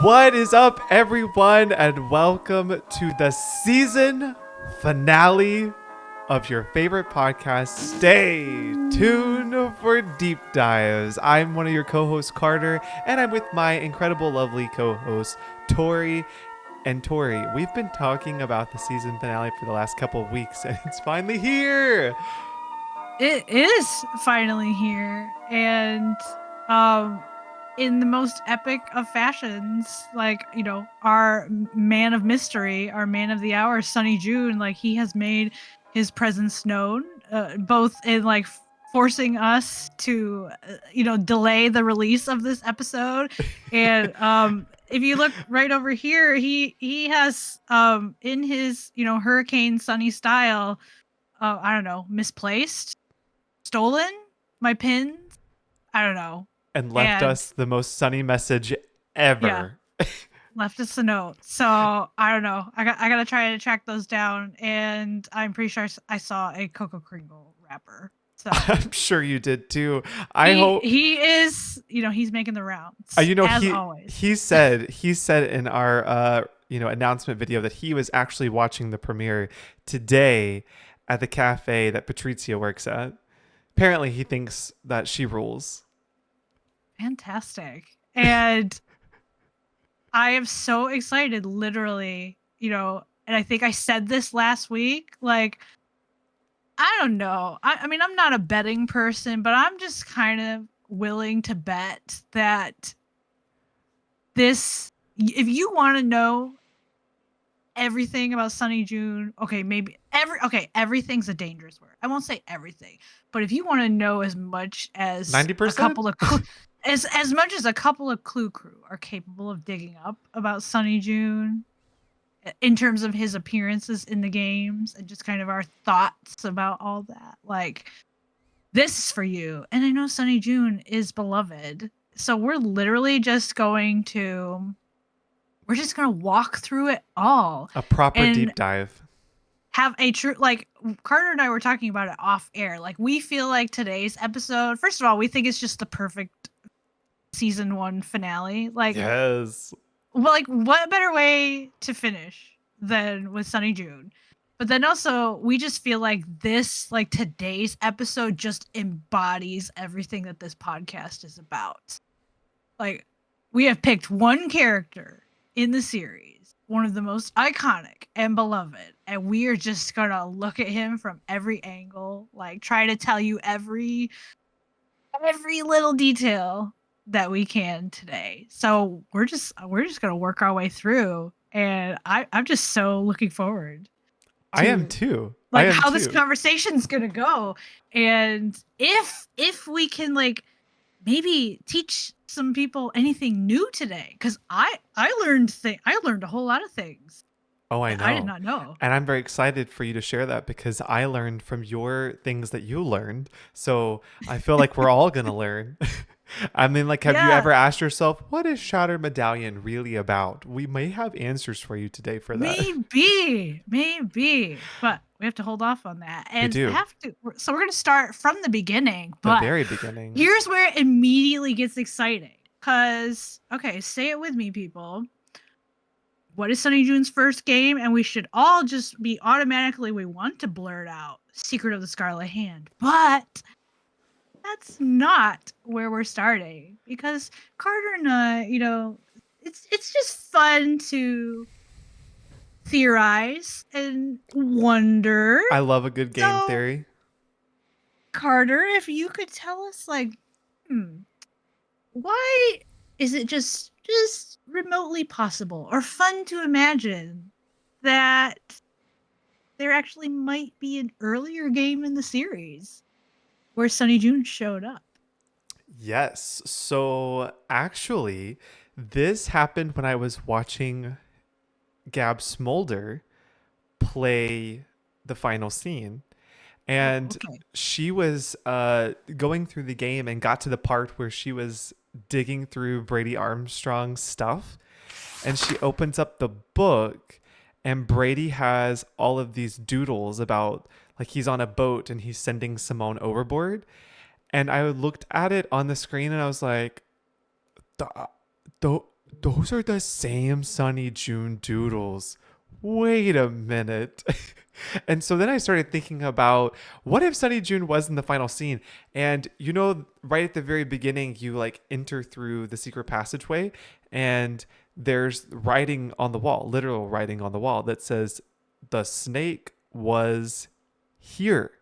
What is up, everyone, and welcome to the season finale of your favorite podcast. Stay tuned for deep dives. I'm one of your co-hosts, Carter, and I'm with my incredible, lovely co-host, Tori. And Tori, we've been talking about the season finale for the last couple of weeks, and it's finally here. It is finally here, and in the most epic of fashions, like, you know, our man of mystery, our man of the hour, Sonny Joon, like, he has made his presence known, both in like forcing us to delay the release of this episode, and if you look right over here, he has in his Hurricane Sunny style, I don't know, misplaced, stolen my pins. I don't know. And left us the most sunny message ever. Yeah, left us a note. So I don't know. I gotta try to track those down, and I'm pretty sure I saw a Coco Kringle wrapper. So I'm sure you did too. I hope he is. He's making the rounds. As always. He said in our announcement video that he was actually watching the premiere today at the cafe that Patrizia works at. Apparently, he thinks that she rules. Fantastic. And I am so excited, literally, and I think I said this last week, like, I don't know. I mean, I'm not a betting person, but I'm just kind of willing to bet that if you want to know everything about Sonny Joon, everything's a dangerous word. I won't say everything, but if you want to know as much as 90%? a couple of as much as a couple of Clue Crew are capable of digging up about Sonny Joon in terms of his appearances in the games and just kind of our thoughts about all that, like, this is for you. And I know Sonny Joon is beloved, so we're literally just going to walk through it all. A proper deep dive. Have a true, like, Carter and I were talking about it off air. Like, we feel like today's episode, first of all, we think it's just the perfect season 1 finale. Like, yes. Well, like, what better way to finish than with Sonny Joon? But then also, we just feel like today's episode just embodies everything that this podcast is about. Like, we have picked one character in the series, one of the most iconic and beloved, and we are just gonna look at him from every angle, like, try to tell you every little detail that we can today. So we're just gonna work our way through, and I'm just so looking forward. I am too. Like, how this conversation's gonna go, and if we can, like, maybe teach some people anything new today, because I learned a whole lot of things. Oh, I know. I did not know. And I'm very excited for you to share that, because I learned from your things that you learned. So I feel like we're all going to learn. I mean, like, have you ever asked yourself, what is Shattered Medallion really about? We may have answers for you today for that. Maybe. But we have to hold off on that. And we do. So we're going to start from the beginning. The very beginning. Here's where it immediately gets exciting. Because, okay, say it with me, people. What is Sonny Joon's first game? And we should all just be automatically, we want to blurt out Secret of the Scarlet Hand. But that's not where we're starting. Because Carter and I, it's just fun to theorize and wonder. I love a good game theory. Carter, if you could tell us, like, why is it just remotely possible or fun to imagine that there actually might be an earlier game in the series where Sonny Joon showed up? Yes. So actually, this happened when I was watching Gab Smolder play the final scene. And she was going through the game and got to the part where she was digging through Brady Armstrong's stuff. And she opens up the book, and Brady has all of these doodles about, like, he's on a boat and he's sending Simone overboard. And I looked at it on the screen and I was like, those are the same Sonny Joon doodles. Wait a minute. And so then I started thinking about what if Sonny Joon was in the final scene? And you know, right at the very beginning, you like enter through the secret passageway and there's writing on the wall, literal writing on the wall that says, the snake was here,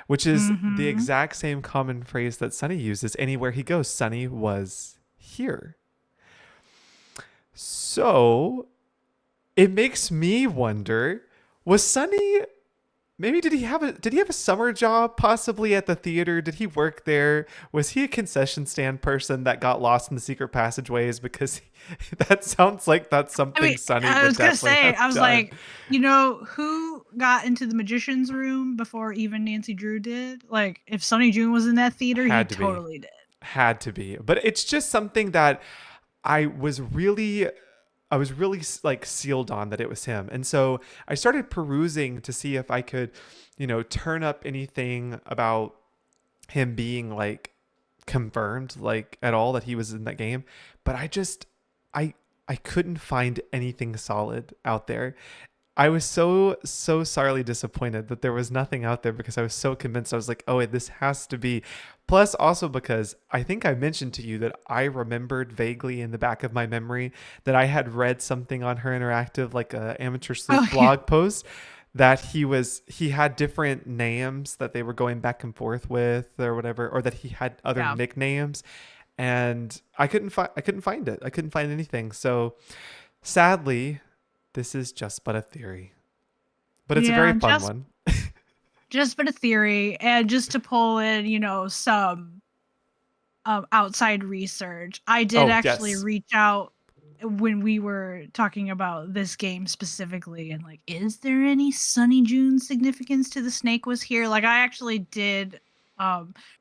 which is the Mm-hmm. exact same common phrase that Sonny uses anywhere he goes. Sonny was here. So it makes me wonder, was Sonny, maybe did he have a summer job possibly at the theater? Did he work there? Was he a concession stand person that got lost in the secret passageways? Because that sounds like that's I something mean, Sonny I would was gonna definitely say, have I was done. like, you know, who got into the magician's room before even Nancy Drew did? Like, if Sonny June was in that theater, he Had to be. totally did. Had to be. But it's just something that I was really I was really like sealed on that it was him. And so I started perusing to see if I could, turn up anything about him being like confirmed like at all that he was in that game, but I I couldn't find anything solid out there. I was so sorely disappointed that there was nothing out there because I was so convinced. I was like, "Oh, this has to be." Plus also because I think I mentioned to you that I remembered vaguely in the back of my memory that I had read something on Her Interactive, like a amateur Oh sleuth yeah, blog post, that he had different names that they were going back and forth with or whatever, or that he had other yeah, nicknames, and I couldn't find it. I couldn't find anything. So sadly, this is just but a theory, but it's a very yeah. fun one. Just but a theory, and just to pull in, some outside research. I did Oh, actually yes. reach out when we were talking about this game specifically and like, is there any Sunny June significance to the snake was here? Like I actually did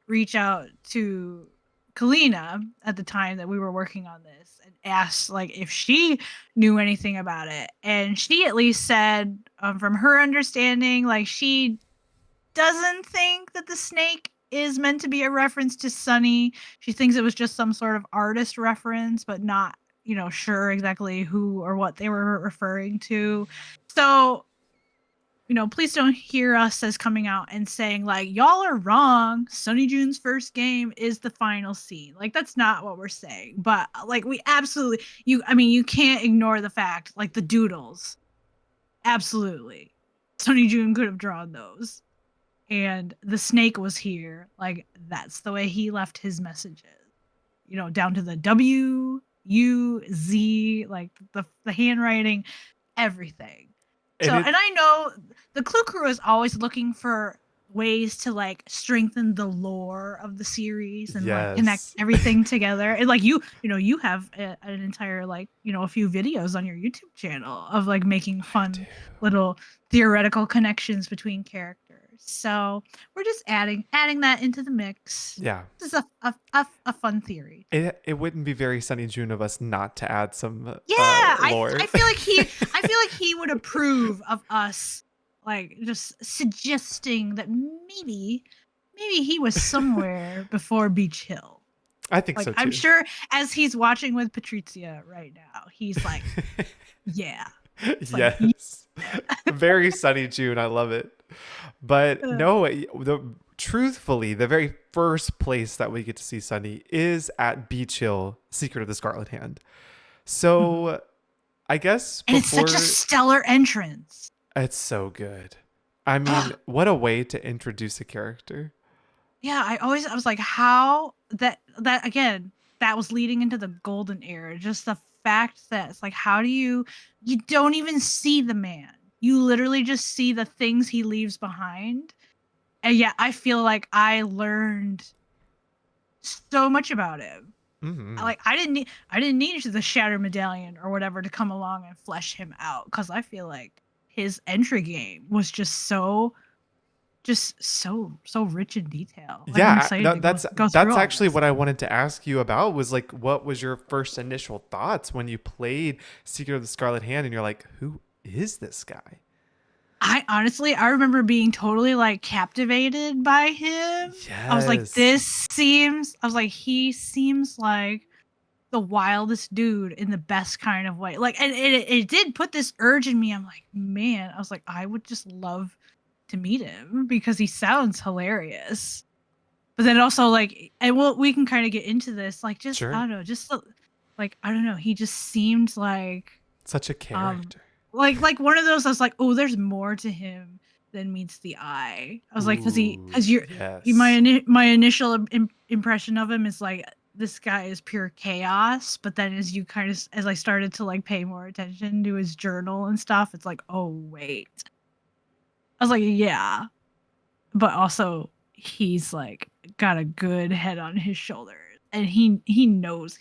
reach out to Kalina at the time that we were working on this and asked like if she knew anything about it. And she at least said from her understanding, like she doesn't think that the snake is meant to be a reference to Sunny. She thinks it was just some sort of artist reference, but not, sure exactly who or what they were referring to. So, please don't hear us as coming out and saying, like, y'all are wrong. Sunny June's first game is the final scene. Like, that's not what we're saying. But, like, we absolutely, you can't ignore the fact, like, the doodles. Absolutely. Sunny June could have drawn those and the snake was here. Like that's the way he left his messages. Down to the W U Z, like the handwriting, everything. And So, it and I know the Clue Crew is always looking for ways to like strengthen the lore of the series and like connect yes, everything together. And like you have an entire like a few videos on your YouTube channel of like making I do. fun little theoretical connections between characters. So we're just adding that into the mix. Yeah. This is a fun theory. It wouldn't be very Sunny June of us not to add some Yeah, I lore. feel like he would approve of us like just suggesting that maybe he was somewhere before Beech Hill. I think Like so I'm too. sure as he's watching with Patrizia right now, he's like, yeah. It's like Yes. Very Sunny June. I love it. But yeah. no, truthfully, the very first place that we get to see Sunny is at Beech Hill, Secret of the Scarlet Hand. Mhm. So I guess And it's such a before, stellar entrance. it's so good. I mean, what a way to introduce a character. Yeah, I was like, how that again, that was leading into the golden era. Just the fact that it's like, how do you don't even see the man. You literally just see the things he leaves behind. And yeah, I feel like I learned so much about him. Hmm. Like I didn't need the Shattered Medallion or whatever to come along and flesh him out because I feel like his entry game was just so rich in detail. Like I'm Yeah, excited to go through that's all actually this. what I wanted to ask you about was like what was your first initial thoughts when you played Secret of the Scarlet Hand and you're like, who is this guy? I remember being totally like captivated by him. I was like, Yes. he seems like the wildest dude in the best kind of way. Like, and it did put this urge in me. I'm like, man, I was like, I would just love to meet him because he sounds hilarious. But then also like, and we can kind of get into this. Like, just I Sure. don't know, just like I don't know. He just seemed Such a um character. like one of those. I was like, oh, there's more to him than meets the eye. I was like, Ooh, because yes. my initial impression of him is like this guy is pure chaos. But then as I started to like pay more attention to his journal and stuff, it's like, oh wait. I was like, yeah, but also he's like got a good head on his shoulders, and he knows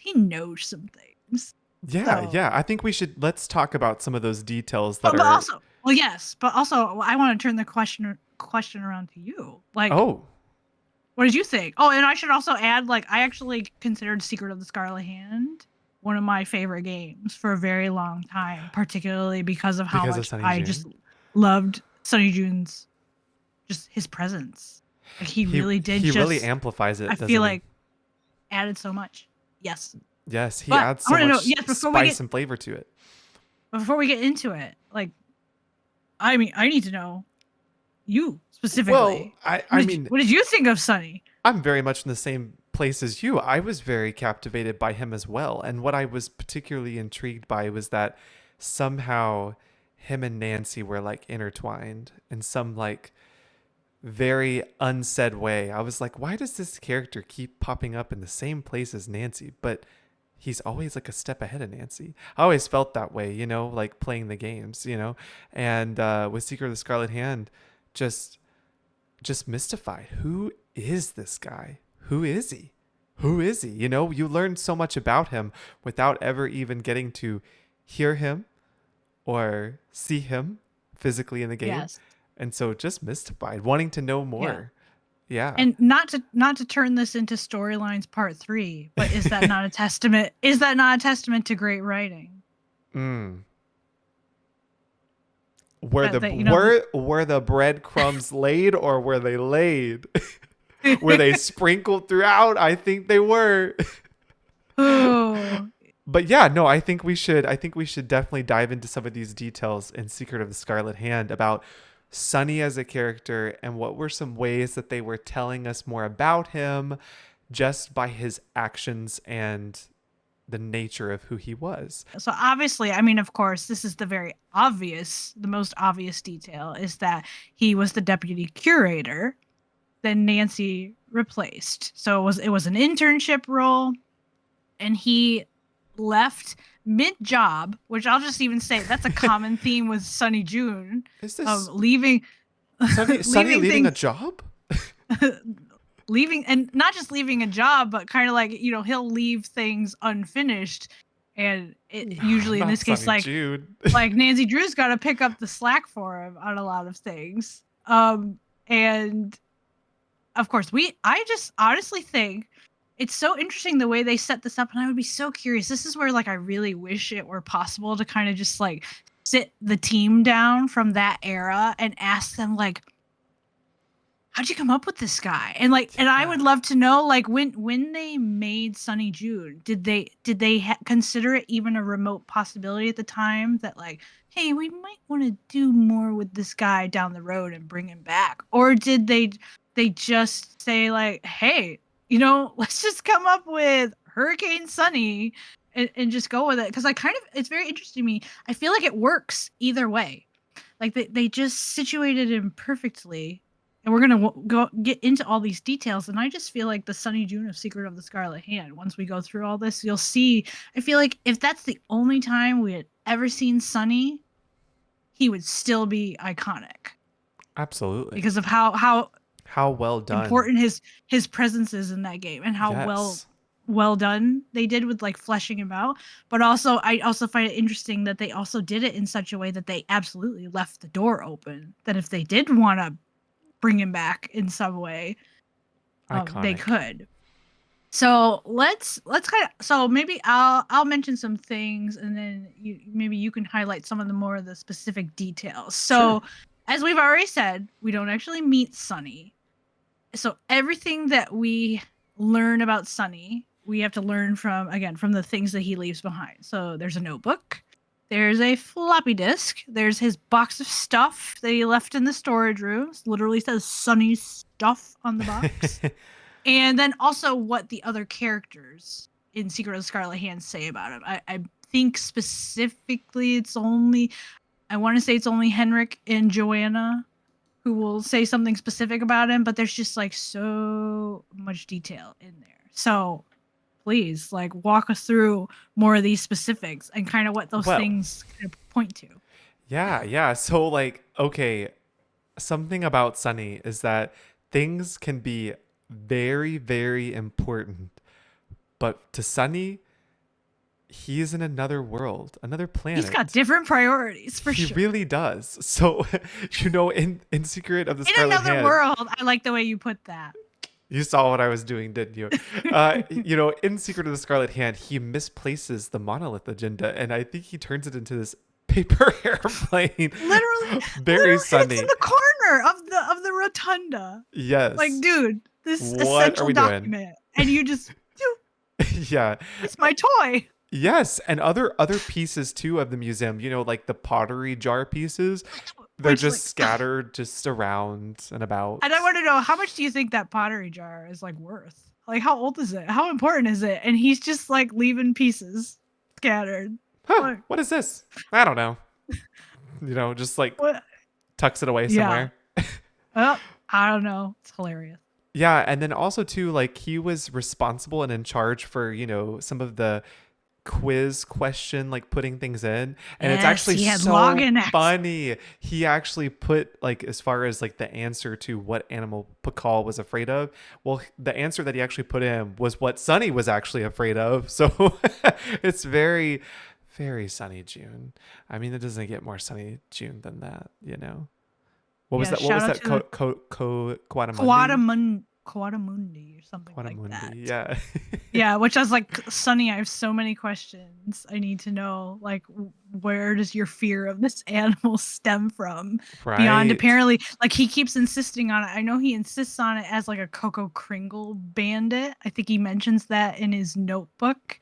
some things. Yeah, So, yeah. I think let's talk about some of those details that but are. also, well, yes, but also, I want to turn the question around to you. Like, Oh, what did you think? Oh, and I should also add, like, I actually considered Secret of the Scarlet Hand one of my favorite games for a very long time, particularly because of how because of much Sonny I Joon. just loved Sonny Joon's just his presence. Like, he He really did he really just, amplifies I it, feel doesn't he? like, added so much. Yes. Yes, he But adds I so want to know, much yes, spice and flavor to it. before we get into it, like, I mean, I need to know you Well, specifically. I What I did you, mean, what did you think of Sunny? I'm very much in the same place as you. I was very captivated by him as well. And what I was particularly intrigued by was that somehow him and Nancy were like intertwined in some like very unsaid way. I was like, why does this character keep popping up in the same place as Nancy? But he's always like a step ahead of Nancy. I always felt that way, like playing the games, And with Secret of the Scarlet Hand, just mystified. Who is this guy? Who is he? Who is he? You learn so much about him without ever even getting to hear him or see him physically in the game. Yes. And so just mystified, wanting to know Yeah. more. Yeah. And not to turn this into storylines part 3, but is that not a testament? Is that not a testament to great writing? Mm. Were the That you know were the breadcrumbs laid or were they laid? Were they sprinkled throughout? I think they were. Oh, But yeah, no, I think we should definitely dive into some of these details in Secret of the Scarlet Hand about Sonny as a character and what were some ways that they were telling us more about him just by his actions and the nature of who he was. so obviously, I mean, of course, this is the most obvious detail is that he was the deputy curator that Nancy replaced. So it was an internship role, and he left mid job, which I'll just even say that's a common theme with Sonny Joon Is of this leaving Sonny leaving leaving a things job? leaving, and not just leaving a job, but kind of like, he'll leave things unfinished, and it Nah, usually in not this case Sonny Jude. like Nancy Drew's got to pick up the slack for him on a lot of things. And of course, I just honestly think it's so interesting the way they set this up, and I would be so curious. This is where like I really wish it were possible to kind of just like sit the team down from that era and ask them like, how'd you come up with this guy? And like, and I would Yeah. love to know like when they made Sonny June, did they consider it even a remote possibility at the time that like, hey, we might want to do more with this guy down the road and bring him back, or did they just say like, hey, let's just come up with Hurricane Sonny and just go with it? Because it's very interesting to me. I feel like it works either way. Like they just situated him perfectly, and we're gonna go get into all these details. And I just feel like the Sonny June of Secret of the Scarlet Hand. Once we go through all this, you'll see. I feel like if that's the only time we had ever seen Sonny, he would still be iconic Absolutely. because of how How well done. important his presence is in that game, and how Yes. well done they did with like fleshing him out. But also, I also find it interesting that they also did it in such a way that they absolutely left the door open, that if they did want to bring him back in some way, they Iconic. could. So let's kind of, so maybe I'll mention some things, and then you can highlight some of the more of the specific details. Sure. So as we've already said, we don't actually meet Sonny. So everything that we learn about Sonny we have to learn from the things that he leaves behind. So there's a notebook, there's a floppy disk, there's his box of stuff that he left in the storage room. It literally says Sonny's stuff on the box. And then also what the other characters in Secret of the Scarlet Hand say about him. I think specifically I want to say it's only Henrik and Joanna who will say something specific about him, but there's just like so much detail in there. So please, like, walk us through more of these specifics and kind of what those Well, things kind of point to. yeah. So, like, okay, something about Sunny is that things can be very, very important. But to Sunny, he's in another world, another He's got planet. different priorities for He sure. really does. So, in Secret of the In Scarlet another Hand, world, I like the way you put that. you saw what I was doing, didn't you? In Secret of the Scarlet Hand, he misplaces the monolith agenda, and I think he turns it into this paper airplane. Literally, Very and it's in Sunny. the corner of the rotunda. Like, Yes. dude, this What are essential we doing? document, and you just, Yeah. it's my toy. Yes, and other pieces too of the museum, like the pottery jar pieces, they're Which, just like, scattered just around and about. and I want to know, how much do you think that pottery jar is like worth? Like, how old is it? How important is it? And he's just like leaving pieces scattered. Huh, Like, what is this? I don't know. Just like what? tucks it away Yeah. somewhere. Well, I don't know. It's hilarious. Yeah, and then also too, like he was responsible and in charge for, some of the quiz question, like putting things in. And it's Yes, actually he had so login access. funny. He actually put like as far as like the answer to what animal Pakal was afraid of. Well, the answer that he actually put in was what Sunny was actually afraid of. So it's very, very Sunny June. I mean, it doesn't get more Sunny June than that. What was Yeah, that? What shout was out that? to Quadamundi? Quadamundi or something like that. Quadamundi. Yeah. Yeah, which I was like, Sonny, I have so many questions. I need to know, like, where does your fear of this animal stem from? Beyond Right. apparently, like, he keeps insisting on it. I know he insists on it as like a Coco Kringle bandit. I think he mentions that in his notebook.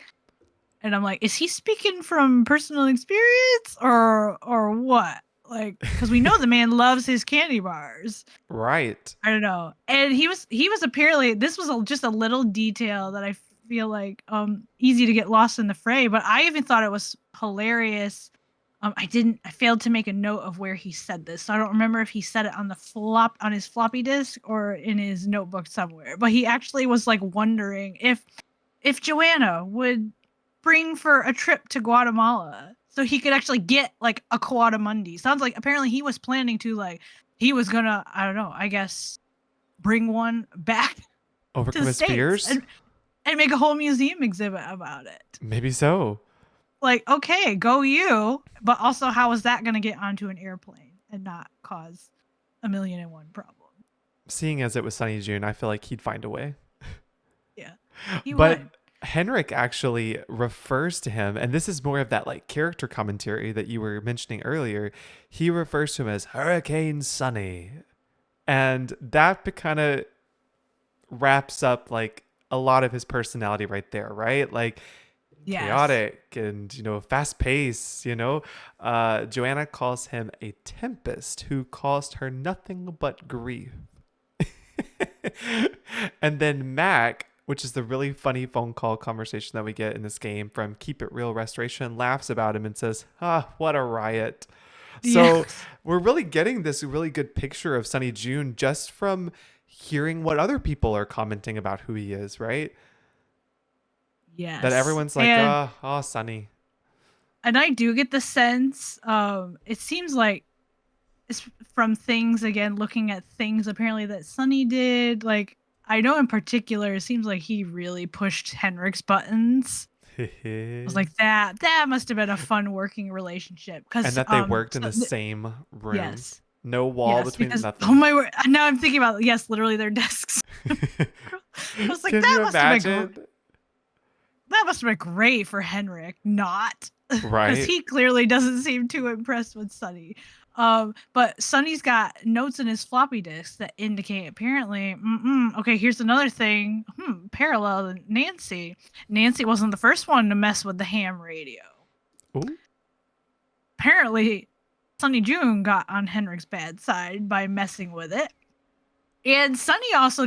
And I'm like, is he speaking from personal experience or what? Like, because we know the man loves his candy bars. Right. I don't know. And he was apparently, this was just a little detail that I feel like easy to get lost in the fray, but I even thought it was hilarious. I failed to make a note of where he said this. So I don't remember if he said it on his floppy disk or in his notebook somewhere. But he actually was like wondering if Joanna would bring for a trip to Guatemala so he could actually get like a Quadamundi. Sounds like apparently he was planning to, like, he was gonna, I don't know, I guess, bring one back to Overcome the his States fears? and make a whole museum exhibit about it. Maybe so. Like, okay, go you, but also how is that gonna get onto an airplane and not cause a million and one problem? Seeing as it was Sunny June, I feel like he'd find a way. Yeah, he But would. Henrik actually refers to him, and this is more of that like character commentary that you were mentioning earlier. He refers to him as Hurricane Sunny. And that kind of wraps up like a lot of his personality right there, right? Like Yes. chaotic and fast paced. Joanna calls him a tempest who caused her nothing but grief. And then Mac, which is the really funny phone call conversation that we get in this game from Keep It Real Restoration, laughs about him and says, what a riot. So we're really getting this really good picture of Sunny June just from hearing what other people are commenting about who he is, right? Yes. That everyone's like, and, Sunny. And I do get the sense, it seems like it's from things, again, looking at things apparently that Sonny did. Like, I know in particular, it seems like he really pushed Henrik's buttons. I was like, that must have been a fun working relationship. And that they worked in the same room. Yes. No wall between because, nothing. Oh my word. Now I'm thinking about, yes, literally their desks. I was like, Can that you must have been imagine? that must have been great for Henrik, not. Right. Because he clearly doesn't seem too impressed with Sonny. But Sonny's got notes in his floppy disk that indicate apparently, okay, here's another thing. Parallel to Nancy. Nancy wasn't the first one to mess with the ham radio. Ooh. Apparently, Sonny Joon got on Henrik's bad side by messing with it. And Sonny also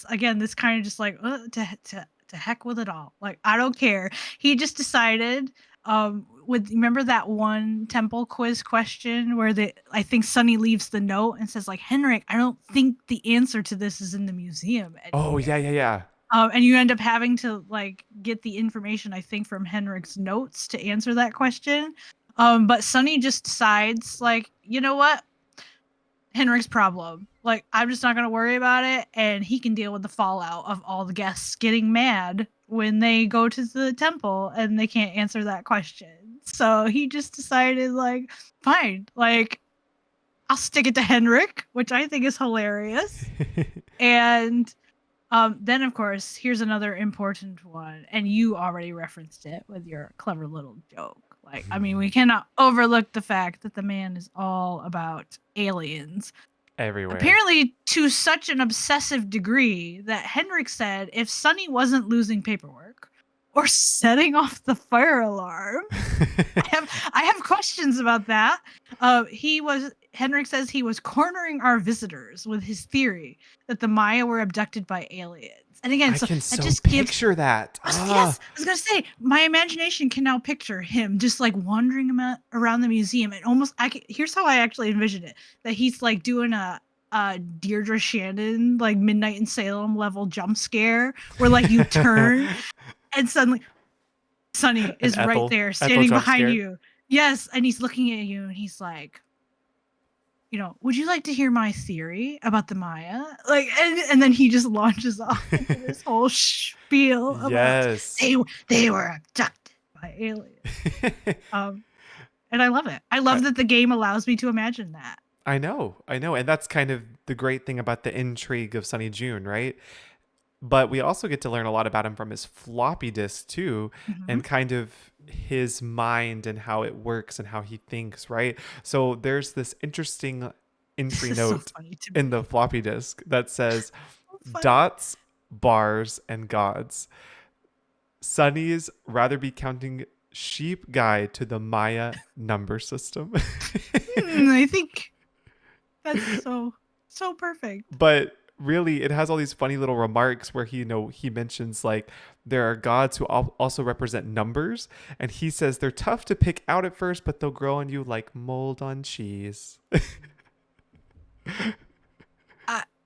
again, this kind of just like, to heck with it all. Like, I don't care. He just decided, remember that one temple quiz question where I think Sonny leaves the note and says like, Henrik, I don't think the answer to this is in the museum Oh, anywhere. yeah. And you end up having to like get the information, I think, from Henrik's notes to answer that question. But Sonny just decides like, you know what? Henrik's problem. Like, I'm just not going to worry about it, and he can deal with the fallout of all the guests getting mad when they go to the temple and they can't answer that question. So he just decided, like, fine, like, I'll stick it to Henrik, which I think is hilarious. And then, of course, here's another important one, and you already referenced it with your clever little joke. Like, I mean, we cannot overlook the fact that the man is all about aliens. Everywhere. Apparently, to such an obsessive degree that Henrik said if Sonny wasn't losing paperwork or setting off the fire alarm, I have questions about that. Henrik says he was cornering our visitors with his theory that the Maya were abducted by aliens. And again, I can that just gives picture that. Yes, I was gonna say my imagination can now picture him just like wandering around the museum and here's how I actually envision it: that he's like doing a Deirdre Shannon like Midnight in Salem level jump scare where like you turn and suddenly Sonny is right there standing behind you. Yes, and he's looking at you and he's like, would you like to hear my theory about the Maya? Like, and then he just launches off into this whole spiel about they were abducted by aliens. And I love it. I love that the game allows me to imagine that. I know. And that's kind of the great thing about the intrigue of Sonny Joon, right? But we also get to learn a lot about him from his floppy disk too, and kind of his mind and how it works and how he thinks, right? So there's this interesting entry note in the floppy disk that says dots, bars, and gods. Sonny's rather be counting sheep guide to the Maya number system. I think that's so perfect. But really, it has all these funny little remarks where he mentions like there are gods who also represent numbers, and he says they're tough to pick out at first, but they'll grow on you like mold on cheese.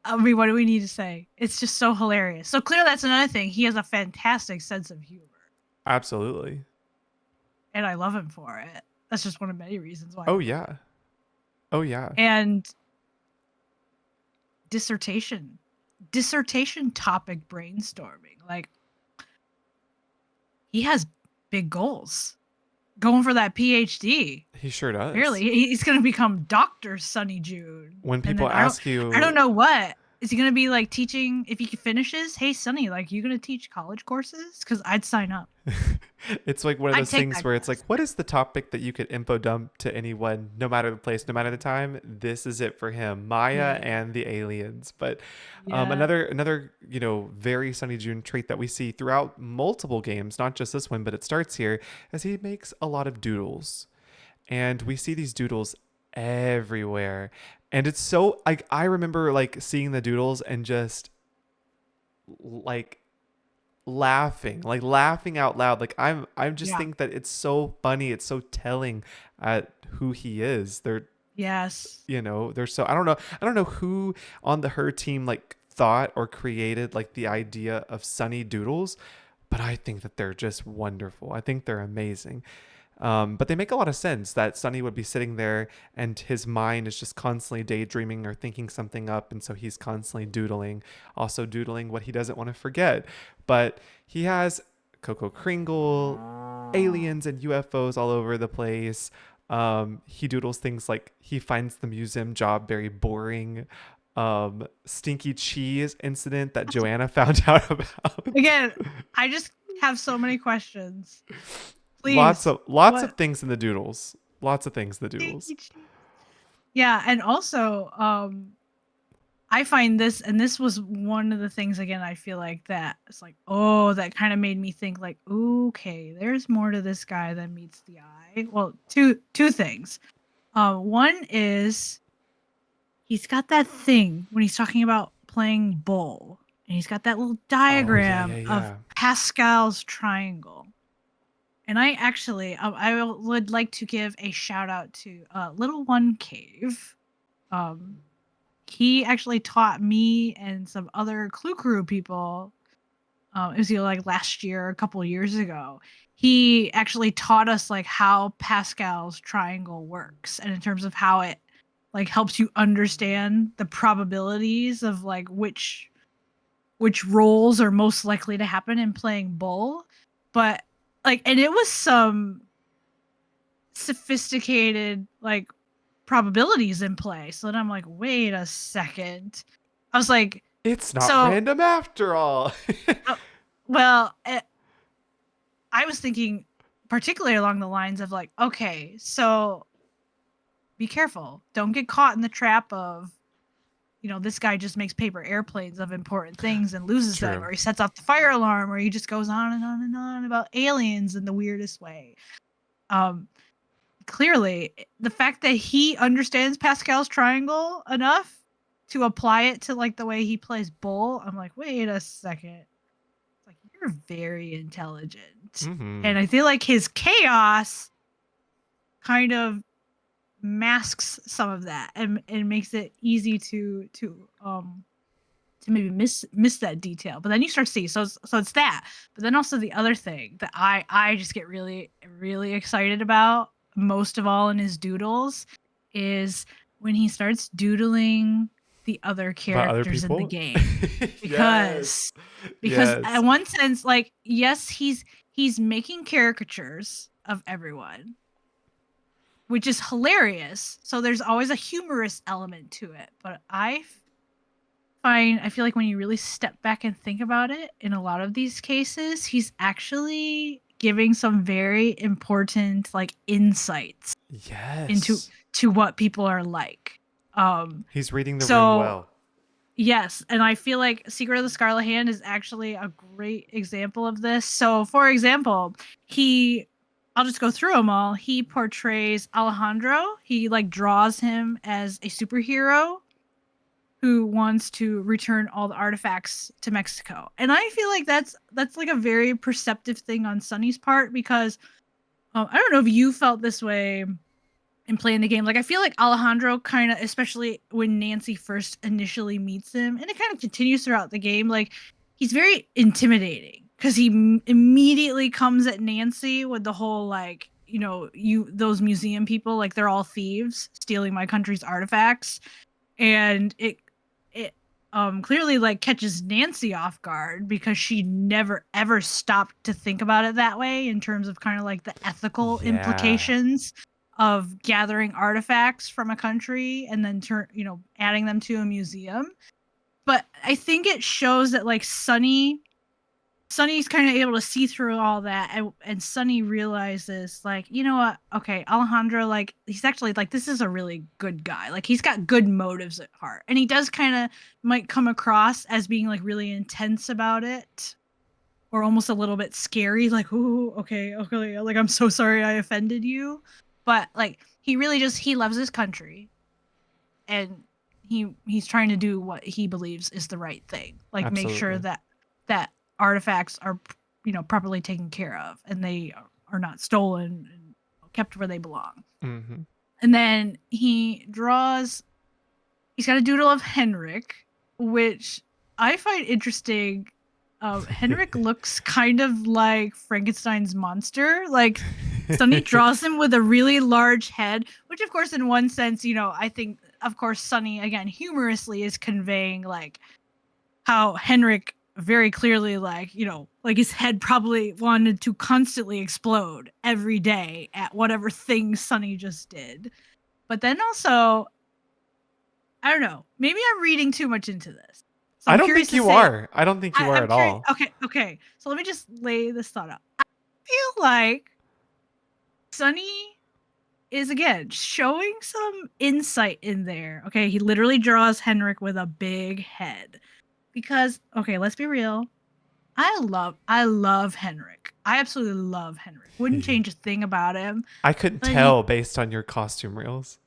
I mean, what do we need to say? It's just so hilarious. So clearly, that's another thing. He has a fantastic sense of humor. Absolutely. And I love him for it. That's just one of many reasons why. Oh yeah. And dissertation topic brainstorming. Like, he has big goals. Going for that PhD. He sure does. Really, he's going to become Dr. Sonny Joon. When people ask you, I don't know what. Is he going to be like teaching, if he finishes, hey, Sonny, like, you going to teach college courses? Because I'd sign up. It's like one of those things where it's like, what is the topic that you could info dump to anyone, no matter the place, no matter the time? This is it for him, Maya and the aliens. But another very Sonny Joon trait that we see throughout multiple games, not just this one, but it starts here, as he makes a lot of doodles. And we see these doodles everywhere. And it's so, like, I remember like seeing the doodles and just like laughing out loud. Like I'm just think that it's so funny. It's so telling at who he is. They're so, I don't know who on her team like thought or created like the idea of Sonny doodles, but I think that they're just wonderful. I think they're amazing. But they make a lot of sense that Sonny would be sitting there and his mind is just constantly daydreaming or thinking something up. And so he's constantly doodling, also doodling what he doesn't want to forget. But he has Coco Kringle, aliens and UFOs all over the place. He doodles things like he finds the museum job very boring. Stinky cheese incident that Joanna found out about. Again, I just have so many questions. Please. Lots of things in the doodles. Yeah, and also I find this, and this was one of the things again I feel like that it's like, oh, that kind of made me think like, okay, there's more to this guy than meets the eye. Well, two things. One is he's got that thing when he's talking about playing bull, and he's got that little Oh yeah, diagram yeah, of yeah. Pascal's triangle. And I actually, would like to give a shout out to Little One Cave. Um, he actually taught me and some other Clue Crew people. It was like last year, a couple of years ago. He actually taught us like how Pascal's triangle works, and in terms of how it like helps you understand the probabilities of like which roles are most likely to happen in playing bull. But like, and it was some sophisticated like probabilities in play. So then I'm like, wait a second. I was like, It's not so, random after all. uh, well, I was thinking particularly along the lines of like, okay, so be careful. Don't get caught in the trap of, this guy just makes paper airplanes of important things and loses them, True. or he sets off the fire alarm, or he just goes on and on and on about aliens in the weirdest way. Um, Clearly, the fact that he understands Pascal's triangle enough to apply it to like the way he plays bull, I'm like, wait a second. It's like you're very intelligent. Mm-hmm. And I feel like his chaos kind of masks some of that and makes it easy to maybe miss that detail. But then you start to see, so it's that. But then also the other thing that I just get really really excited about most of all in his doodles is when he starts doodling the other About other characters in the people? game. Yes. Because Yes. in one sense, like, yes, he's making caricatures of everyone, which is hilarious. So there's always a humorous element to it. But I feel like when you really step back and think about it, in a lot of these cases, he's actually giving some very important like insights into Yes. to what people are like. Um He's reading the room so well. yes, and I feel like Secret of the Scarlet Hand is actually a great example of this. So for example, I'll just go through them all. He portrays Alejandro. He like draws him as a superhero who wants to return all the artifacts to Mexico. And I feel like that's like a very perceptive thing on Sonny's part because I don't know if you felt this way in playing the game. Like I feel like Alejandro kind of, especially when Nancy first initially meets him, and it kind of continues throughout the game. Like he's very intimidating because he immediately comes at Nancy with the whole like, those museum people, like they're all thieves stealing my country's artifacts, and it clearly like catches Nancy off guard because she never ever stopped to think about it that way in terms of kind of like the ethical Yeah. implications of gathering artifacts from a country and then adding them to a museum. But I think it shows that like Sonny's kind of able to see through all that, and Sonny realizes, like, you know what? Okay, Alejandro, like, he's actually like, this is a really good guy. Like, he's got good motives at heart, and he does kind of might come across as being like really intense about it, or almost a little bit scary. Like, ooh, okay, like I'm so sorry I offended you, but like he really just he loves his country, and he's trying to do what he believes is the right thing, like make sure Absolutely. that artifacts are properly taken care of and they are not stolen and kept where they belong. Mm-hmm. And then he's got a doodle of Henrik, which I find interesting. Henrik looks kind of like Frankenstein's monster. Like Sonny draws him with a really large head, which of course in one sense, I think of course Sonny again humorously is conveying like how Henrik very clearly like, like his head probably wanted to constantly explode every day at whatever thing Sonny just did. But then also, I don't know, maybe I'm reading too much into this. So I I'm don't curious think to you say, are. I don't think you are I'm at curious. all. Okay. So let me just lay this thought out. I feel like Sonny is again showing some insight in there. Okay, he literally draws Henrik with a big head. Because okay, let's be real. I love Henrik. I absolutely love Henrik. Wouldn't change a thing about him. I couldn't But he tell based on your costume reels.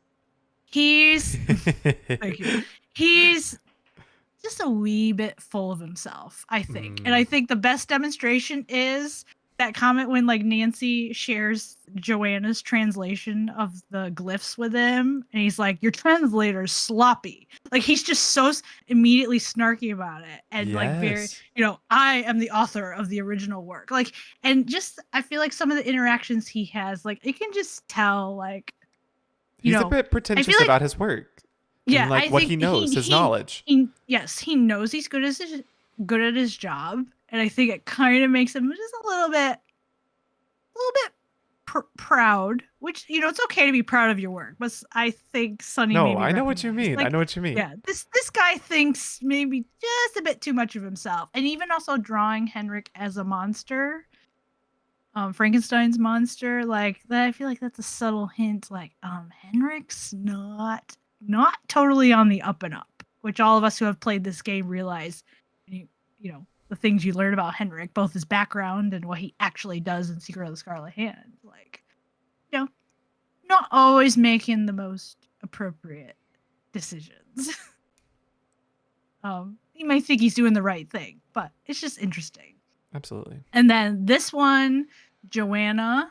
he's thank you. He's just a wee bit full of himself, I think. And I think the best demonstration is that comment when like Nancy shares Joanna's translation of the glyphs with him, and he's like, "Your translator's sloppy." Like he's just so immediately snarky about it, and like very, Yes. I am the author of the original work. Like, and just I feel like some of the interactions he has, like you can just tell, like He's a bit I feel pretentious like about his work and yeah, like I what think he knows, his knowledge. yes, he knows he's good at his job, and I think it kind of makes him just a little bit proud. Which it's okay to be proud of your work, but I think Sonny No, maybe I know what you recognized mean. I like, know what you mean. yeah, this guy thinks maybe just a bit too much of himself, and even also drawing Henrik as a monster. Frankenstein's monster, like that. I feel like that's a subtle hint. Like, Henrik's not totally on the up and up, which all of us who have played this game realize. The things you learn about Henrik, both his background and what he actually does in Secret of the Scarlet Hand. Like, you know, not always making the most appropriate decisions. You might think he's doing the right thing, but it's just interesting. Absolutely. And then this one, Joanna,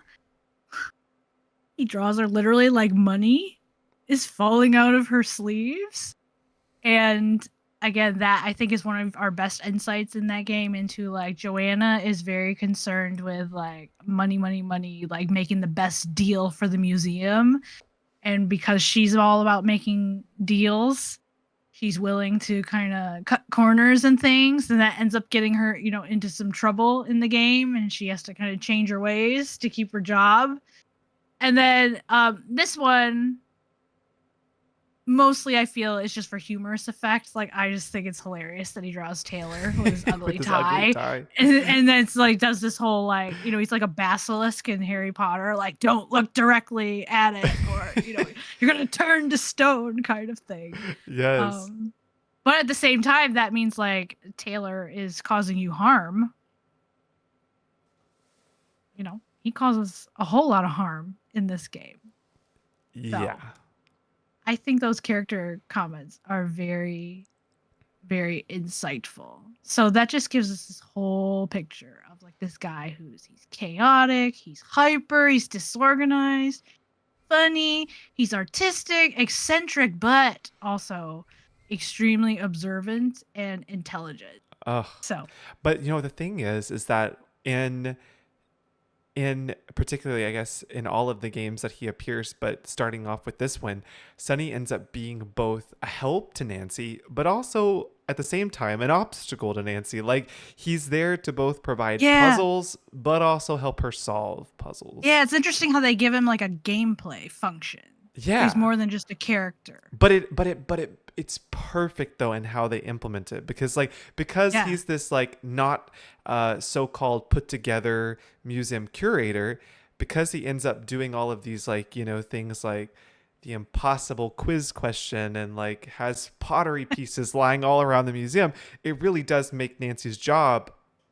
he draws her literally like money is falling out of her sleeves. And again, that I think is one of our best insights in that game into like Joanna is very concerned with like money, money, money, like making the best deal for the museum. And because she's all about making deals, she's willing to kind of cut corners and things, and that ends up getting her into some trouble in the game, and she has to kind of change her ways to keep her job. And then this one mostly I feel is just for humorous effect. Like I just think it's hilarious that he draws Taylor with his ugly With his ugly tie. tie. And then it's like does this whole like he's like a basilisk in Harry Potter, like don't look directly at it, or you're gonna turn to stone kind of thing. Yes. But at the same time, that means like Taylor is causing you harm. He causes a whole lot of harm in this game. Yeah. So, I think those character comments are very, very insightful. So that just gives us this whole picture of like this guy he's chaotic, he's hyper, he's disorganized, funny, he's artistic, eccentric, but also extremely observant and intelligent. Ugh. So, But the thing is that in particularly, I guess, in all of the games that he appears, but starting off with this one, Sonny ends up being both a help to Nancy, but also at the same time an obstacle to Nancy. Like he's there to both provide puzzles, but also help her solve puzzles. Yeah, it's interesting how they give him like a gameplay function. Yeah, he's more than just a character. But it's perfect though in how they implement it because he's this like not so-called put together museum curator, because he ends up doing all of these like things like the impossible quiz question and like has pottery pieces lying all around the museum. It really does make Nancy's job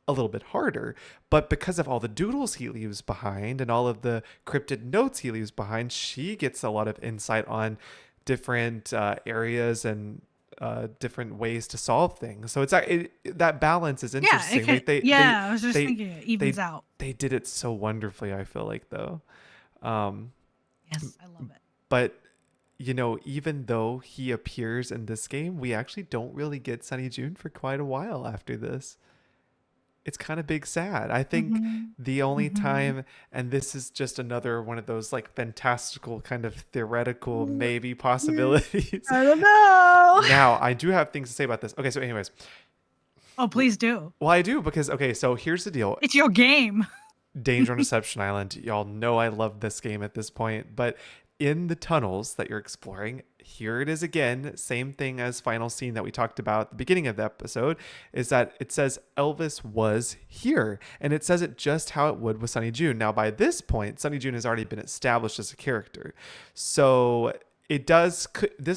a little bit harder, but because of all the doodles he leaves behind and all of the cryptid notes he leaves behind, she gets a lot of insight on different areas and different ways to solve things. So that balance is interesting. I was just thinking it evens out. They did it so wonderfully, I feel like, though. Yes, I love it. But even though he appears in this game, we actually don't really get Sonny Joon for quite a while after this. It's kind of big sad. I think the only time, and this is just another one of those like fantastical kind of theoretical maybe possibilities. I don't know. Now, I do have things to say about this. Okay, so anyways. Oh, please do. Well, I do because, okay, so here's the deal. It's your game. Danger on Deception Island. Y'all know I love this game at this point, but in the tunnels that you're exploring, here it is again, same thing as final scene that we talked about at the beginning of the episode, is that it says Elvis was here. And it says it just how it would with Sonny Joon. Now, by this point, Sonny Joon has already been established as a character. So this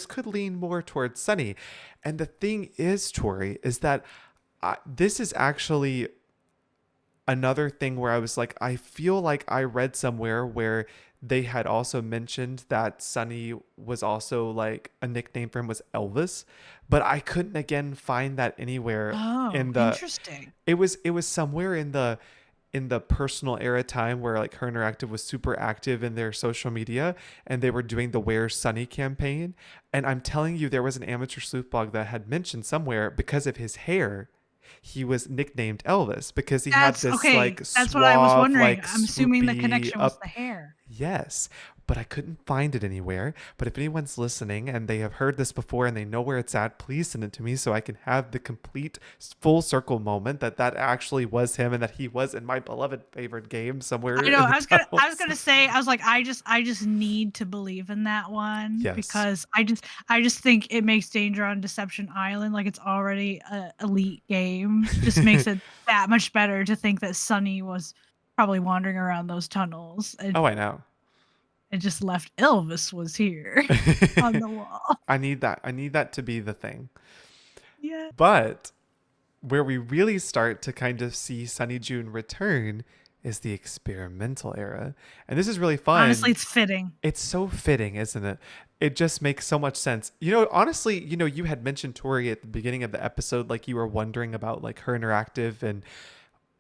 could lean more towards Sonny. And the thing is, Tori, is that this is actually another thing where I was like, I feel like I read somewhere where they had also mentioned that Sonny was also like a nickname for him was Elvis, but I couldn't again find that anywhere Oh, in the interesting. it was somewhere in the personal era time where like Her Interactive was super active in their social media and they were doing the Where's Sunny campaign. And I'm telling you, there was an amateur sleuth blog that had mentioned somewhere because of his hair, he was nicknamed Elvis because he had That's this okay. like That's what I was suave, wondering. like I'm assuming the swoopy connection was up. the hair. Yes, but I couldn't find it anywhere. But if anyone's listening and they have heard this before and they know where it's at, please send it to me so I can have the complete full circle moment that that actually was him and that he was in my beloved favorite game somewhere I know. in the I was tunnels. gonna say. I was like, I just need to believe in that one Yes. because I just think it makes Danger on Deception Island like it's already a elite game. Just makes it that much better to think that Sunny was probably wandering around those tunnels and Oh, I know. it just left Elvis was here on the wall. I need that. I need that to be the thing. Yeah. But where we really start to kind of see Sunny June return is the experimental era. And this is really Honestly, fun. it's fitting. It's so fitting, isn't it? It just makes so much sense. You know, honestly, you know, you had mentioned Tori at the beginning of the episode, like you were wondering about like Her Interactive and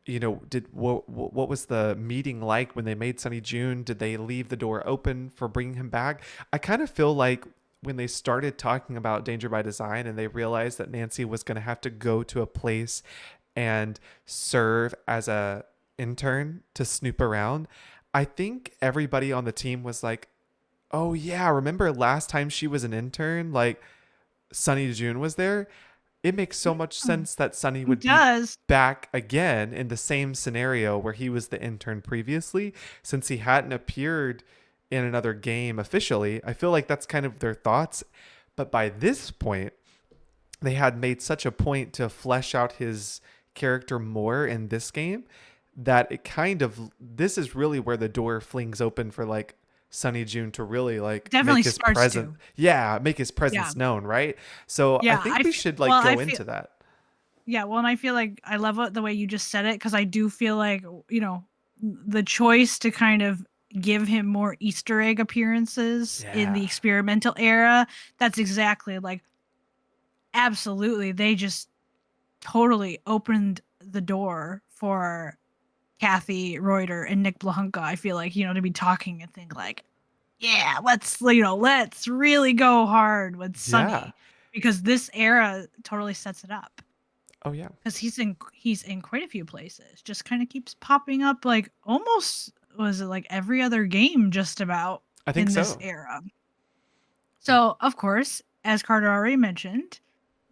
you know, what was the meeting like when they made Sunny June? Did they leave the door open for bringing him back? I kind of feel like when they started talking about Danger by Design and they realized that Nancy was going to have to go to a place and serve as a intern to snoop around, I think everybody on the team was like, "Oh yeah, remember last time she was an intern? Like Sunny June was there." It makes so much Mm, sense that Sunny it would be does. back again in the same scenario where he was the intern previously, since he hadn't appeared in another game officially. I feel like that's kind of their thoughts. But by this point, they had made such a point to flesh out his character more in this game that it kind of this is really where the door flings open for like Sunny June to really like make Definitely his starts presence, to. yeah, make his Yeah. presence known, right? So I Yeah. think we should Well, like I go feel into that. yeah, well, and I feel like I love the way you just said it because I do feel like, the choice to kind of give him more Easter egg appearances in the Yeah. experimental era, that's exactly like absolutely. They just totally opened the door for Kathy Reuter and Nick Blahunka. I feel like, to be talking and think like, yeah, let's really go hard with Yeah. Sunny because this era totally sets it up. Oh yeah. Because he's in quite a few places. Just kind of keeps popping up like almost was it like every other game just about I think in this so. era. So of course, as Carter already mentioned,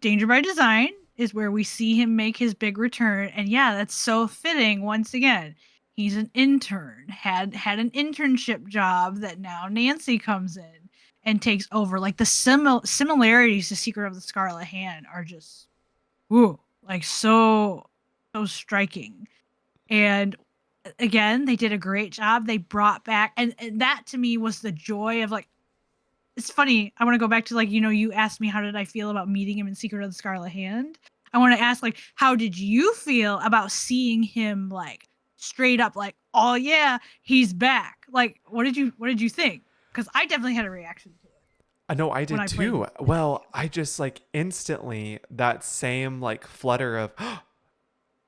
Danger by Design is where we see him make his big return. And yeah, that's so fitting once again. He's an intern, had an internship job that now Nancy comes in and takes over. Like the similarities to Secret of the Scarlet Hand are just woo, like so striking. And again, they did a great job. They brought back and that to me was the joy of like it's funny. I want to go back to like, you asked me how did I feel about meeting him in Secret of the Scarlet Hand. I want to ask like how did you feel about seeing him like straight up like, oh yeah, he's back. Like what did you think? Because I definitely had a reaction to it I know I when did I played too. it. Well, I just like instantly that same like flutter of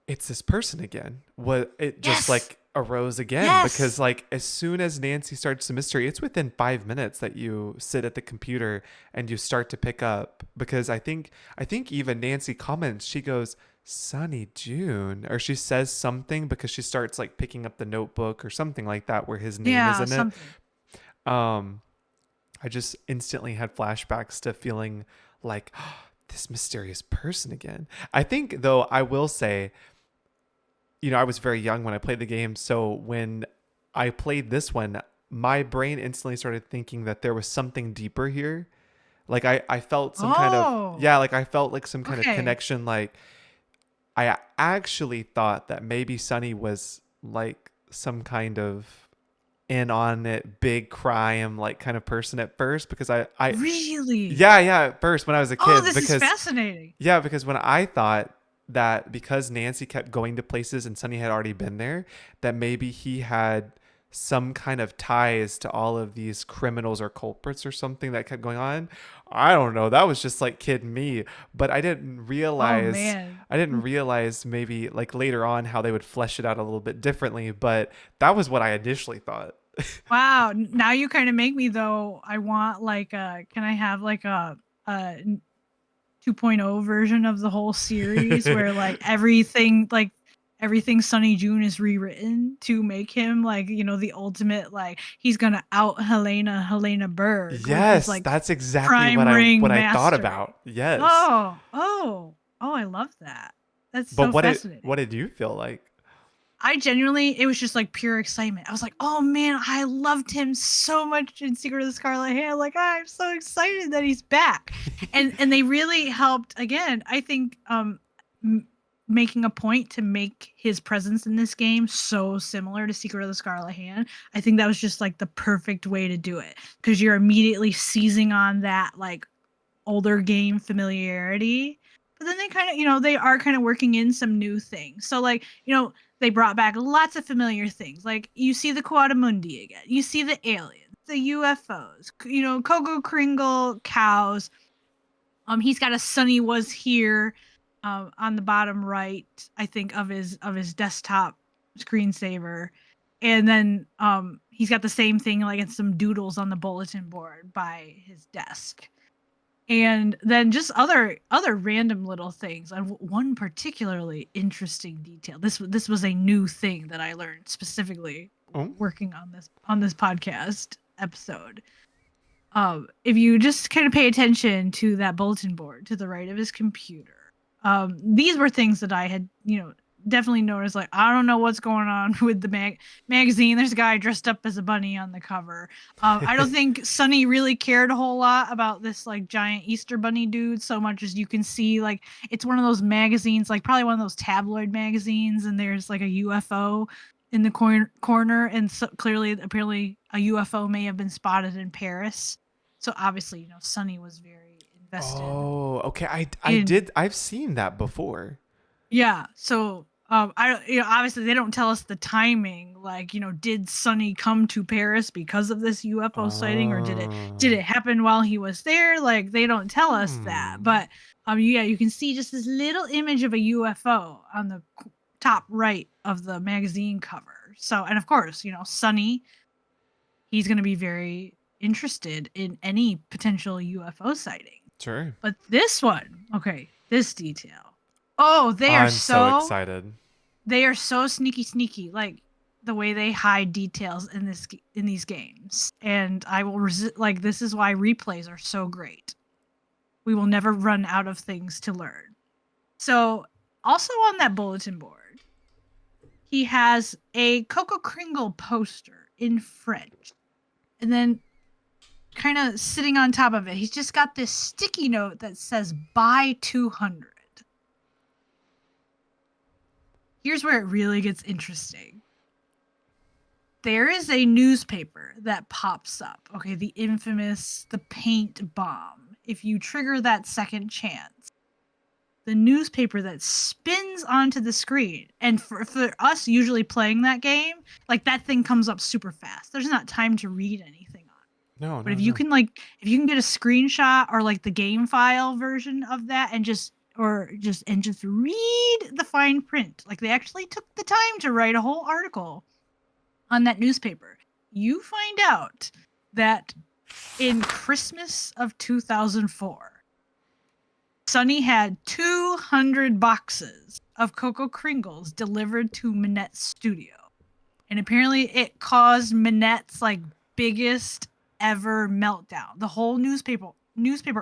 it's this person again. What it just Yes. like arose again because Yes. like as soon as Nancy starts the mystery, it's within 5 minutes that you sit at the computer and you start to pick up because I think even Nancy comments, she goes, Sunny June, or she says something because she starts like picking up the notebook or something like that where his name is Yeah, in it. something. Um I just instantly had flashbacks to feeling like this mysterious person again. I think though I will say, you know, I was very young when I played the game, so when I played this one, my brain instantly started thinking that there was something deeper here. Like I felt some kind of, Oh, yeah, like I felt like some kind of okay. connection. Like I actually thought that maybe Sonny was like some kind of in on it, big crime, like kind of person at first, because Really? yeah, at first when I was a Oh, kid, this is because fascinating. yeah, because when I thought that because Nancy kept going to places and Sonny had already been there, that maybe he had some kind of ties to all of these criminals or culprits or something that kept going on. I don't know. That was just like kid me, but Oh man. I didn't realize maybe like later on how they would flesh it out a little bit differently, but that was what I initially thought. Wow. Now you kind of make me though. I want like a. Can I have like a 2.0 version of the whole series where everything Sonny Joon is rewritten to make him like the ultimate, like he's gonna out Helena Berg with his Yes, like that's exactly crime what ring I thought mastery. about. Yes. Oh, I love that. That's But so fascinating. what did you feel like? I genuinely, it was just like pure excitement. I was like, oh man, I loved him so much in Secret of the Scarlet Hand. Like, I'm so excited that he's back. And they really helped, again, I think, making a point to make his presence in this game so similar to Secret of the Scarlet Hand. I think that was just like the perfect way to do it, because you're immediately seizing on that like older game familiarity. But then they kind of, they are kind of working in some new things. So like, they brought back lots of familiar things. Like you see the Quadamundi again. You see the aliens, the UFOs, Coco Kringle cows. He's got a Sunny was here on the bottom right, I think, of his desktop screensaver. And then he's got the same thing, like it's some doodles on the bulletin board by his desk, and then just other random little things. And one particularly interesting detail, this was a new thing that I learned specifically Oh, working on this podcast episode. If you just kind of pay attention to that bulletin board to the right of his computer, these were things that I had definitely noticed. Like, I don't know what's going on with the magazine. There's a guy dressed up as a bunny on the cover. I don't think Sonny really cared a whole lot about this like giant Easter bunny dude so much as you can see like it's one of those magazines, like probably one of those tabloid magazines, and there's like a UFO in the corner, and so clearly, apparently, a UFO may have been spotted in Paris. So obviously, Sonny was very invested oh, okay. in. I've seen that before. Yeah. So I obviously they don't tell us the timing. Like, did Sonny come to Paris because of this UFO sighting, or did it Oh, happen while he was there? Like, they don't tell us that. hmm. But yeah, you can see just this little image of a UFO on the top right of the magazine cover. So, and of course, Sonny, he's going to be very interested in any potential UFO sighting. Sure. But this one, okay, this detail. Oh, I'm so excited. they are so sneaky, like the way they hide details in these games. And I will like, this is why replays are so great. We will never run out of things to learn. So, also on that bulletin board, he has a Coco Kringle poster in French. And then kind of sitting on top of it, he's just got this sticky note that says buy 200. Here's where it really gets interesting. There is a newspaper that pops up. Okay, the infamous the paint bomb. If you trigger that second chance, the newspaper that spins onto the screen. And for us usually playing that game, like that thing comes up super fast. There's not time to read anything on it. No, But no, no. if you can get a screenshot or like the game file version of that and just read the fine print. Like they actually took the time to write a whole article on that newspaper. You find out that in Christmas of 2004, Sonny had 200 boxes of Coco Kringles delivered to Minette's studio. And apparently it caused Minette's like biggest ever meltdown. The whole newspaper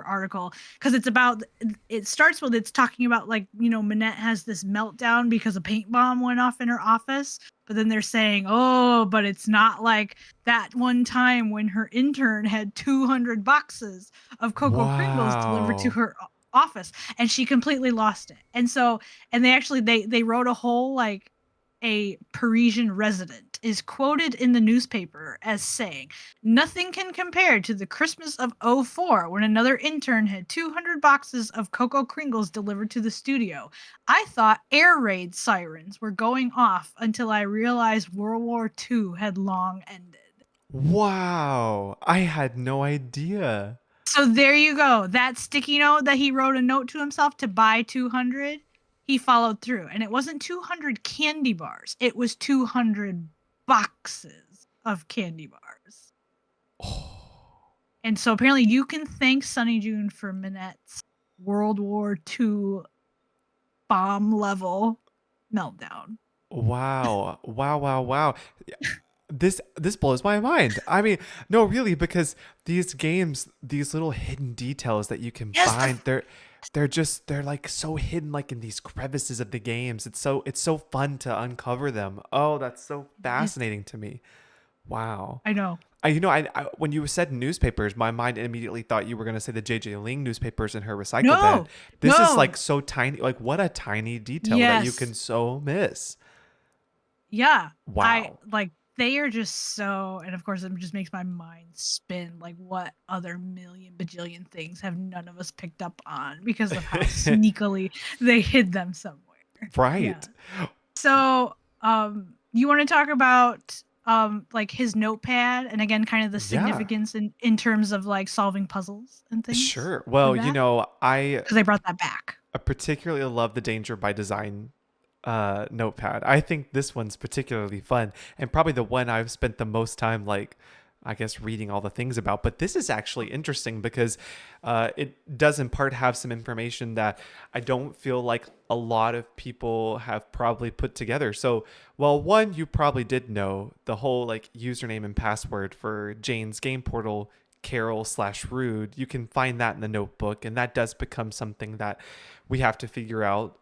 article, because it starts with it's talking about like Minette has this meltdown because a paint bomb went off in her office, But then they're saying, oh, but it's not like that one time when her intern had 200 boxes of Cocoa Kringles delivered to Wow. her office, and she completely lost it. And so, and they actually they wrote a whole like a Parisian resident is quoted in the newspaper as saying, "Nothing can compare to the Christmas of '04 when another intern had 200 boxes of Cocoa Kringles delivered to the studio. I thought air raid sirens were going off until I realized World War II had long ended." Wow. I had no idea. So there you go. That sticky note that he wrote a note to himself to buy 200, he followed through. And it wasn't 200 candy bars, it was 200 boxes of candy bars. Oh. And so apparently you can thank Sonny Joon for Minette's World War II bomb level meltdown. Wow. Wow, wow, wow. This blows my mind. I mean, no, really, because these games, these little hidden details that you can Yes, find, they're like so hidden, like in these crevices of the games. It's so fun to uncover them. Oh, that's so fascinating to me. Wow. I know. I when you said newspapers, my mind immediately thought you were going to say the JJ Ling newspapers in her recycle bin. No, This is no. like so tiny. Like, what a tiny detail that you can Yes. so miss. Yeah. I Wow. like they are just so, and of course it just makes my mind spin like what other million bajillion things have none of us picked up on because of how sneakily they hid them somewhere. Yeah. Right. So, you want to talk about like his notepad and again kind of the Yeah. significance in terms of like solving puzzles and things Sure. with Well, that? Because they brought that back. I particularly love the Danger by Design notepad. I think this one's particularly fun and probably the one I've spent the most time like I guess reading all the things about. But this is actually interesting because it does in part have some information that I don't feel like a lot of people have probably put together. So, well, one, you probably did know the whole like username and password for Jane's game portal Carol/Rude. You can find that in the notebook, and that does become something that we have to figure out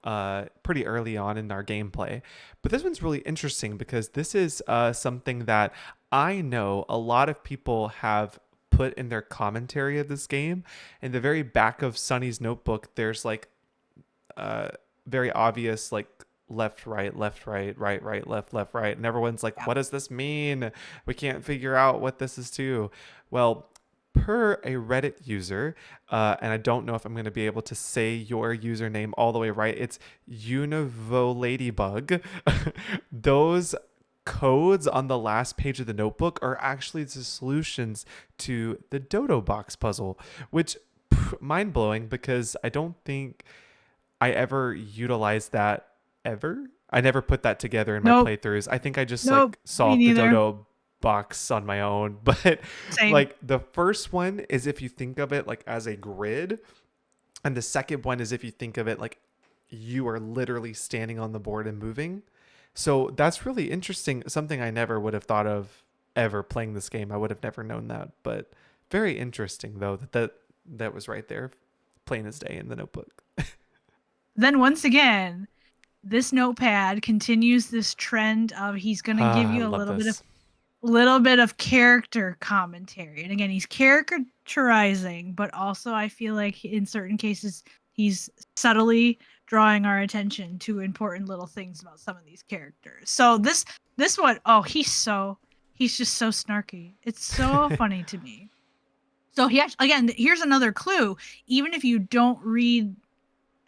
pretty early on in our gameplay. But this one's really interesting because this is something that I know a lot of people have put in their commentary of this game. In the very back of Sunny's notebook, there's like very obvious like left, right, left, right, right, right, left, left, right. And everyone's like, Yeah. what does this mean? We can't figure out what this is to. Well, per a Reddit user, and I don't know if I'm going to be able to say your username all the way right. It's UnivoLadybug. Those codes on the last page of the notebook are actually the solutions to the Dodo box puzzle, which mind blowing because I don't think I ever utilized that ever. I never put that together in my Nope. playthroughs. I think I just Nope. like Me solved the neither. Dodo box on my own. But Same. like the first one is if you think of it like as a grid, and the second one is if you think of it like you are literally standing on the board and moving. So that's really interesting. Something I never would have thought of ever playing this game. I would have never known that. But very interesting though that was right there, plain as day in the notebook. Then once again, this notepad continues this trend of he's going to give Ah, I you a love this. little bit of character commentary. And again, he's caricaturizing, but also I feel like in certain cases he's subtly drawing our attention to important little things about some of these characters. So this one, oh, he's just so snarky. It's so funny to me. So he actually, again, here's another clue. Even if you don't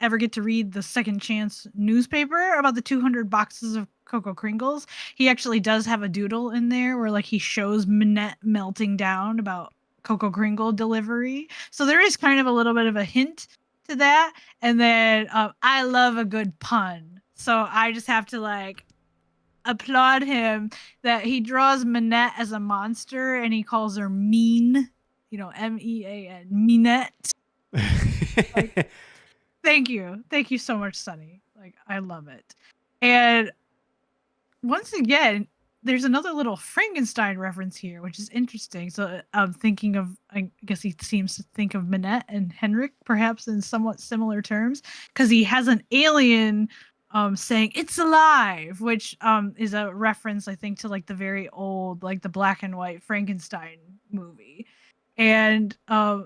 ever get to read the Second Chance newspaper about the 200 boxes of Cocoa Kringles, he actually does have a doodle in there where like he shows Minette melting down about Cocoa Kringle delivery. So there is kind of a little bit of a hint to that. And then I love a good pun. So I just have to like applaud him that he draws Minette as a monster and he calls her mean, MEAN, Minette. Like, thank you. Thank you so much, Sonny. Like, I love it. And once again, there's another little Frankenstein reference here, which is interesting. So I'm thinking of, I guess he seems to think of Minette and Henrik perhaps in somewhat similar terms, because he has an alien saying "It's alive," which is a reference, I think, to like the very old, like the black and white Frankenstein movie. And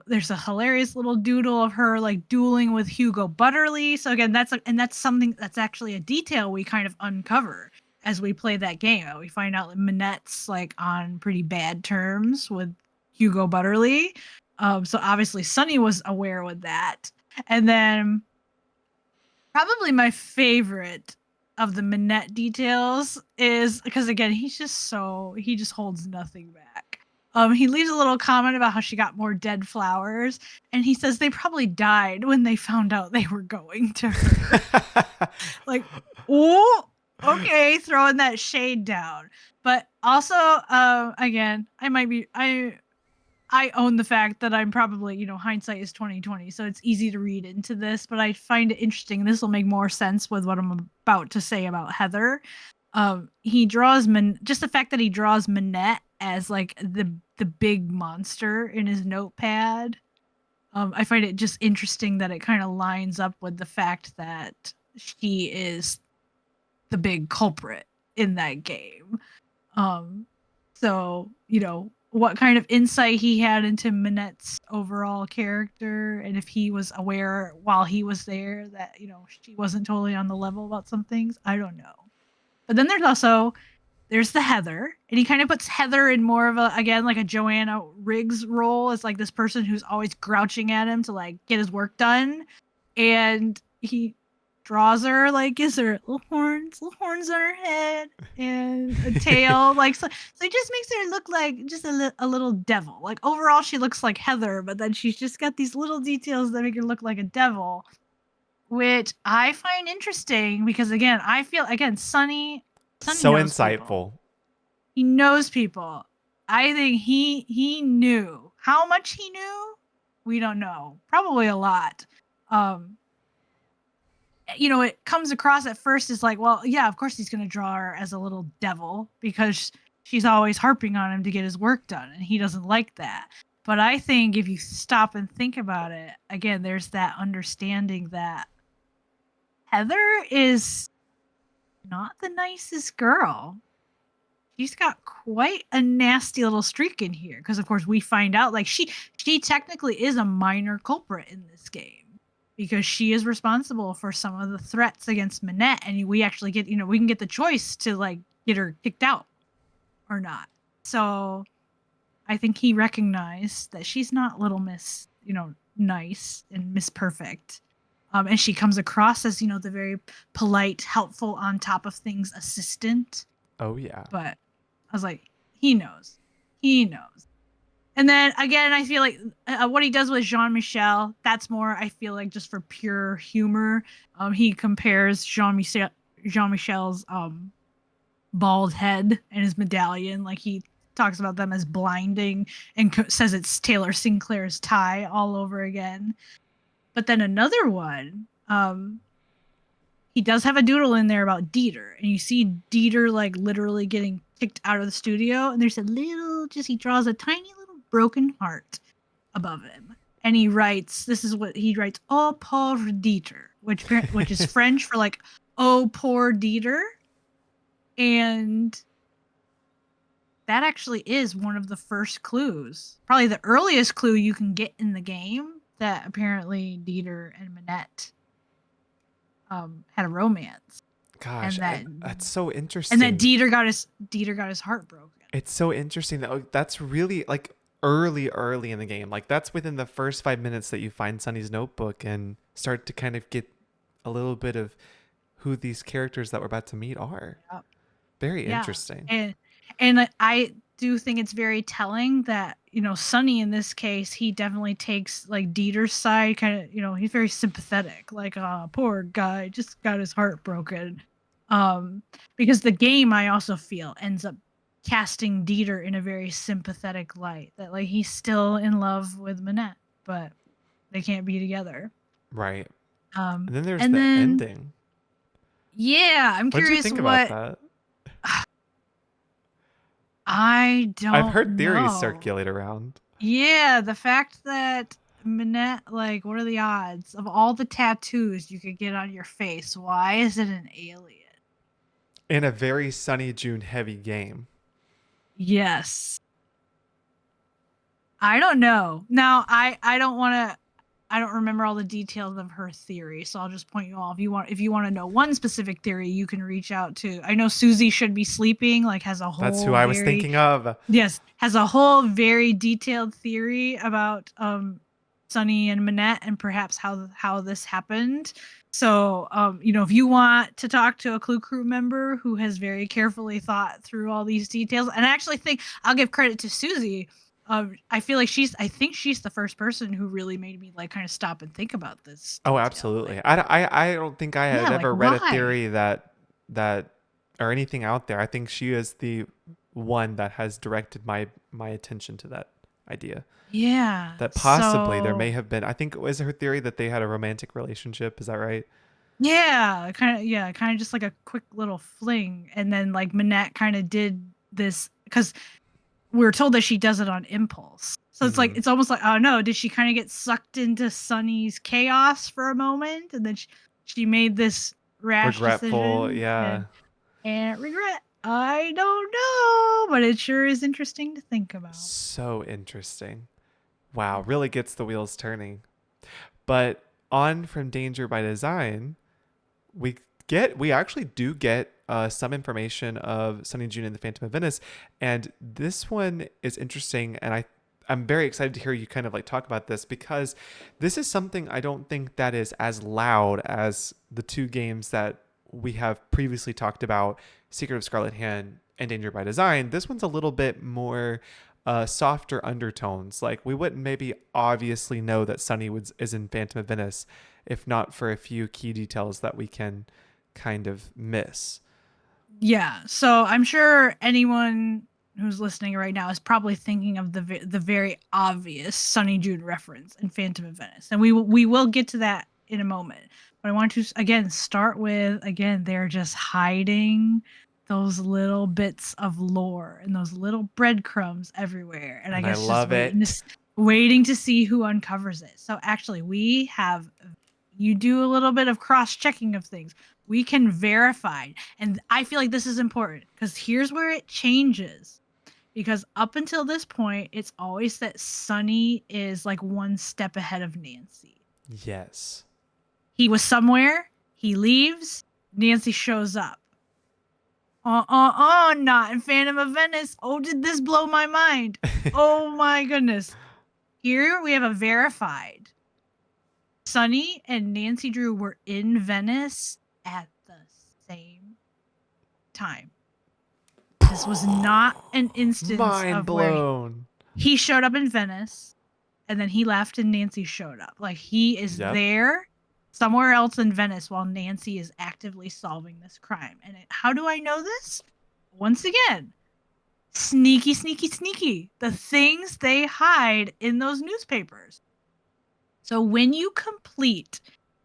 there's a hilarious little doodle of her like dueling with Hugo Butterly. So again, that's something that's actually a detail we kind of uncover as we play that game. We find out that Minette's like on pretty bad terms with Hugo Butterly. So obviously Sonny was aware with that. And then probably my favorite of the Minette details is because again, he just holds nothing back. He leaves a little comment about how she got more dead flowers, and he says they probably died when they found out they were going to her. Like, oh, okay, throwing that shade down. But also, again, I own the fact that I'm probably, hindsight is 2020, so it's easy to read into this, but I find it interesting. This will make more sense with what I'm about to say about Heather. He draws just the fact that he draws Minette as like the big monster in his notepad. I find it just interesting that it kind of lines up with the fact that she is the big culprit in that game. Um, so, what kind of insight he had into Minette's overall character, and if he was aware while he was there that, she wasn't totally on the level about some things, I don't know. But then there's the Heather, and he kind of puts Heather in more of a, again, like a Joanna Riggs role as like this person who's always grouching at him to like get his work done. And he draws her, like gives her little horns on her head and a tail. Like, so he just makes her look like just a little devil. Like overall, she looks like Heather, but then she's just got these little details that make her look like a devil, which I find interesting because again, I feel again, Sonny So knows people. insightful. He knows people. I think he knew. How much he knew, we don't know. Probably a lot. It comes across at first as like, well, yeah, of course he's going to draw her as a little devil because she's always harping on him to get his work done, and he doesn't like that. But I think if you stop and think about it, again, there's that understanding that Heather is not the nicest girl. She's got quite a nasty little streak in here because, of course, we find out like she technically is a minor culprit in this game because she is responsible for some of the threats against Minette, and we actually get we can get the choice to like get her kicked out or not. So I think he recognized that she's not Little Miss, nice and Miss Perfect. And she comes across as, the very polite, helpful, on top of things assistant. Oh yeah. But I was like, he knows. He knows. And then again, I feel like what he does with Jean Michel, that's more, I feel like, just for pure humor. He compares Jean Michel's bald head and his medallion. Like he talks about them as blinding and says it's Taylor Sinclair's tie all over again. But then another one, he does have a doodle in there about Dieter, and you see Dieter like literally getting kicked out of the studio, and there's he draws a tiny little broken heart above him, and he writes, "Oh pauvre Dieter," which is French for like "Oh poor Dieter," and that actually is one of the first clues, probably the earliest clue you can get in the game, that apparently Dieter and Minette had a romance. Gosh, that's so And interesting. that Dieter got his heart broken. It's so interesting that that's really like early in the game. Like that's within the first 5 minutes that you find Sonny's notebook and start to kind of get a little bit of who these characters that we're about to meet are. Yep. Very Yeah. interesting. And I do think it's very telling that, Sonny in this case, he definitely takes like Dieter's side, kind of, he's very sympathetic, like, poor guy just got his heart broken. Because the game, I also feel, ends up casting Dieter in a very sympathetic light, that like he's still in love with Minette, but they can't be together. Right. And then there's And the then ending. yeah, I'm What did you curious think about what that? I don't I've heard theories know. circulate around. Yeah, the fact that Minette, like, what are the odds of all the tattoos you could get on your face? Why is it an alien? In a very Sonny Joon heavy game. Yes. I don't know. Now, I don't want to. I don't remember all the details of her theory, so I'll just point you all. If you want to know one specific theory, you can reach out to. I know Susie should be sleeping. Like has a That's who whole I was very thinking of. yes has a whole very detailed theory about Sunny and Minette and perhaps how this happened. So you know if you want to talk to a Clue Crew member who has very carefully thought through all these details, and I actually think I'll give credit to Susie. I feel like I think she's the first person who really made me like kind of stop and think about this Oh, detail. absolutely. Like, I don't think I yeah, have like ever read a why? theory that or anything out there. I think she is the one that has directed my attention to that idea. Yeah. That possibly there may So have been. I think was her theory that they had a romantic relationship. Is that right? yeah, kind of just like a quick little fling, and then like Minette kind of did this because we were told that she does it on impulse. So it's like Mm-hmm. it's almost like oh no, did she kind of get sucked into Sunny's chaos for a moment, and then she made this rash Regretful. decision Yeah. and regret. I don't know, but it sure is interesting to think about. So interesting. Wow. Really gets the wheels turning. But on from Danger by Design, we actually do get some information of Sonny Joon and the Phantom of Venice, and this one is interesting, and I'm very excited to hear you kind of like talk about this because this is something I don't think that is as loud as the two games that we have previously talked about, Secret of Scarlet Hand and Danger by Design. This one's a little bit more softer undertones. Like we wouldn't maybe obviously know that Sonny is in Phantom of Venice if not for a few key details that we can kind of miss. Yeah, so I'm sure anyone who's listening right now is probably thinking of the very obvious Sunny June reference in Phantom of Venice, and we will get to that in a moment. But I want to again start with again they're just hiding those little bits of lore and those little breadcrumbs everywhere, and I And I guess just love it. waiting to see who uncovers it. So actually, we have you do a little bit of cross checking of things. We can verify, and I feel like this is important because here's where it changes. Because up until this point, it's always that Sonny is like one step ahead of Nancy. Yes. He was somewhere, he leaves, Nancy shows up. Not in Phantom of Venice. Oh, did this blow my mind? Oh my goodness. Here we have a verified. Sonny and Nancy Drew were in Venice at the same time. This was not an instance Mind of where blown. he showed up in Venice and then he left and Nancy showed up. Like he is Yep. there somewhere else in Venice while Nancy is actively solving this crime. And how do I know this? Once again, sneaky, sneaky, sneaky. The things they hide in those newspapers. So when you complete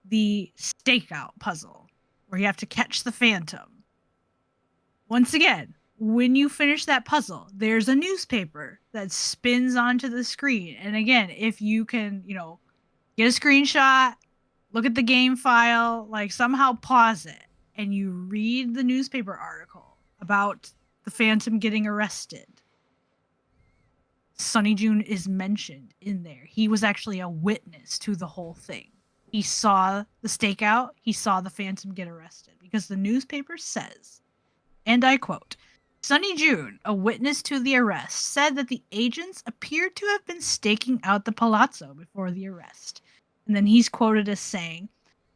the stakeout puzzle where you have to catch the phantom, once again, when you finish that puzzle, there's a newspaper that spins onto the screen. And again, if you can, you know, get a screenshot, look at the game file, like somehow pause it, and you read the newspaper article about the Phantom getting arrested, Sonny Joon is mentioned in there. He was actually a witness to the whole thing. He saw the stakeout, he saw the Phantom get arrested because the newspaper says, and I quote, Sonny Joon, a witness to the arrest, said that the agents appeared to have been staking out the palazzo before the arrest. And then he's quoted as saying,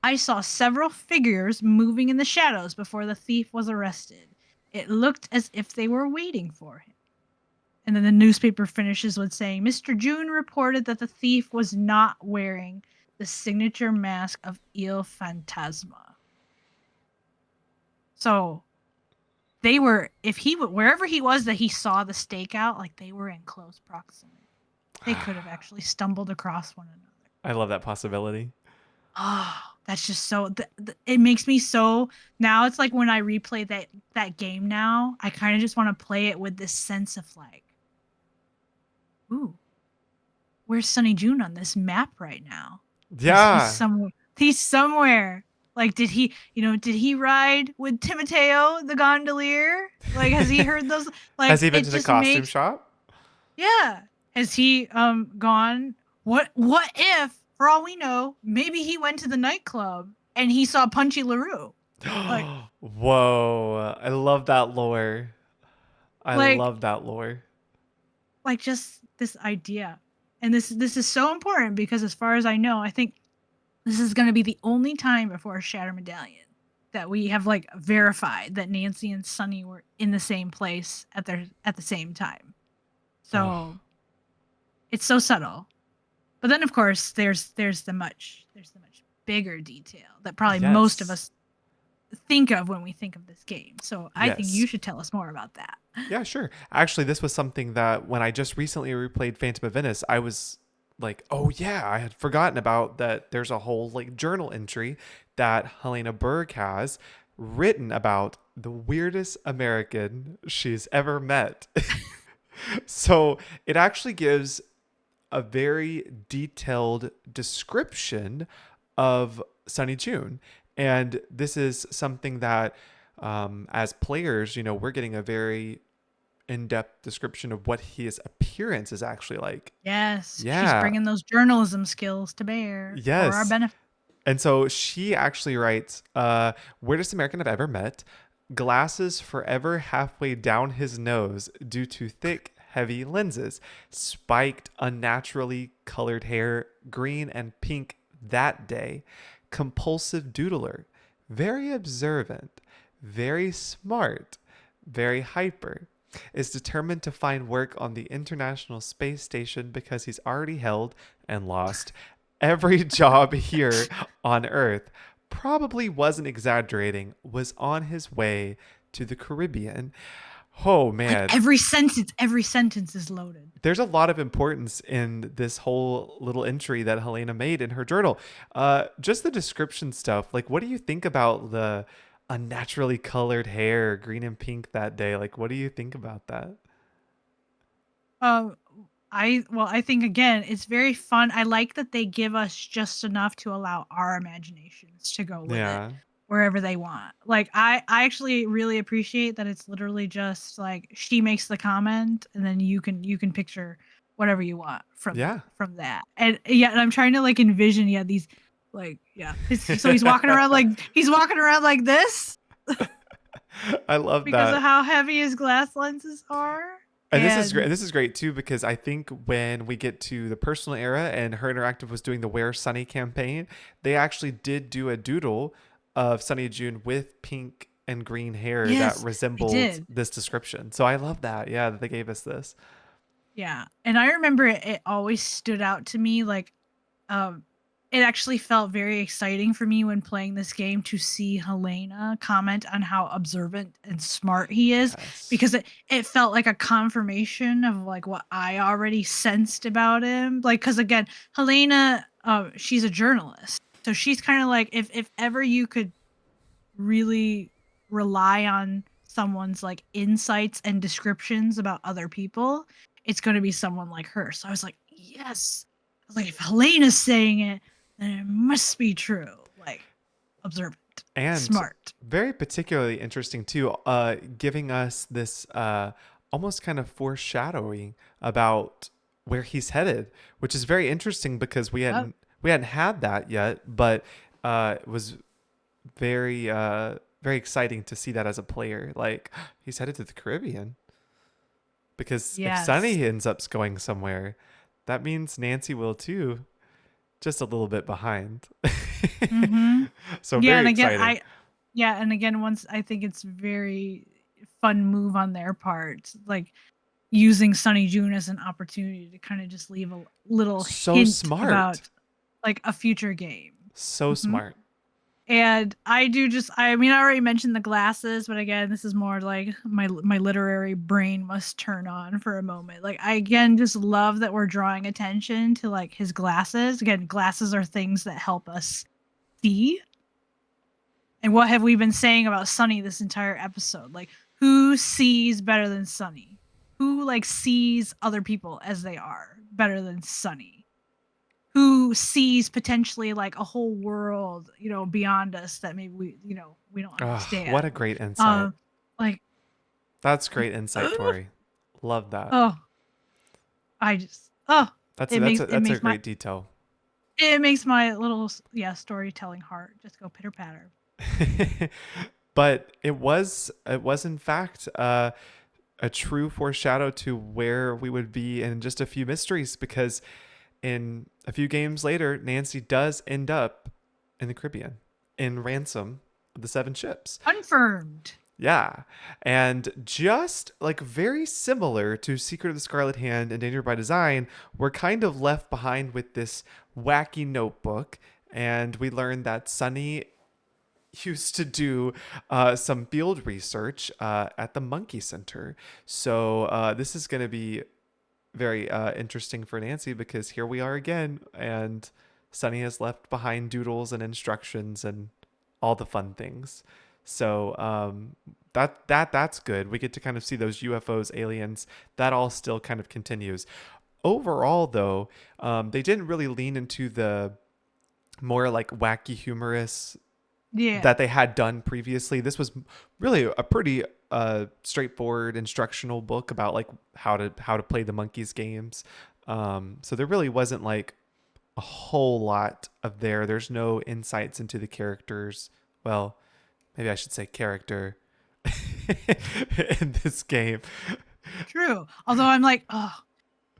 I saw several figures moving in the shadows before the thief was arrested. It looked as if they were waiting for him. And then the newspaper finishes with saying, Mr. Joon reported that the thief was not wearing the signature mask of Il Fantasma. So they were, if he wherever he was that he saw the stakeout, like they were in close proximity. They could have actually stumbled across one another. I love that possibility. Oh, that's just so. It makes me so. Now it's like when I replay that game. Now I kind of just want to play it with this sense of like, ooh, where's Sonny Joon on this map right now? He's Yeah. somewhere. He's somewhere. Like, did he ride with Timoteo the gondolier? Like, has he heard those? Has Like, he been it to the just costume makes, shop? yeah. Has he gone? What if, for all we know, maybe he went to the nightclub and he saw Punchy LaRue? Like, Whoa. I love that lore. I like, love that lore. just this idea. And this is so important because as far as I know, I think this is going to be the only time before Shatter Medallion that we have like verified that Nancy and Sonny were in the same place at the same time. Oh, So it's so subtle. But then of course there's the much bigger detail that probably most of yes. us think of when we think of this game. So I think Yes. you should tell us more about that. Yeah, sure. Actually, this was something that when I just recently replayed Phantom of Venice, I was like, oh yeah, I had forgotten about that. There's a whole like journal entry that Helena Berg has written about the weirdest American she's ever met. So it actually gives a very detailed description of Sonny Joon. And this is something that, as players, we're getting a very in-depth description of what his appearance is actually like. Yes, she's Yeah. bringing those journalism skills to bear for our Yes. benefit. And so she actually writes, weirdest American I've ever met, glasses forever halfway down his nose due to thick, heavy lenses, spiked, unnaturally colored hair, green and pink that day, compulsive doodler, very observant, very smart, very hyper, is determined to find work on the International Space Station because he's already held and lost every job here on Earth. Probably wasn't exaggerating, was on his way to the Caribbean. Oh Like man, every sentence is loaded. there's a lot of importance in this whole little entry that Helena made in her journal. Just the description stuff. Like, what do you think about the unnaturally colored hair, green and pink that day? Like, what do you think about that? Um, I think again, it's very fun. I like that they give us just enough to allow our imaginations to go with it Yeah. wherever they want. Like I actually really appreciate that it's literally just like she makes the comment and then you can picture whatever you want Yeah. from that. And yeah, and I'm trying to like envision these like so he's walking around like this I love because of that. how heavy his glass lenses are. And this is great. And This is great too because I think when we get to the personal era and Her Interactive was doing the Where Sunny campaign, they actually did do a doodle of Sunny June with pink and green hair that yes, they resembled did. this description. So I love that. Yeah, that they gave us this. Yeah, and I remember it always stood out to me, like, um, it actually felt very exciting for me when playing this game to see Helena comment on how observant and smart he is, Yes. because it felt like a confirmation of, like, what I already sensed about him, like, because again, Helena, she's a journalist, so she's kinda like, if ever you could really rely on someone's like insights and descriptions about other people, it's going to be someone like her. So I was like, yes. I was like, if Helena's saying it, then it must be true. Like, observant, And smart. very particularly interesting too, giving us this almost kind of foreshadowing about where he's headed, which is very interesting because we Yep. hadn't had that yet, but it was very very exciting to see that as a player. Like he's headed to the Caribbean because if Yes. Sunny ends up going somewhere, that means Nancy will too, just a little bit behind. Mm-hmm. So Yeah, very and again, exciting. once I think it's very fun move on their part, like using Sunny June as an opportunity to kind of just leave a little So hint smart. about like a future game. So Hmm. smart. And I do just, I mean, I already mentioned the glasses, but again, this is more like my literary brain must turn on for a moment. Like I again just love that we're drawing attention to like his glasses. Again, glasses are things that help us see. And what have we been saying about Sunny this entire episode? Like, who sees better than Sunny? who like sees other people as they are better than Sonny, who sees potentially like a whole world, beyond us that maybe we don't Oh, what a understand. great insight. Um, like, That's great insight, Tori. Love that. oh, I just, oh, That's a, it that's makes a, it that's a makes my great detail. it makes my little storytelling heart just go pitter patter. But it was in fact a true foreshadow to where we would be in just a few mysteries, because in a few games later, Nancy does end up in the Caribbean in Ransom of the Seven Ships. Confirmed. Yeah. And just like very similar to Secret of the Scarlet Hand and Danger by Design, we're kind of left behind with this wacky notebook. And we learned that Sunny used to do some field research at the Monkey Center. So this is going to be very interesting for Nancy, because here we are again, and Sunny has left behind doodles and instructions and all the fun things. So that's good. We get to kind of see those UFOs, aliens. That all still kind of continues. Overall, though, they didn't really lean into the more like wacky humorous Yeah. that they had done previously. This was really a pretty straightforward instructional book about like how to play the monkeys games. So there really wasn't like a whole lot of there. There's no insights into the characters. Well, maybe I should say character in this game. True. Although I'm like, oh,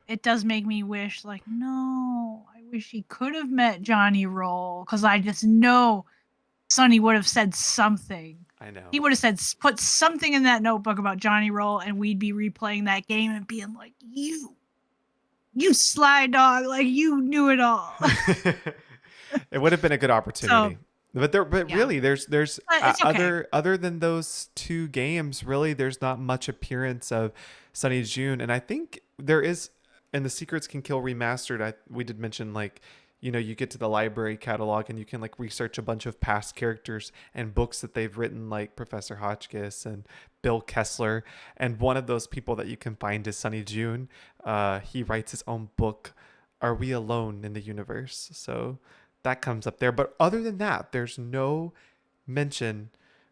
it does make me wish, like, no, I wish he could have met Johnny Roll, because I just know Sonny would have said something. I know. He would have said, put something in that notebook about Johnny Roll, and we'd be replaying that game and being like, you sly dog, like you knew it all. It would have been a good So opportunity. But yeah, really, there's it's okay. other than those two games, really, there's not much appearance of Sonny Joon, and I think there is. And the Secrets Can Kill Remastered, we did mention, like, you get to the library catalog and you can like research a bunch of past characters and books that they've written, like Professor Hotchkiss and Bill Kessler, and one of those people that you can find is Sonny Joon. He writes his own book, Are We Alone in the Universe? So that comes up there. But other than that, there's no mention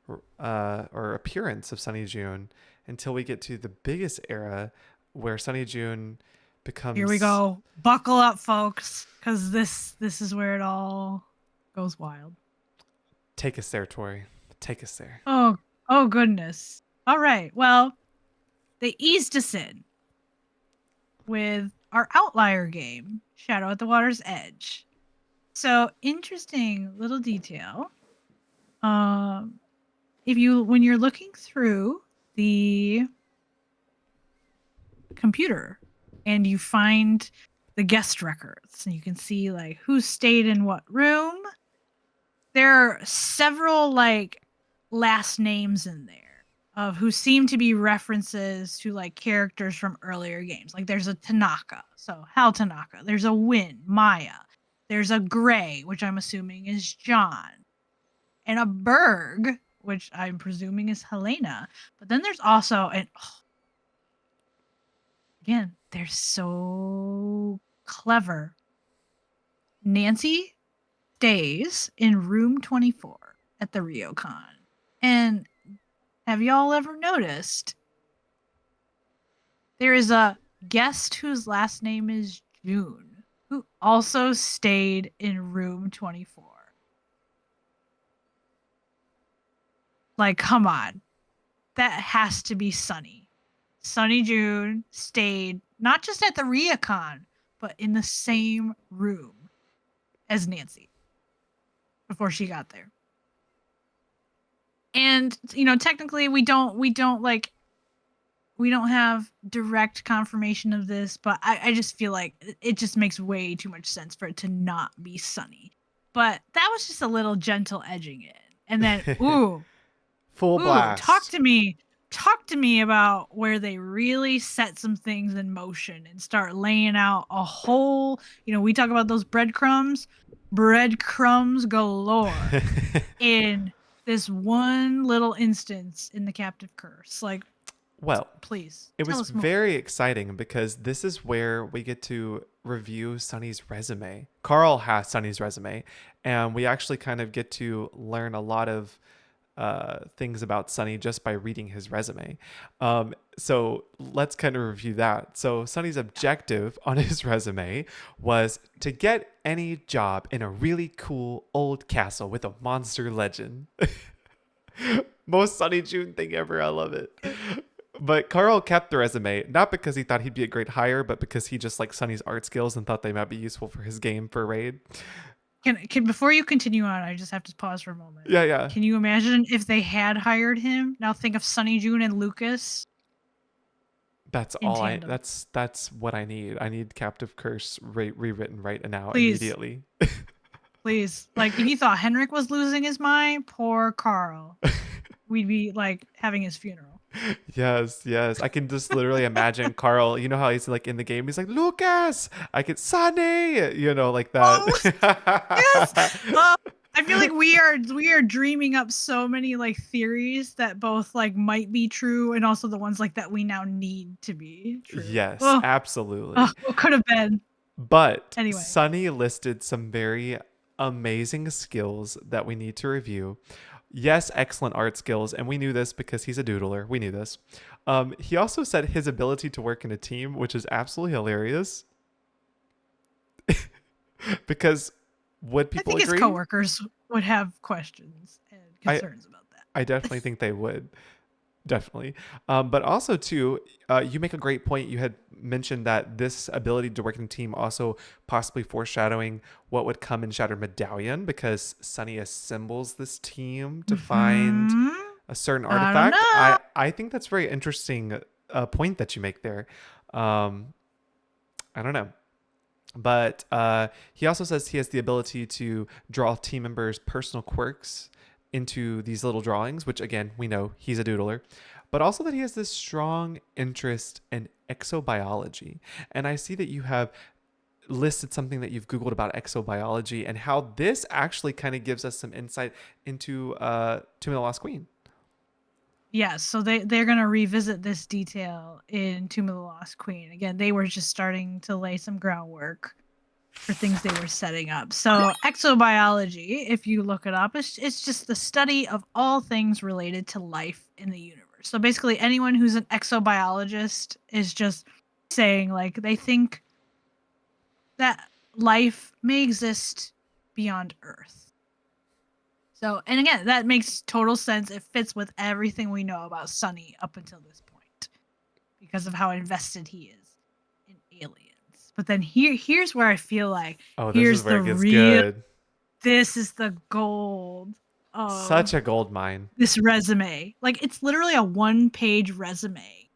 or appearance of Sonny Joon until we get to the biggest era where Sonny Joon Here we becomes. go. Buckle up, folks, because this is where it all goes wild. Take us there, Tori. Take us there. Oh goodness. All right. Well, they eased us in with our outlier game, Shadow at the Water's Edge. So interesting little detail. If you when you're looking through the computer and you find the guest records and you can see like who stayed in what room, there are several like last names in there of who seem to be references to like characters from earlier games. Like there's a Tanaka, so Hal Tanaka. There's a Win, Maya. There's a Gray, which I'm assuming is John, and a Berg, which I'm presuming is Helena. But then there's also an again, they're so clever. Nancy stays in room 24 at the Ryocon. And have y'all ever noticed there is a guest whose last name is June who also stayed in room 24? Like, come on. That has to be Sonny. Sonny Joon stayed not just at the Ryocon, but in the same room as Nancy before she got there. And technically we don't have direct confirmation of this, but I just feel like it just makes way too much sense for it to not be Sonny. But that was just a little gentle edging in. And then Full talk blast. to me about where they really set some things in motion and start laying out a whole, we talk about those breadcrumbs galore in this one little instance in the Captive Curse. Like, Well, Please it tell was us more. very exciting because this is where we get to review Sonny's resume. Carl has Sonny's resume, and we actually kind of get to learn a lot of things about Sonny just by reading his resume. So let's kind of review that. So Sonny's objective on his resume was to get any job in a really cool old castle with a monster legend. Most Sonny Joon thing ever. I love it. But Carl kept the resume, not because he thought he'd be a great hire, but because he just liked Sonny's art skills and thought they might be useful for his game for Raid. Can before you continue on, I just have to pause for a moment. Yeah, yeah. Can you imagine if they had hired him? Now think of Sonny Joon and Lucas That's in all I. tandem. That's what I need. I need Captive Curse rewritten right now, Please, immediately. please. Like if you thought Henrik was losing his mind, poor Carl. We'd be like having his funeral. Yes, yes. I can just literally imagine Carl. You know how he's like in the game. He's like Lucas. I can Sunny. You know, like that. Oh yes. I feel like we are dreaming up so many like theories that both like might be true and also the ones like that we now need to be true. Yes, absolutely. What could have been? But Anyway. Sunny listed some very amazing skills that we need to review. Yes, excellent art skills, and we knew this because he's a doodler. We knew this. He also said his ability to work in a team, which is absolutely hilarious. Because would I people think agree? his coworkers would have questions and I concerns about that. I definitely think they would. Definitely. But also, too, you make a great point. You had mentioned that this ability to work in a team also possibly foreshadowing what would come in Shattered Medallion because Sunny assembles this team to find Hmm. a certain I don't artifact. know. I think that's very interesting point that you make there. I don't know. But he also says he has the ability to draw team members' personal quirks into these little drawings, which again, we know he's a doodler, but also that he has this strong interest in exobiology. And I see that you have listed something that you've Googled about exobiology and how this actually kind of gives us some insight into Tomb of the Lost Queen. Yes, so they're gonna revisit this detail in Tomb of the Lost Queen. Again, they were just starting to lay some groundwork for things they were setting up. So exobiology, if you look it up, it's just the study of all things related to life in the universe. So basically anyone who's an exobiologist is just saying like they think that life may exist beyond Earth. So, and again, that makes total sense. It fits with everything we know about Sonny up until this point because of how invested he is in aliens. But then here's where I feel like Oh, this is here's where the it gets real good. this is the gold Such of a gold mine. this resume. Like it's literally a one-page resume.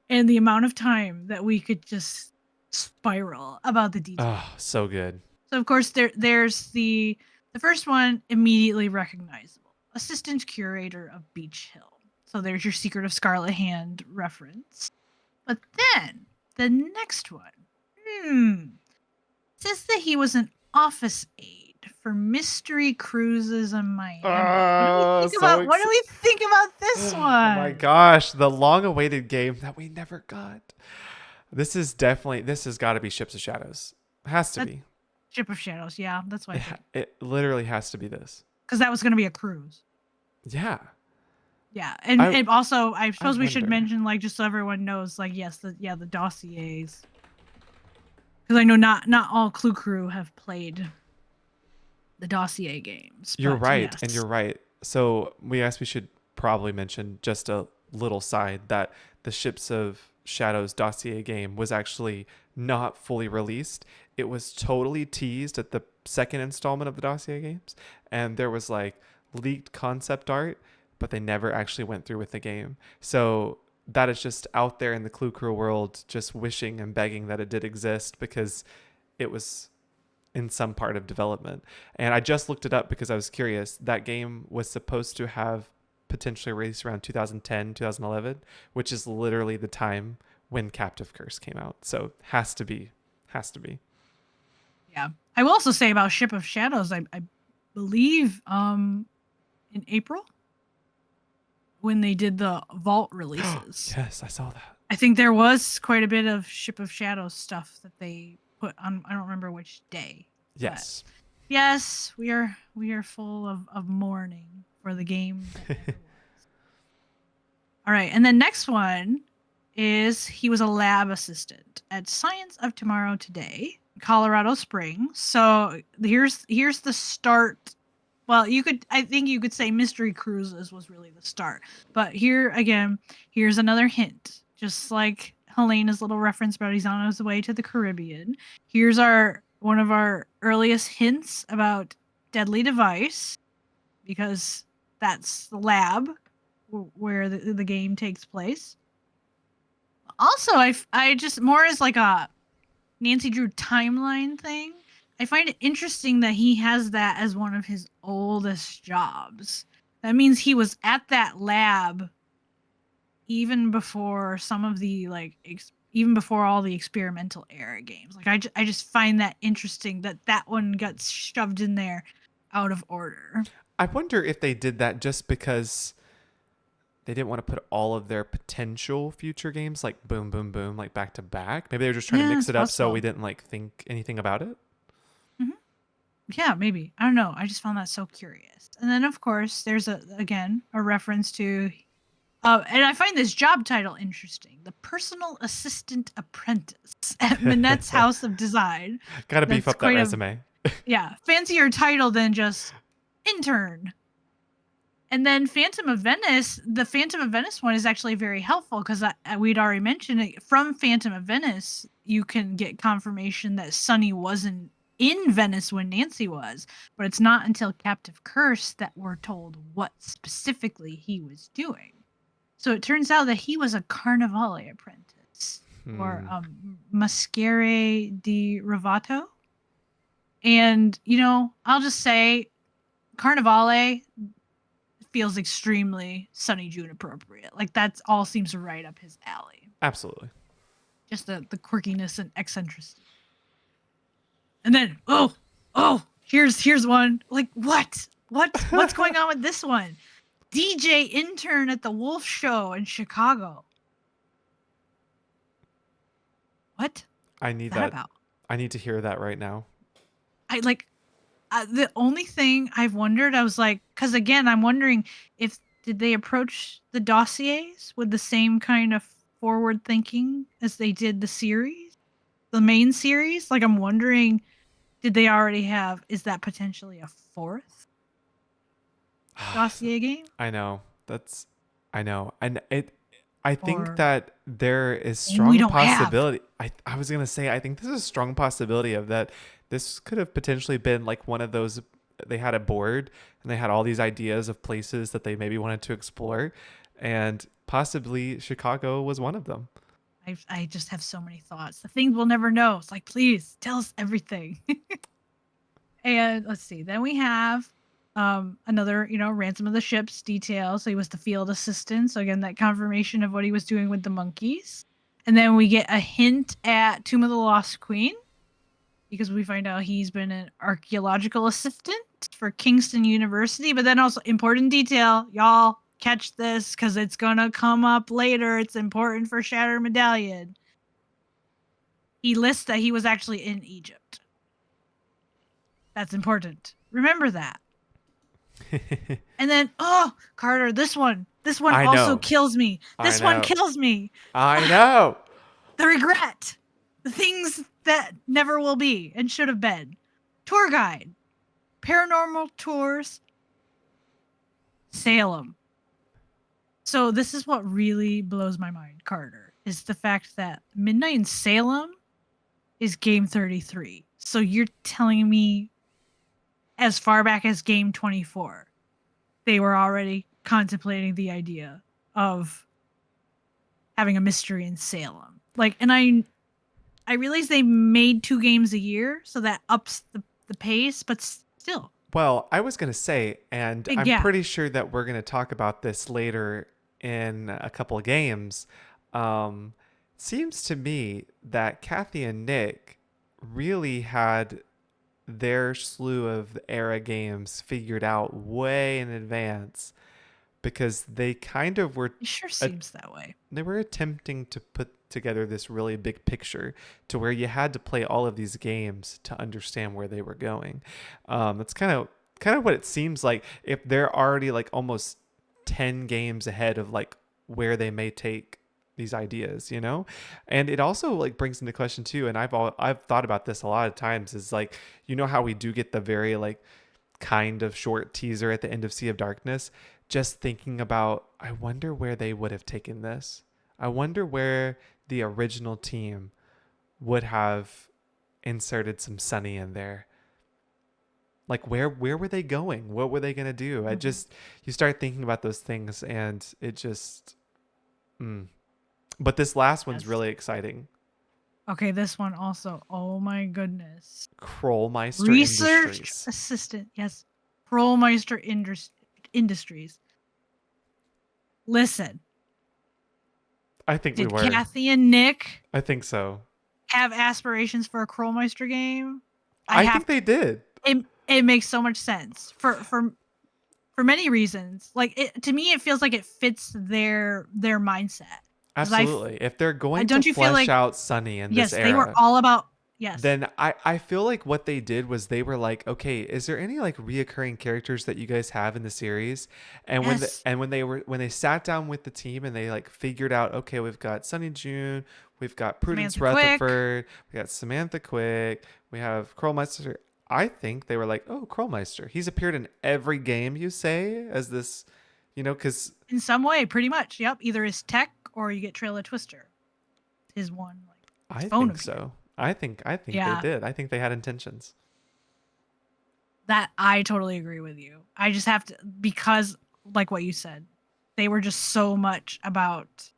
And the amount of time that we could just spiral about the details. Oh, so good. So of course there's the first one immediately recognizable. Assistant curator of Beech Hill. So there's your Secret of Scarlet Hand reference. But then the next one, says that he was an office aide for mystery cruises in Miami. Oh, so What do we think about this Oh my one? gosh, the long-awaited game that we never got. This is definitely this has got to be Ships of Shadows. Has to be. Ship of Shadows, yeah, that's what I think. It literally has to be this. Because that was going to be a cruise. Yeah. Yeah, and also I suppose we should wonder. mention like just so everyone knows like yes the dossiers because I know not all Clue Crew have played the dossier games. You're But right, and yes. you're right. So we should probably mention just a little side that the Ships of Shadows dossier game was actually not fully released. It was totally teased at the second installment of the dossier games, and there was like leaked concept art, but they never actually went through with the game. So that is just out there in the Clue Crew world, just wishing and begging that it did exist because it was in some part of development. And I just looked it up because I was curious. That game was supposed to have potentially released around 2010, 2011, which is literally the time when Captive Curse came out. So has to be. Yeah. I will also say about Ship of Shadows, I believe in April. when they did the Vault releases. Yes, I saw that. I think there was quite a bit of Ship of Shadows stuff that they put on. I don't remember which day, but Yes. yes, we are full of mourning for the game that never was. All right, and then next one is he was a lab assistant at Science of Tomorrow Today, Colorado Springs. So here's the start. Well, I think you could say Mystery Cruises was really the start. But here again, here's another hint. Just like Helena's little reference about he's on his way to the Caribbean. Here's our one of our earliest hints about Deadly Device, because that's the lab where the game takes place. Also, I just more as like a Nancy Drew timeline thing. I find it interesting that he has that as one of his oldest jobs. That means he was at that lab even before some of the even before all the experimental era games. Like I just find that interesting that that one got shoved in there out of order. I wonder if they did that just because they didn't want to put all of their potential future games like boom, boom, boom, like back to back. Maybe they were just trying to Yeah, mix it's it up so possible. we didn't like think anything about it. Mhm. Yeah, maybe. I don't know. I just found that so curious. And then of course there's a reference to and I find this job title interesting. The Personal Assistant Apprentice at Minette's House of Design. Got to beef That's up that quite a resume. fancier title than just intern. And then Phantom of Venice, the Phantom of Venice one is actually very helpful because we'd already mentioned it. From Phantom of Venice, you can get confirmation that Sonny wasn't in Venice when Nancy was, but it's not until Captive Curse that we're told what specifically he was doing. So it turns out that he was a Carnivale apprentice, or Masquere di Ravato. And, I'll just say Carnivale feels extremely Sonny Joon appropriate. Like that all seems right up his alley. Absolutely. Just the quirkiness and eccentricity. And then here's one. Like what's going on with this one? DJ intern at the Wolf Show in Chicago. What? I need What's that that. about? I need to hear that right now. The only thing I've wondered, I was like, because again, I'm wondering if did they approach the dossiers with the same kind of forward thinking as they did the main series? Like, I'm wondering, did they already have? Is that potentially a fourth dossier game? I know. I know. And I think Or that there is we strong don't have? possibility. I was going to say, I think there's a strong possibility of that. This could have potentially been like one of those, they had a board and they had all these ideas of places that they maybe wanted to explore. And possibly Chicago was one of them. I just have so many thoughts. The things we'll never know. It's like, please tell us everything. And let's see. Then we have another, ransom of the ships detail. So he was the field assistant. So again, that confirmation of what he was doing with the monkeys. And then we get a hint at Tomb of the Lost Queen, because we find out he's been an archaeological assistant for Kingston University. But then also important detail, y'all catch this because it's gonna come up later. It's important for Shattered Medallion. He lists that he was actually in Egypt. That's important. Remember that. And then, Carter, this one I also know. kills me. I This one know. kills me. I know. The regret. The things that never will be and should have been. Tour guide. Paranormal tours. Salem. So this is what really blows my mind, Carter, is the fact that Midnight in Salem is game 33. So you're telling me as far back as game 24, they were already contemplating the idea of having a mystery in Salem. And I realize they made 2 games a year, so that ups the pace, but still. Well, I was going to say, and Big I'm gap. pretty sure that we're going to talk about this later in a couple of games. Seems to me that Kathy and Nick really had their slew of era games figured out way in advance because they kind of were It sure a seems that way. they were attempting to put together this really big picture to where you had to play all of these games to understand where they were going. That's kind of what it seems like if they're already like almost 10 games ahead of like where they may take these ideas, you know? And it also like brings into question too, and I've thought about this a lot of times, is like, you know how we do get the very like kind of short teaser at the end of Sea of Darkness, just thinking about, I wonder where they would have taken this. I wonder where the original team would have inserted some Sunny in there. Like where were they going? What were they gonna do? I Mhm. just You start thinking about those things, and it just. Mm. But this last one's Yes. really exciting. Okay, this one also. Oh my goodness. Krollmeister Research Industries. assistant. Yes. Prollmeister Industries. Listen, I think we did were. Kathy and Nick I think so. have aspirations for a Krollmeister game? I I think have they to. did. It makes so much sense for many reasons. Like it to me, it feels like it fits their mindset. Because Absolutely. If they're I going to don't you feel flesh like out Sunny in this yes, they were era, all about yes, then I feel like what they did was they were like, okay, is there any like reoccurring characters that you guys have in the series? And yes, when they sat down with the team and they like figured out, okay, we've got Sonny Joon, we've got Prudence Samantha Quick. Rutherford, we got Samantha Quick, we have Krollmeister. I think they were like, oh, Krollmeister. He's appeared in every game, you say, as this, because In some way, pretty much. Yep. Either his tech or you get Trail of Twister. His one, like his I phone think appeared. so. I think they Yeah. did. I think they had intentions. That I totally agree with you. I just have to because like what you said, they were just so much about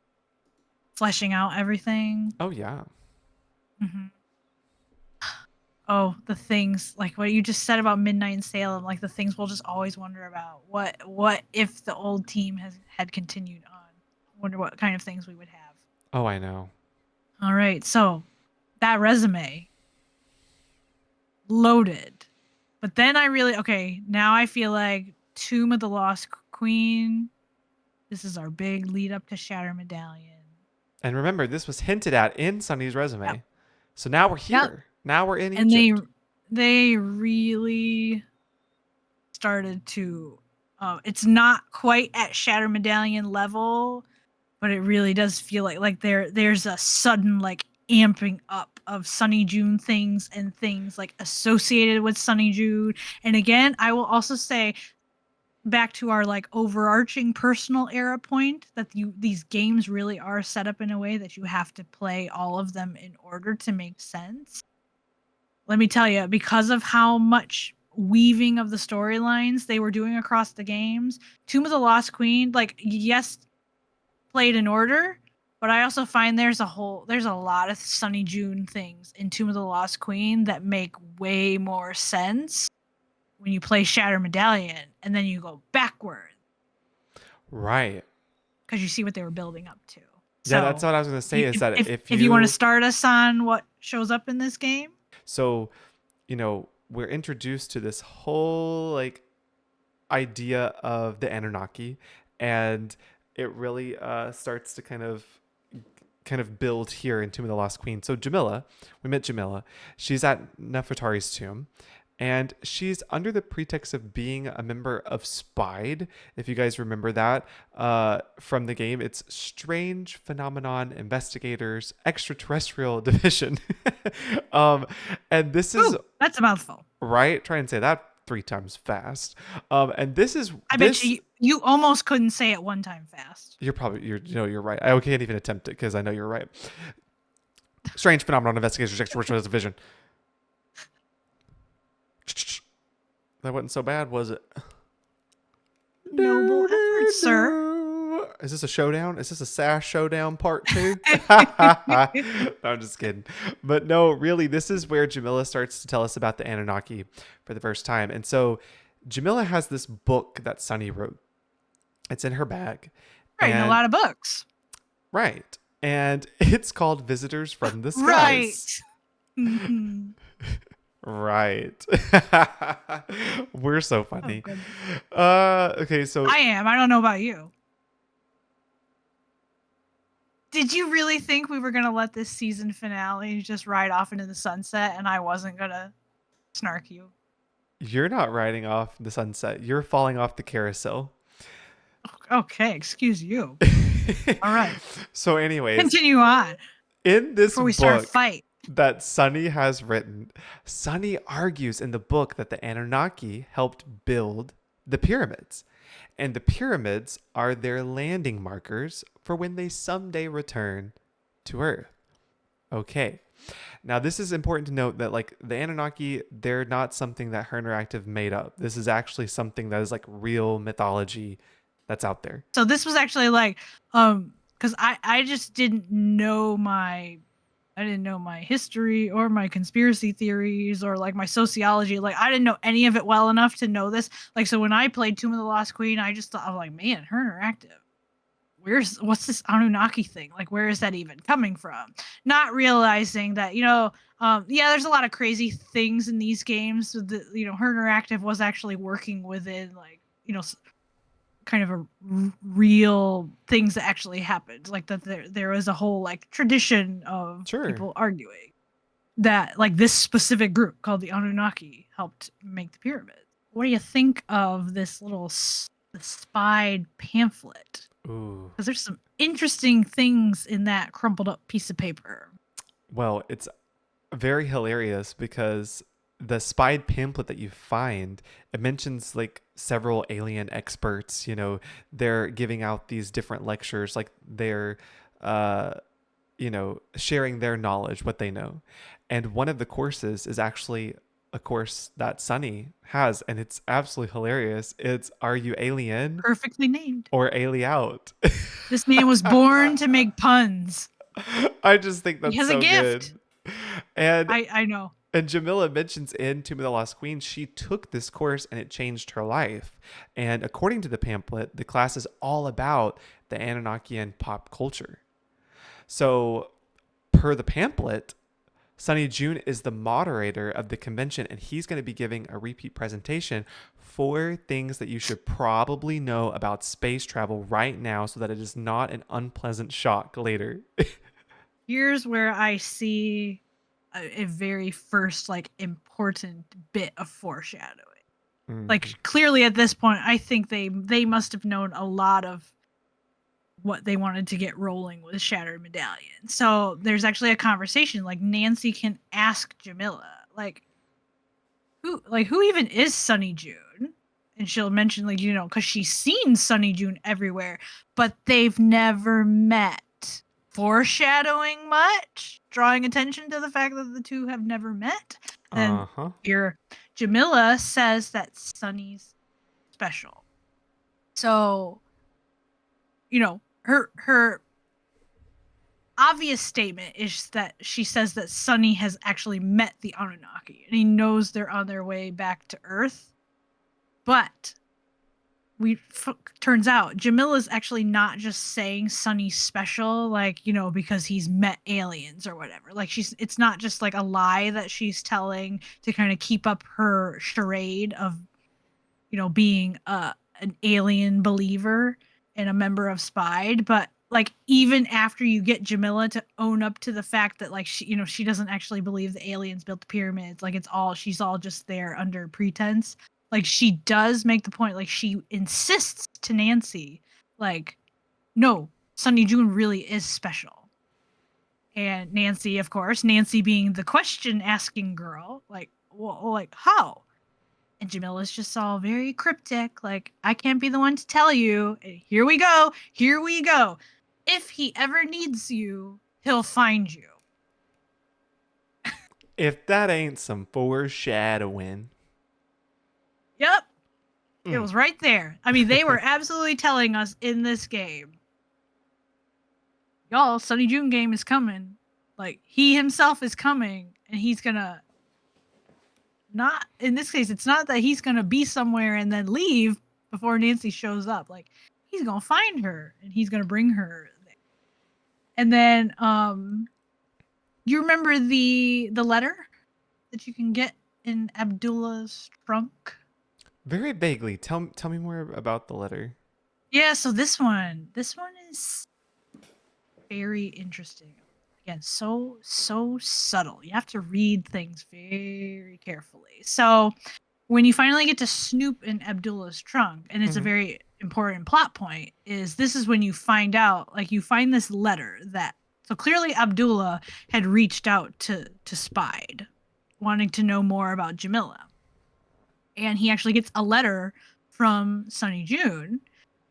fleshing out everything. Oh yeah. Hmm. Oh, the things like what you just said about Midnight in Salem, like the things we'll just always wonder about. What if the old team had continued on? Wonder what kind of things we would have. Oh, I know. All right, so that resume loaded. But then I really okay, now I feel like Tomb of the Lost Queen. This is our big lead up to Shatter Medallion. And remember, this was hinted at in Sonny's Yep. resume. So now we're Yep. here. Now we're in And Egypt. they really started to it's not quite at Shatter Medallion level, but it really does feel like there's a sudden like amping up of Sonny Joon things and things like associated with Sonny Joon. And again, I will also say back to our like overarching personal era point that these games really are set up in a way that you have to play all of them in order to make sense. Let me tell you, because of how much weaving of the storylines they were doing across the games, Tomb of the Lost Queen, like yes, played in order, but I also find there's a lot of Sonny Joon things in Tomb of the Lost Queen that make way more sense when you play Shatter Medallion and then you go backward Right. because you see what they were building up to. Yeah, that's So, what I was going to say is that if if you want to you. start us on what shows up in this game, So, we're introduced to this whole like idea of the Anunnaki, and it really starts to kind of build here in Tomb of the Lost Queen. So Jamila, we met Jamila. She's at Nefertari's tomb, and she's under the pretext of being a member of SPIDE. If you guys remember that from the game, it's Strange Phenomenon Investigators Extraterrestrial Division. um, and this is ooh, that's a mouthful. right. Try and say that 3 times fast. And this is I bet this. you almost couldn't say it one time fast. You're right. I can't even attempt it because I know you're right. Strange Phenomenon Investigators Extraterrestrial Division. That wasn't so bad, was it? Noble effort, sir. Is this a showdown? Is this a Sash showdown part 2? No, I'm just kidding. But no, really, this is where Jamila starts to tell us about the Anunnaki for the first time. And so Jamila has this book that Sunny wrote. It's in her bag. Writing a And lot of books. right. And it's called Visitors from the Right. Skies. Mhm. Right. We're so Oh funny. goodness. Okay, so I am. I don't know about you. Did you really think we were gonna let this season finale just ride off into the sunset and I wasn't gonna snark you? you're not riding off the sunset. You're falling off the carousel. Okay, excuse you. All right. So, anyways, Continue on in this before we start a book fight. that Sonny has written, Sonny argues in the book that the Anunnaki helped build the pyramids. And the pyramids are their landing markers for when they someday return to Earth. Okay. Now, this is important to note that, like, the Anunnaki, they're not something that Her Interactive made up. This is actually something that is, like, real mythology that's out there. So this was actually like, because I just didn't know my history or my conspiracy theories or like my sociology. Like I didn't know any of it well enough to know this. Like so when I played Tomb of the Lost Queen, I just thought I'm like, man, Her Interactive. What's this Anunnaki thing? Like where is that even coming from? Not realizing that, yeah, there's a lot of crazy things in these games. The Her Interactive was actually working within like, kind of a real things that actually happened, like that there was a whole like tradition of Sure. people arguing that like this specific group called the Anunnaki helped make the pyramids. What do you think of this little the spied pamphlet? Ooh. Because there's some interesting things in that crumpled up piece of paper. Well, it's very hilarious because the spied pamphlet that you find, it mentions like several alien experts. They're giving out these different lectures, like they're uh sharing their knowledge, what they know. And one of the courses is actually a course that Sunny has, and it's absolutely hilarious. It's Are You Alien Perfectly named. or Ali Out? This man was born to make puns. I just think He that's has a so gift. good. And I know. And Jamila mentions in Tomb of the Lost Queen, she took this course and it changed her life. And according to the pamphlet, the class is all about the Anunnaki and pop culture. So, per the pamphlet, Sonny Joon is the moderator of the convention, and he's going to be giving a repeat presentation for things that you should probably know about space travel right now so that it is not an unpleasant shock later. Here's where I see a very first like important bit of foreshadowing. Like clearly at this point, I think they must have known a lot of what they wanted to get rolling with Shattered Medallion. So there's actually a conversation like Nancy can ask Jamila who even is Sonny Joon, and she'll mention like because she's seen Sonny Joon everywhere, but they've never met. Foreshadowing much, drawing attention to the fact that the two have never met. Then here, Jamila says that Sonny's special. So, her obvious statement is that she says that Sonny has actually met the Anunnaki and he knows they're on their way back to Earth. But turns out Jamila's actually not just saying Sonny's special, like, because he's met aliens or whatever. Like it's not just like a lie that she's telling to kind of keep up her charade of, being an alien believer and a member of Spied. But like, even after you get Jamila to own up to the fact that like she doesn't actually believe the aliens built the pyramids, like she's all just there under pretense. Like she does make the point, like she insists to Nancy, like, no, Sonny Joon really is special. And Nancy, of course, Nancy being the question asking girl, like, well, like how? And Jamila's just all very cryptic, like, I can't be the one to tell you. Here we go. Here we go. If he ever needs you, he'll find you. If that ain't some foreshadowing. Yep. It was right there. I mean, they were absolutely telling us in this game, y'all, Sonny Joon game is coming. Like, he himself is coming, and he's gonna not, in this case, it's not that he's gonna be somewhere and then leave before Nancy shows up. Like, he's gonna find her, and he's gonna bring her there. And then, you remember the letter that you can get in Abdullah's trunk? Very vaguely. Tell me more about the letter. Yeah, so this one is very interesting. Again, so subtle. You have to read things very carefully. So when you finally get to snoop in Abdullah's trunk, and it's a Mhm. very important plot point, is this is when you find out, like you find this letter that so clearly Abdullah had reached out to Spide, wanting to know more about Jamila. And he actually gets a letter from Sonny Joon.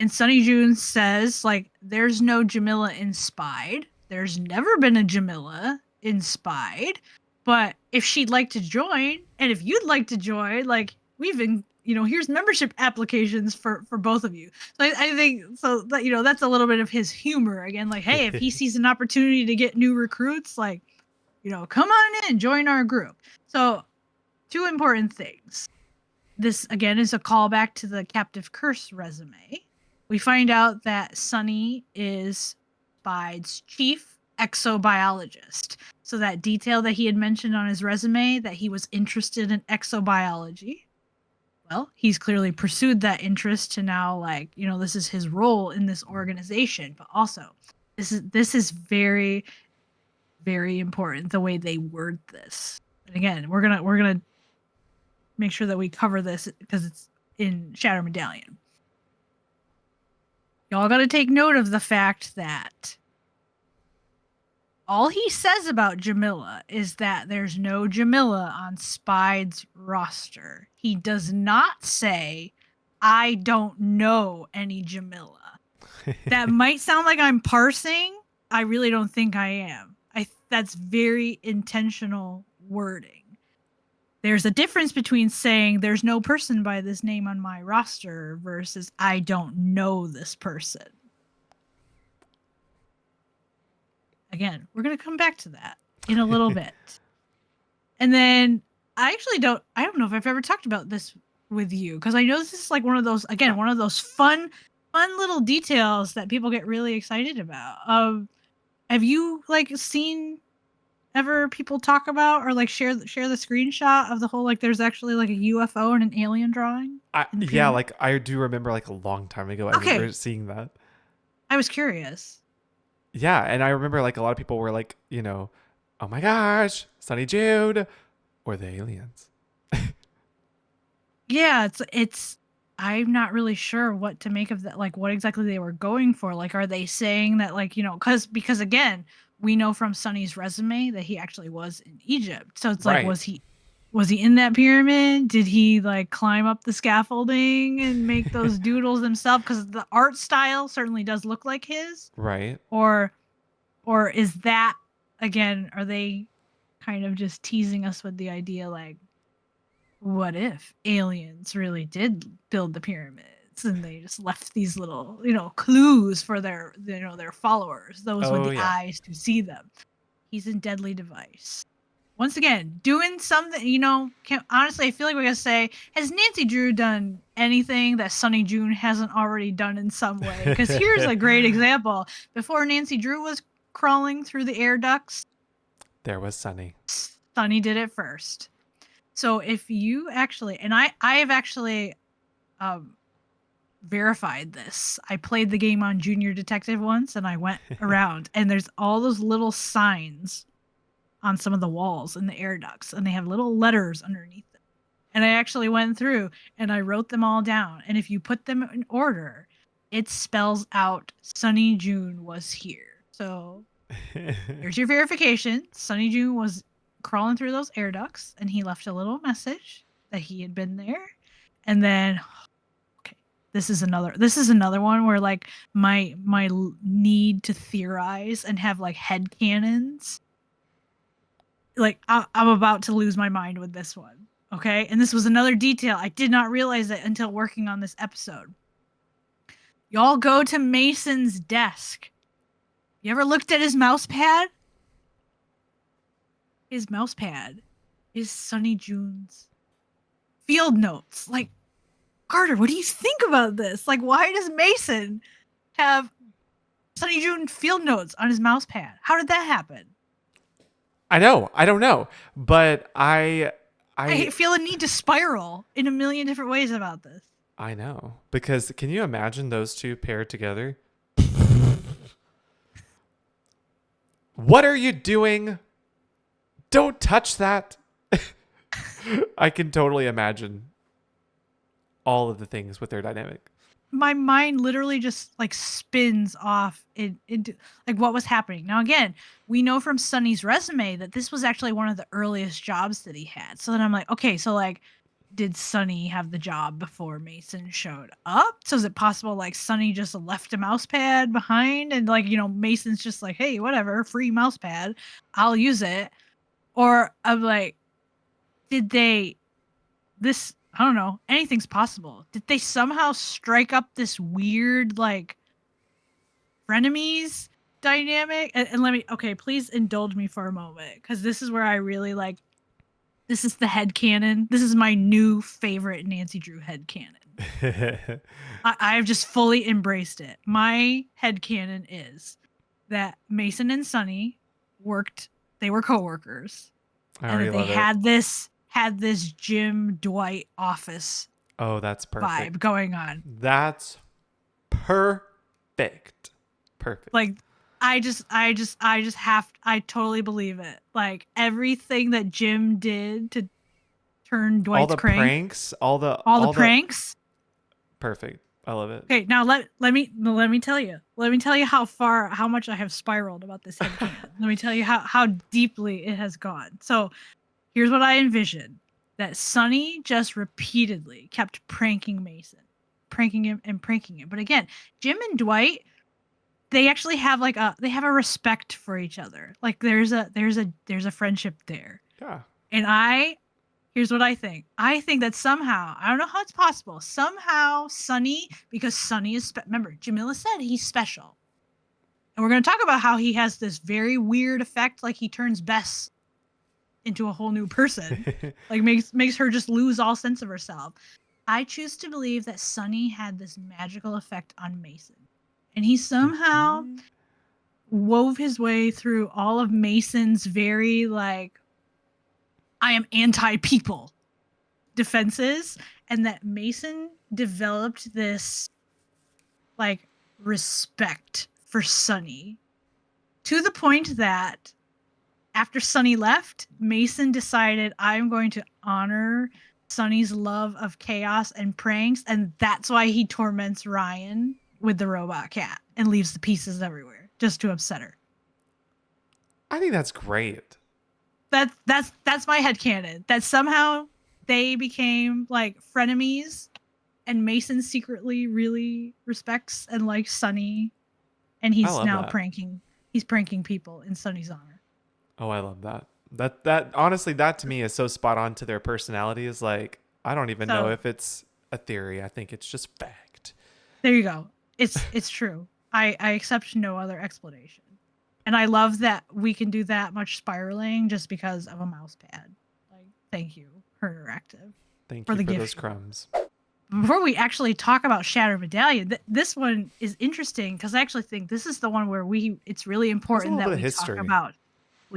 And Sonny Joon says, like, there's no Jamila in Spide. There's never been a Jamila in Spide. But if she'd like to join, and if you'd like to join, like, we've been, here's membership applications for both of you. So I think so that that's a little bit of his humor again. Like, hey, if he sees an opportunity to get new recruits, like, come on in, join our group. So two important things. This again is a callback to the Captive Curse resume. We find out that Sonny is Spide's chief exobiologist. So that detail that he had mentioned on his resume that he was interested in exobiology. Well, he's clearly pursued that interest to now, like, this is his role in this organization. But also, this is very, very important the way they word this. And again, we're gonna make sure that we cover this because it's in Shadow Medallion. Y'all got to take note of the fact that all he says about Jamila is that there's no Jamila on Spide's roster. He does not say, I don't know any Jamila. That might sound like I'm parsing. I really don't think I am. That's very intentional wording. There's a difference between saying there's no person by this name on my roster versus I don't know this person. Again, we're going to come back to that in a little bit. And then I don't know if I've ever talked about this with you because I know this is like one of those fun little details that people get really excited about. Have you like seen ever people talk about or like share the screenshot of the whole like there's actually like a UFO and an alien drawing in the Yeah, pyramid? like I do remember like a long time ago I remember Okay, seeing that. I was curious. Yeah, and I remember like a lot of people were like, oh my gosh, Sonny Jude or the aliens. Yeah, it's I'm not really sure what to make of that, like what exactly they were going for. Like are they saying that like, because again, we know from Sonny's resume that he actually was in Egypt. So it's like Right. was he in that pyramid? Did he like climb up the scaffolding and make those doodles himself cuz the art style certainly does look like his? Right. Or is that again are they kind of just teasing us with the idea like what if aliens really did build the pyramids and they just left these little clues for their their followers, those with Oh the yeah. eyes to see them? He's in Deadly Device once again doing something. Honestly, I feel like we gotta say, has Nancy Drew done anything that Sonny Joon hasn't already done in some way? Because here's a great example. Before Nancy Drew was crawling through the air ducts, There was Sonny. Sonny did it first. So if you actually, and I have actually um, verified this. I played the game on Junior Detective once, and I went around, and there's all those little signs on some of the walls in the air ducts, and they have little letters underneath them. And I actually went through and I wrote them all down. And if you put them in order, it spells out Sonny Joon was here. So there's your verification. Sonny Joon was crawling through those air ducts, and he left a little message that he had been there. And then, okay, this is another one where like my need to theorize and have like head canons. Like I'm about to lose my mind with this one. Okay, and this was another detail I did not realize it until working on this episode. Y'all go to Mason's desk. You ever looked at his mouse pad? His mouse pad is Sonny Joon's field notes. Like, Carter, what do you think about this? Like, why does Mason have Sonny Joon field notes on his mouse pad? How did that happen? I know. I don't know, but I I I feel a need to spiral in a million different ways about this. I know. Because can you imagine those two paired together? What are you doing? Don't touch that. I can totally imagine all of the things with their dynamic. My mind literally just like spins off into like what was happening. Now again, we know from Sonny's resume that this was actually one of the earliest jobs that he had. So then I'm like, okay, so like did Sonny have the job before Mason showed up? So is it possible like Sonny just left a mouse pad behind and like, Mason's just like, hey, whatever, free mouse pad, I'll use it. Or I'm like, did they this I don't know, anything's possible. Did they somehow strike up this weird like frenemies dynamic? And let me okay, please indulge me for a moment because this is where I really like this is the head canon. This is my new favorite Nancy Drew head canon. I've just fully embraced it. My head canon is that Mason and Sonny they were coworkers I and already that they love it. had this Jim Dwight office Oh, that's perfect. vibe going on. That's perfect. Perfect. Like I totally believe it. Like everything that Jim did to turn All Dwight's the crank, pranks, all the all the pranks. perfect. I love it. Okay, now let me tell you. Let me tell you how much I have spiraled about this headcanon. Let me tell you how deeply it has gone. So here's what I envision. That Sonny just repeatedly kept pranking Mason. Pranking him and pranking him. But again, Jim and Dwight, they actually have they have a respect for each other. Like there's a friendship there. Yeah. And here's what I think. I think that somehow, I don't know how it's possible. Somehow Sonny, because Sonny is remember, Jamila said he's special. And we're going to talk about how he has this very weird effect like he turns Bess into a whole new person. Like makes her just lose all sense of herself. I choose to believe that Sonny had this magical effect on Mason. And he somehow wove his way through all of Mason's very like I am anti-people defenses, and that Mason developed this like respect for Sonny to the point that after Sonny left, Mason decided I'm going to honor Sonny's love of chaos and pranks, and that's why he torments Ryan with the robot cat and leaves the pieces everywhere just to upset her. I think that's great. That's my headcanon. That somehow they became like frenemies and Mason secretly really respects and likes Sonny, and I he's love now that. pranking people in Sonny's honor. Oh, I love that. That honestly, that to me is so spot on to their personalities. Like, I don't even know So if it's a theory. I think it's just fact. there you go. It's true. I accept no other explanation. And I love that we can do that much spiraling just because of a mouse pad. Like, thank you, Her Interactive, Thank for you the for gift. those crumbs. Before we actually talk about Shattered Medallion, this one is interesting because I actually think this is the one where it's really There's a important little that bit of we history.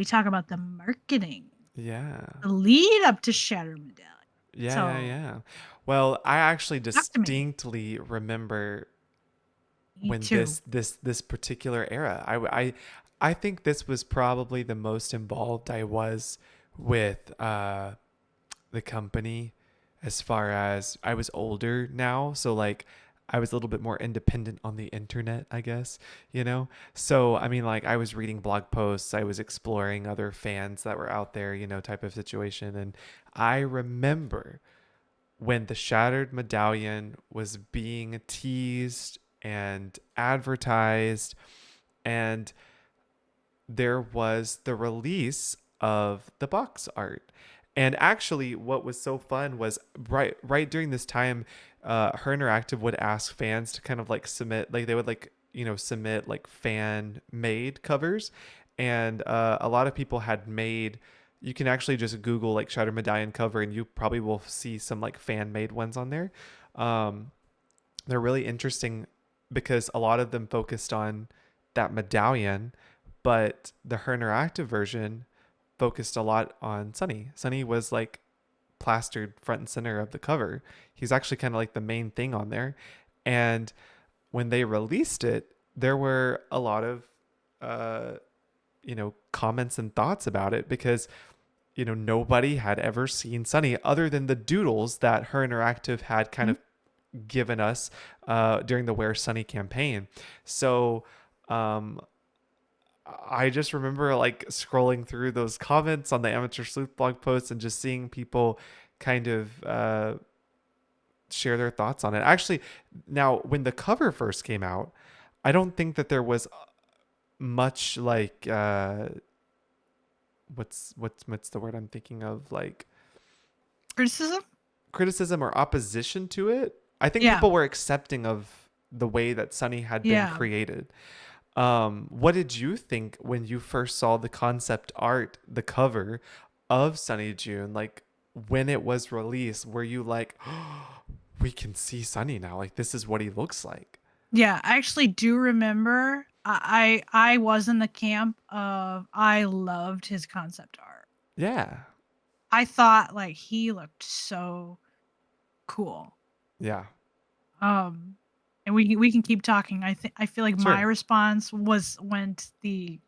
talk about the marketing, Yeah. the lead up to Shattered Medallion. Yeah, yeah, So yeah. Well, I actually talk to me. distinctly remember Me when too. this particular era. I think this was probably the most involved I was with the company, as far as I was older now, so like I was a little bit more independent on the internet, I guess, you know? So, I mean, like, I was reading blog posts, I was exploring other fans that were out there, you know, type of situation. And I remember when the Shattered Medallion was being teased and advertised, and there was the release of the box art. And actually, what was so fun was right during this time, Her Interactive would ask fans to kind of like submit, like they would like, you know, submit like fan made covers. And a lot of people had made, you can actually just Google like Shattered Medallion cover and you probably will see some like fan made ones on there. Um, they're really interesting because a lot of them focused on that medallion, but the Her Interactive version focused a lot on Sunny. Sunny was like plastered front and center of the cover. He's actually kind of like the main thing on there. And when they released it, there were a lot of uh, comments and thoughts about it because nobody had ever seen Sonny other than the doodles that Her Interactive had kind of given us during the Where Sonny campaign. So I just remember like scrolling through those comments on the Amateur Sleuth blog post and just seeing people kind of share their thoughts on it. Actually, now when the cover first came out, I don't think that there was much like what's the word I'm thinking of, like criticism or opposition to it. I think Yeah. people were accepting of the way that Sonny had been created. What did you think when you first saw the concept art, the cover of Sonny Joon? Like when it was released, were you like, oh, we can see Sonny now? Like this is what he looks like. Yeah, I actually do remember. I was in the camp of I loved his concept art. Yeah. I thought like he looked so cool. Yeah. And we can keep talking. I feel like my Sure. response went the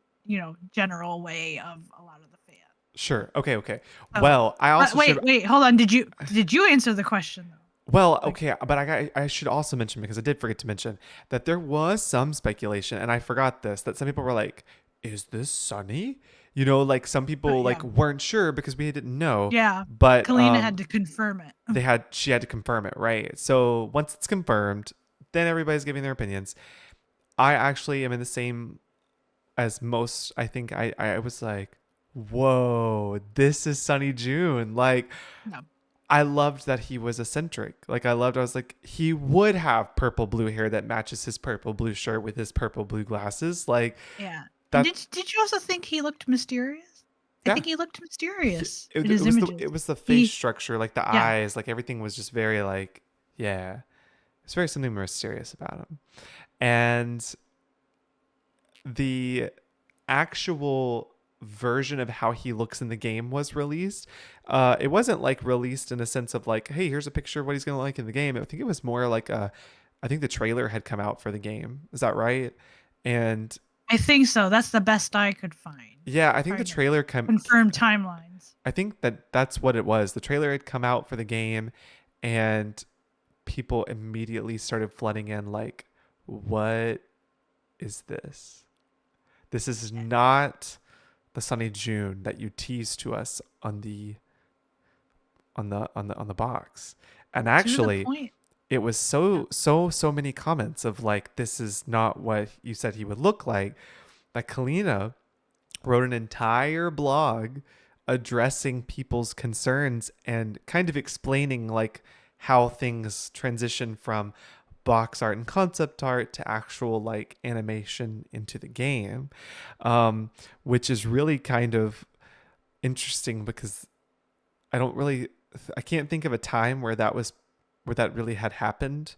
general way of a lot of the fans. Sure. Okay. So, Well, I also wait, hold on. Did you answer the question though? Well, okay, but I should also mention, because I did forget to mention, that there was some speculation, and I forgot this, that some people were like, is this Sonny? Like some people like weren't sure because we didn't know. Yeah. But Kalina had to confirm it. she had to confirm it, right? So once it's confirmed, then everybody's giving their opinions. I actually am in the same as most. I think I was like, whoa, this is Sonny Joon. Like, No. I loved that he was eccentric. Like I was like, he would have purple blue hair that matches his purple blue shirt with his purple blue glasses. Like, yeah. That, did you also think he looked mysterious? I think he looked mysterious in his was images. it was the face structure, like the eyes, like everything was just very like, yeah. It's very something mysterious about him. And the actual version of how he looks in the game was released. It wasn't like released in a sense of like, hey, here's a picture of what he's gonna like in the game. I think it was more like I think the trailer had come out for the game. Is that right? And I think so. That's the best I could find. Yeah, I think the trailer confirmed timelines. I think that's what it was. The trailer had come out for the game, and people immediately started flooding in like, what is this? This is not the Sonny Joon that you teased to us on the box. And actually, it was so many comments of like, this is not what you said he would look like, that Kalina wrote an entire blog addressing people's concerns and kind of explaining like how things transition from box art and concept art to actual like animation into the game, which is really kind of interesting because I can't think of a time where that really had happened.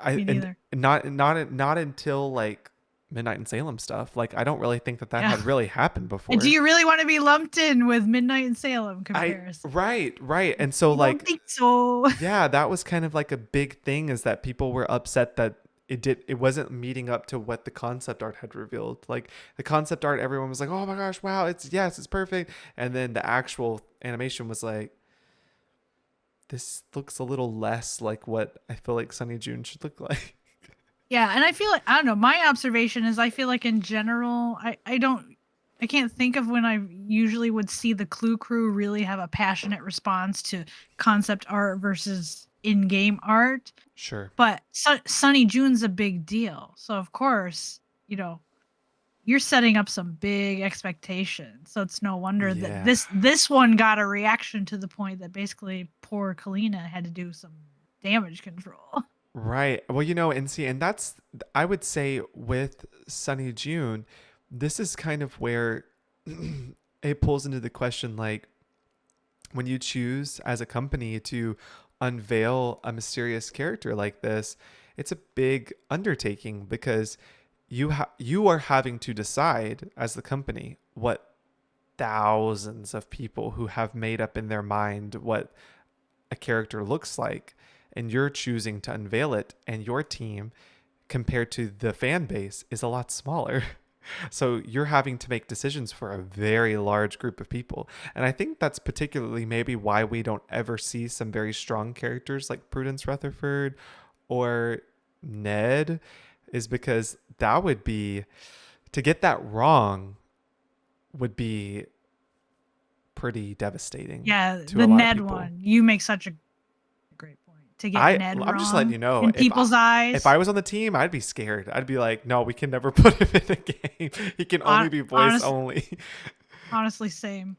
Me neither. Not until like Midnight in Salem stuff. Like I don't really think that had really happened before. And do you really want to be lumped in with Midnight in Salem comparison? Right. And so like, I don't think so. Yeah, that was kind of like a big thing, is that people were upset that it wasn't meeting up to what the concept art had revealed. Like the concept art, everyone was like, oh my gosh, wow, it's perfect. And then the actual animation was like, this looks a little less like what I feel like Sonny Joon should look like. Yeah, and I feel like, I don't know, my observation is I feel like in general, I can't think of when I usually would see the Clue Crew really have a passionate response to concept art versus in-game art. Sure. But Sonny Joon's a big deal. So of course, you're setting up some big expectations. So it's no wonder that this one got a reaction to the point that basically poor Kalina had to do some damage control. Right. Well, and that's, I would say with Sonny Joon, this is kind of where it pulls into the question, like when you choose as a company to unveil a mysterious character like this, it's a big undertaking because you are having to decide as the company what thousands of people who have made up in their mind what a character looks like, and you're choosing to unveil it, and your team compared to the fan base is a lot smaller. So you're having to make decisions for a very large group of people. And I think that's particularly maybe why we don't ever see some very strong characters like Prudence Rutherford or Ned, is because that would be, to get that wrong would be pretty devastating Yeah, to a the lot of Ned people. one. You make such a great point. To get Ned I'm just letting wrong you know, in people's if eyes. I was on the team, I'd be scared. I'd be like, no, we can never put him in a game. He can only be voice Honest, only. honestly, same.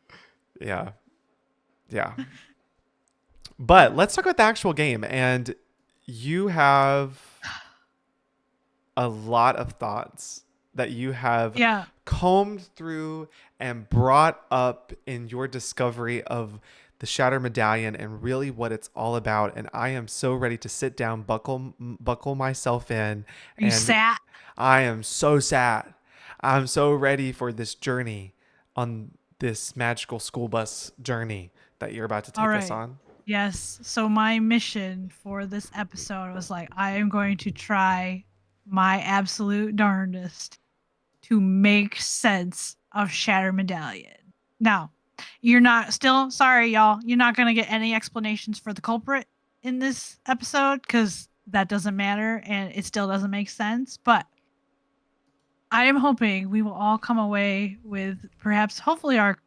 Yeah. Yeah. But let's talk about the actual game. And you have a lot of thoughts that you have Yeah. combed through and brought up in your discovery of the Shatter Medallion and really what it's all about. And I am so ready to sit down, buckle myself in, Are you and sat? I am so sad. I'm so ready for this journey, on this magical school bus journey that you're about to All take us right. on. Yes. So my mission for this episode was like, I am going to try my absolute darndest to make sense of Shatter Medallion. Now, you're not still sorry, y'all. You're not gonna get any explanations for the culprit in this episode because that doesn't matter and it still doesn't make sense. But I am hoping we will all come away with perhaps, hopefully, our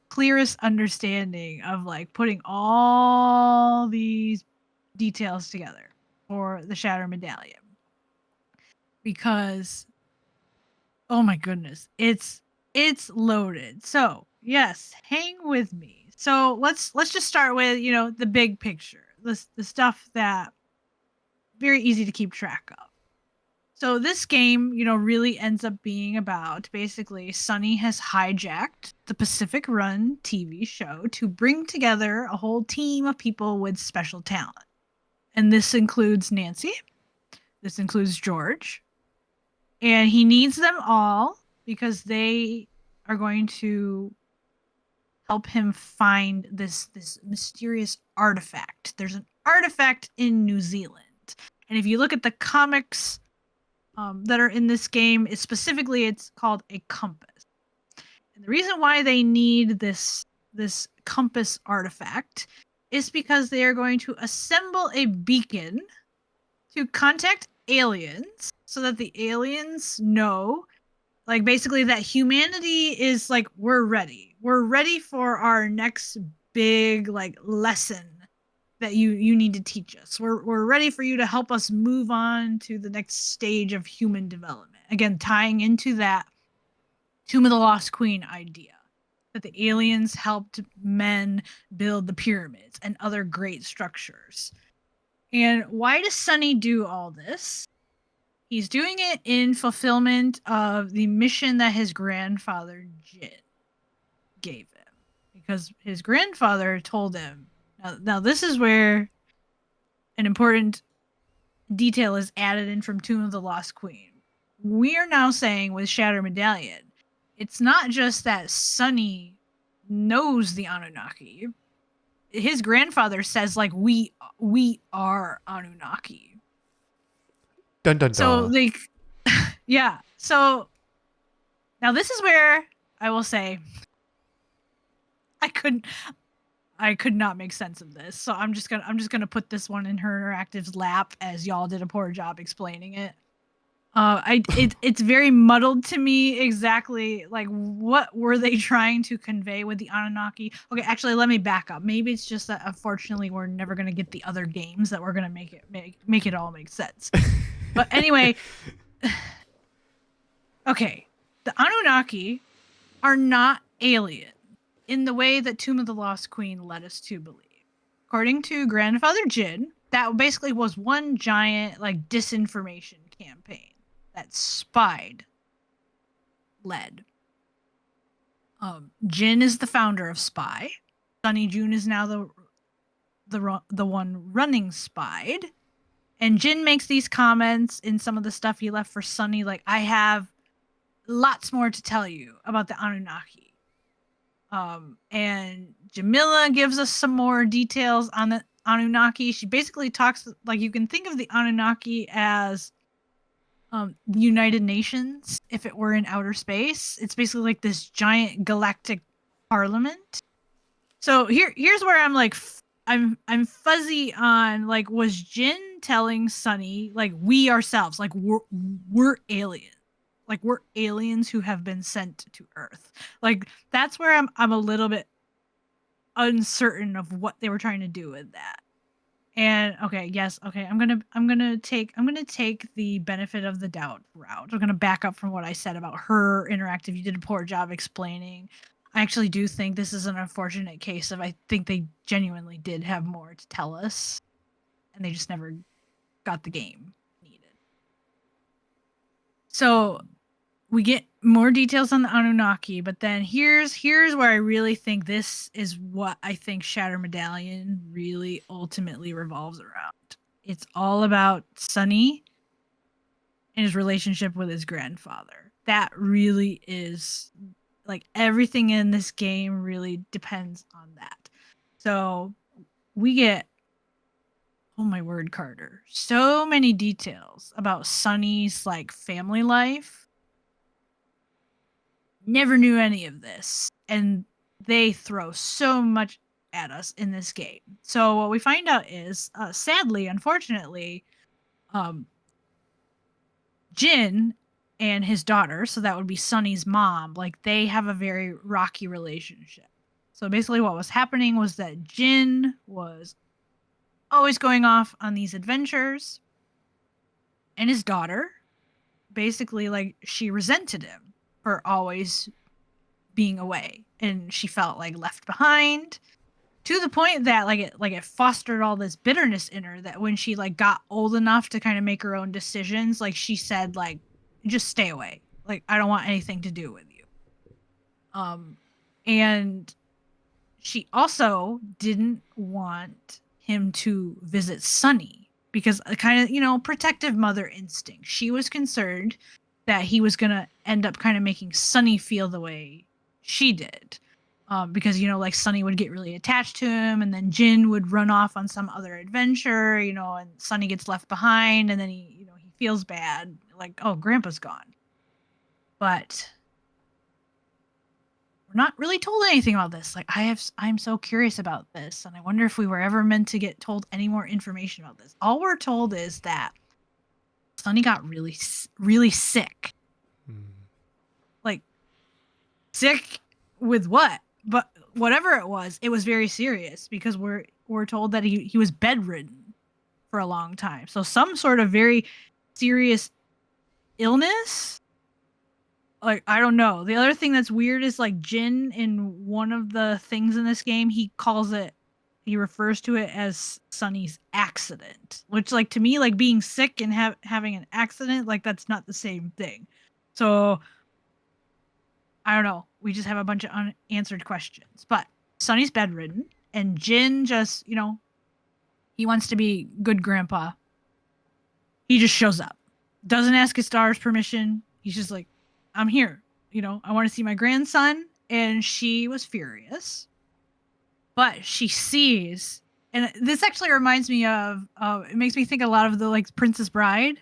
clearest understanding of like putting all these details together for the Shatter Medallion. Because oh my goodness, it's loaded. So, yes, hang with me. So, let's just start with, the big picture. The stuff that very easy to keep track of. So this game, really ends up being about basically Sonny has hijacked the Pacific Run TV show to bring together a whole team of people with special talent. And this includes Nancy, this includes George, and he needs them all because they are going to help him find this mysterious artifact. There's an artifact in New Zealand. And if you look at the comics that are in this game, it's called a compass. And the reason why they need this compass artifact is because they are going to assemble a beacon to contact aliens so that the aliens know, like, basically that humanity is like, we're ready. We're ready for our next big like lesson that you need to teach us. We're ready for you to help us move on to the next stage of human development. Again, tying into that Tomb of the Lost Queen idea that the aliens helped men build the pyramids and other great structures. And why does Sonny do all this? He's doing it in fulfillment of the mission that his grandfather Jin gave him. Because his grandfather told him, now this is where an important detail is added in from Tomb of the Lost Queen. We are now saying with Shatter Medallion, it's not just that Sonny knows the Anunnaki. His grandfather says, like, we are Anunnaki. Dun dun So dun. like yeah. So now this is where I will say I couldn't I could not make sense of this. So I'm just gonna put this one in her interactive's lap as y'all did a poor job explaining it. It's very muddled to me exactly like what were they trying to convey with the Anunnaki. Okay, actually let me back up. Maybe it's just that unfortunately we're never gonna get the other games that we're gonna make it all make sense. But anyway, okay, the Anunnaki are not alien in the way that Tomb of the Lost Queen led us to believe. According to Grandfather Jin, that basically was one giant like disinformation campaign that Spied led. Jin is the founder of Spy. Sonny Joon is now the one running Spied. And Jin makes these comments in some of the stuff he left for Sonny, like, I have lots more to tell you about the Anunnaki. And Jamila gives us some more details on the Anunnaki. She basically talks like you can think of the Anunnaki as the United Nations if it were in outer space. It's basically like this giant galactic parliament. So here's where I'm like I'm fuzzy on like was Jin telling Sunny like we ourselves like we're aliens. Like we're aliens who have been sent to Earth. Like that's where I'm a little bit uncertain of what they were trying to do with that. And okay, yes, okay, I'm gonna take the benefit of the doubt route. I'm gonna back up from what I said about her interactive. You did a poor job explaining. I actually do think this is an unfortunate case of I think they genuinely did have more to tell us, and they just never got the game needed. So we get more details on the Anunnaki, but then here's where I really think this is what I think Shatter Medallion really ultimately revolves around. It's all about Sonny and his relationship with his grandfather. That really is like everything in this game really depends on that. So we get oh my word, Carter, so many details about Sonny's like family life. Never knew any of this, and they throw so much at us in this game. So what we find out is, sadly, unfortunately, um, Jin and his daughter, so that would be Sunny's mom, like they have a very rocky relationship. So basically, what was happening was that Jin was always going off on these adventures, and his daughter basically like she resented him for always being away, and she felt like left behind to the point that like it fostered all this bitterness in her that when she like got old enough to kind of make her own decisions, like she said like just stay away, like I don't want anything to do with you. And she also didn't want him to visit Sunny because kind of, protective mother instinct. She was concerned that he was going to end up kind of making Sunny feel the way she did. Because, like Sunny would get really attached to him, and then Jin would run off on some other adventure, and Sunny gets left behind, and then he feels bad, like, oh, Grandpa's gone. But we're not really told anything about this. Like I'm so curious about this, and I wonder if we were ever meant to get told any more information about this. All we're told is that Sunny got really, really sick. Like sick with what? But whatever it was very serious because we're told that he was bedridden for a long time. So some sort of very serious illness. Like I don't know. The other thing that's weird is like Jin in one of the things in this game, he refers to it as Sunny's accident, which like to me like being sick and having an accident, like that's not the same thing. So I don't know. We just have a bunch of unanswered questions. But Sunny's bedridden and Jin just, he wants to be good grandpa. He just shows up. Doesn't ask his daughter's permission. He's just like, I'm here. I want to see my grandson. And she was furious. But she sees, and this actually reminds me of, it makes me think a lot of the like Princess Bride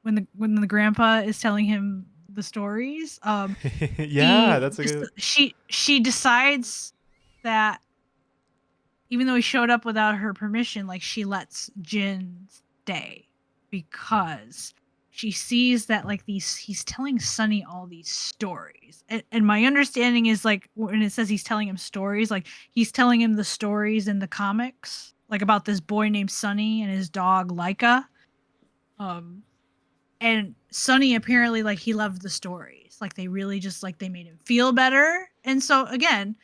when the grandpa is telling him the stories. Yeah, that's a good. She decides that even though he showed up without her permission, like she lets Jin stay because she sees that like he's telling Sunny all these stories. And my understanding is like when it says he's telling him stories, like he's telling him the stories in the comics, like about this boy named Sunny and his dog Laika. And Sunny apparently like he loved the stories. Like they really just like they made him feel better. And so again,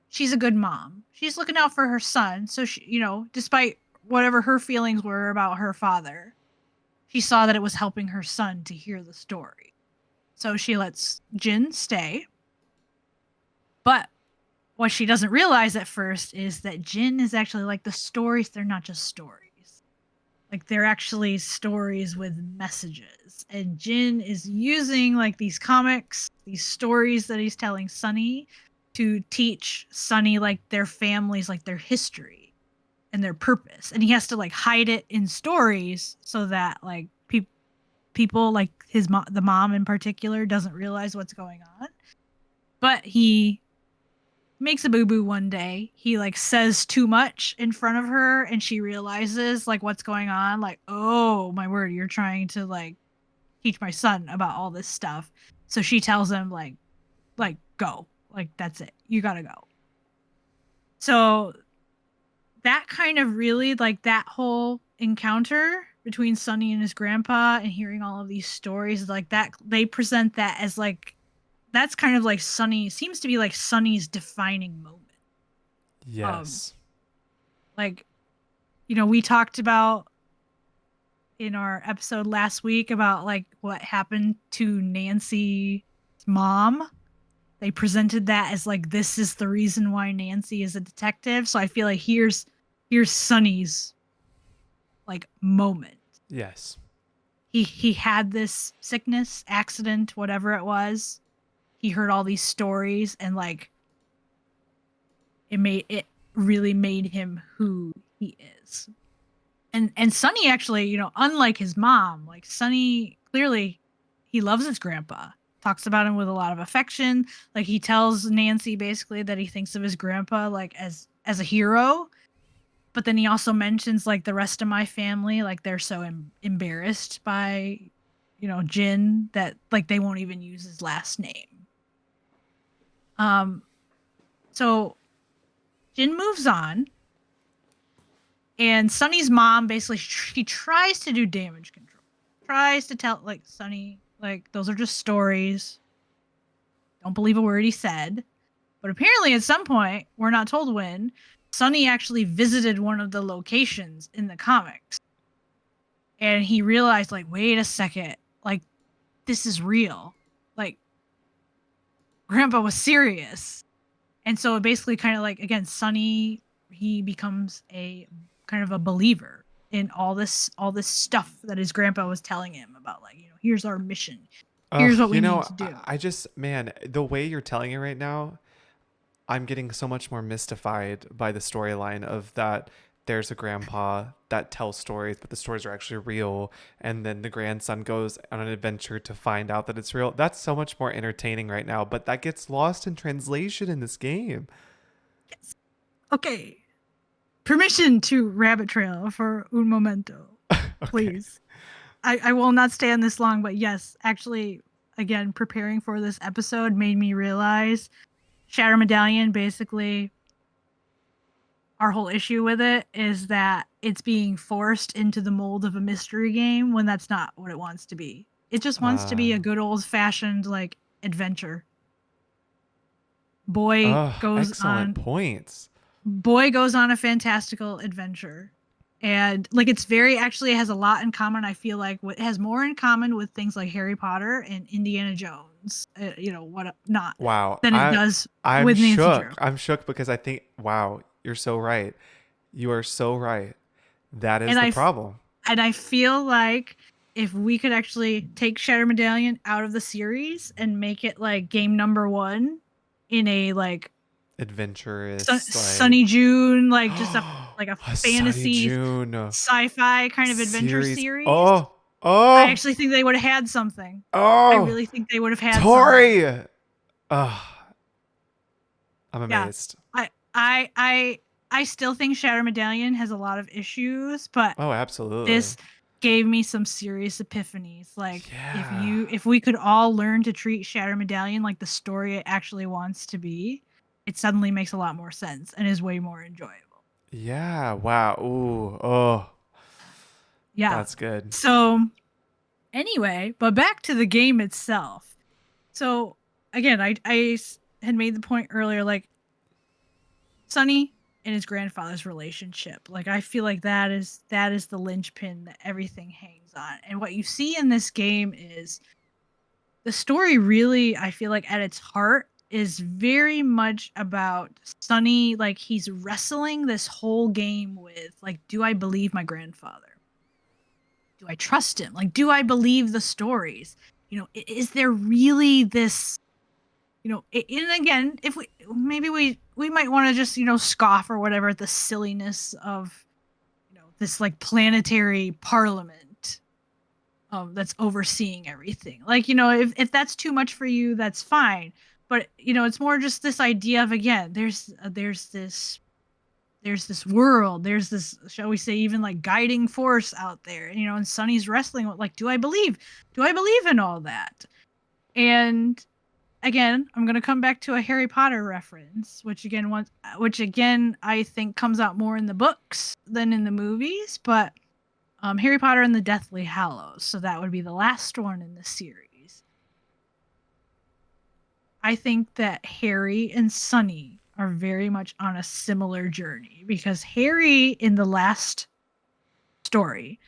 she's a good mom. She's looking out for her son. So she, despite whatever her feelings were about her father, she saw that it was helping her son to hear the story. So she lets Jin stay. But what she doesn't realize at first is that Jin is actually like the stories, they're not just stories. Like they're actually stories with messages. And Jin is using like these comics, these stories that he's telling Sunny to teach Sonny like their families, like their history and their purpose, and he has to like hide it in stories so that like people like the mom in particular doesn't realize what's going on. But he makes a boo-boo one day. He like says too much in front of her and she realizes like what's going on, like, oh my word, you're trying to like teach my son about all this stuff. So she tells him like go, like that's it, you gotta go. So that kind of really like that whole encounter between Sonny and his grandpa and hearing all of these stories like that, they present that as like that's kind of like Sonny, seems to be like Sonny's defining moment. um Yes. like, you know, we talked about in our episode last week about like what happened to Nancy's mom. They presented that as like this is the reason why Nancy is a detective. So I feel like here's Sonny's like moment. Yes. He had this sickness, accident, whatever it was. He heard all these stories and like it really made him who he is. And Sonny actually, you know, unlike his mom, like Sonny clearly he loves his grandpa. Talks about him with a lot of affection. Like he tells Nancy basically that he thinks of his grandpa like as a hero. But then he also mentions like the rest of my family, like they're so embarrassed by, you know, Jin that like they won't even use his last name. Um, so Jin moves on, and Sonny's mom basically she tries to do damage control, tries to tell like Sonny like those are just stories. Don't believe a word he said. But apparently, at some point, we're not told when, Sonny actually visited one of the locations in the comics. And he realized, like, wait a second, like, this is real. Like, Grandpa was serious. And so it basically kind of like, again, Sonny, he becomes a kind of a believer in all this stuff that his grandpa was telling him about, like, you know, here's our mission. Here's what we You need know, to I, do. I just, man, the way you're telling it right now, I'm getting so much more mystified by the storyline of that there's a grandpa that tells stories, but the stories are actually real. And then the grandson goes on an adventure to find out that it's real. That's so much more entertaining right now, but that gets lost in translation in this game. Yes. Okay. Permission to rabbit trail for un momento, Okay. please. I will not stay on this long, but yes, actually, again, preparing for this episode made me realize Shatter Medallion basically our whole issue with it is that it's being forced into the mold of a mystery game when that's not what it wants to be. It just wants to be a good old fashioned like adventure. Boy Oh, goes excellent on points. boy goes on a fantastical adventure. And like it's very actually it has a lot in common. I feel like it has more in common with things like Harry Potter and Indiana Jones, you know, what not, Wow. than it does I'm with Nancy shook. Drew. I'm shook because I think, wow, you're so right. You are so right. That is And the I problem. and I feel like if we could actually take Shatter Medallion out of the series and make it like game number 1 in a like Adventurous, like Sonny June, like just like a a Sonny fantasy June sci-fi kind of adventure series. series, Oh, I oh, actually think they would have had something. I oh, really think they would have had something. Tori. Oh, I'm Yeah. amazed. I I I I still think Shatter Medallion has a lot of issues, but Oh, absolutely. this gave me some serious epiphanies. Like Yeah. if we could all learn to treat Shatter Medallion like the story it actually wants to be, it suddenly makes a lot more sense and is way more enjoyable. Yeah. Wow. Ooh. Oh, Yeah. that's good. So anyway, but back to the game itself. So again, I had made the point earlier, like Sonny and his grandfather's relationship. Like I feel like that is the linchpin that everything hangs on. And what you see in this game is the story really, I feel like at its heart is very much about Sonny, like he's wrestling this whole game with like, do I believe my grandfather? Do I trust him? Like, do I believe the stories? You know, is there really this And again, if we might want to just scoff or whatever at the silliness of this like planetary parliament that's overseeing everything. Like, if that's too much for you, that's fine. But it's more just this idea of, again, there's this world, there's this, shall we say, even like guiding force out there, and Sonny's wrestling with, like, do I believe in all that? And again, I'm going to come back to a Harry Potter reference, which again I think comes out more in the books than in the movies, but Harry Potter and the Deathly Hallows, so that would be the last one in the series. I think that Harry and Sonny are very much on a similar journey, because Harry in the last story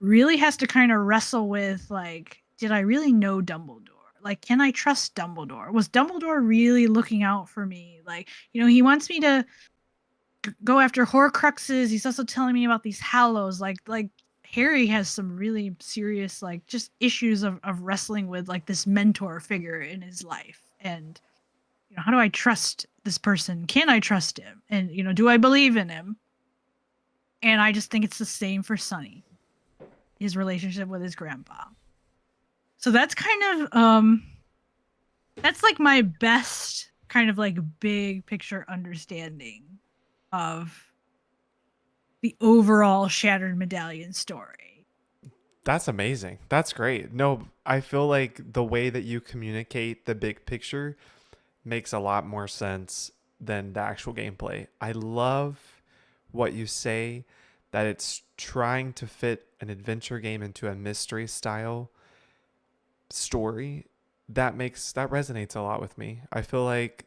really has to kind of wrestle with, like, did I really know Dumbledore? Like, can I trust Dumbledore? Was Dumbledore really looking out for me? Like, he wants me to go after Horcruxes. He's also telling me about these Hallows. Like Harry has some really serious, like, just issues of wrestling with, like, this mentor figure in his life. And how do I trust this person? Can I trust him? And do I believe in him? And I just think it's the same for Sonny, his relationship with his grandpa. So that's kind of that's like my best kind of like big picture understanding of the overall Shattered Medallion story. That's amazing. That's great. No, I feel like the way that you communicate the big picture makes a lot more sense than the actual gameplay. I love what you say, that it's trying to fit an adventure game into a mystery style story. That resonates a lot with me. I feel like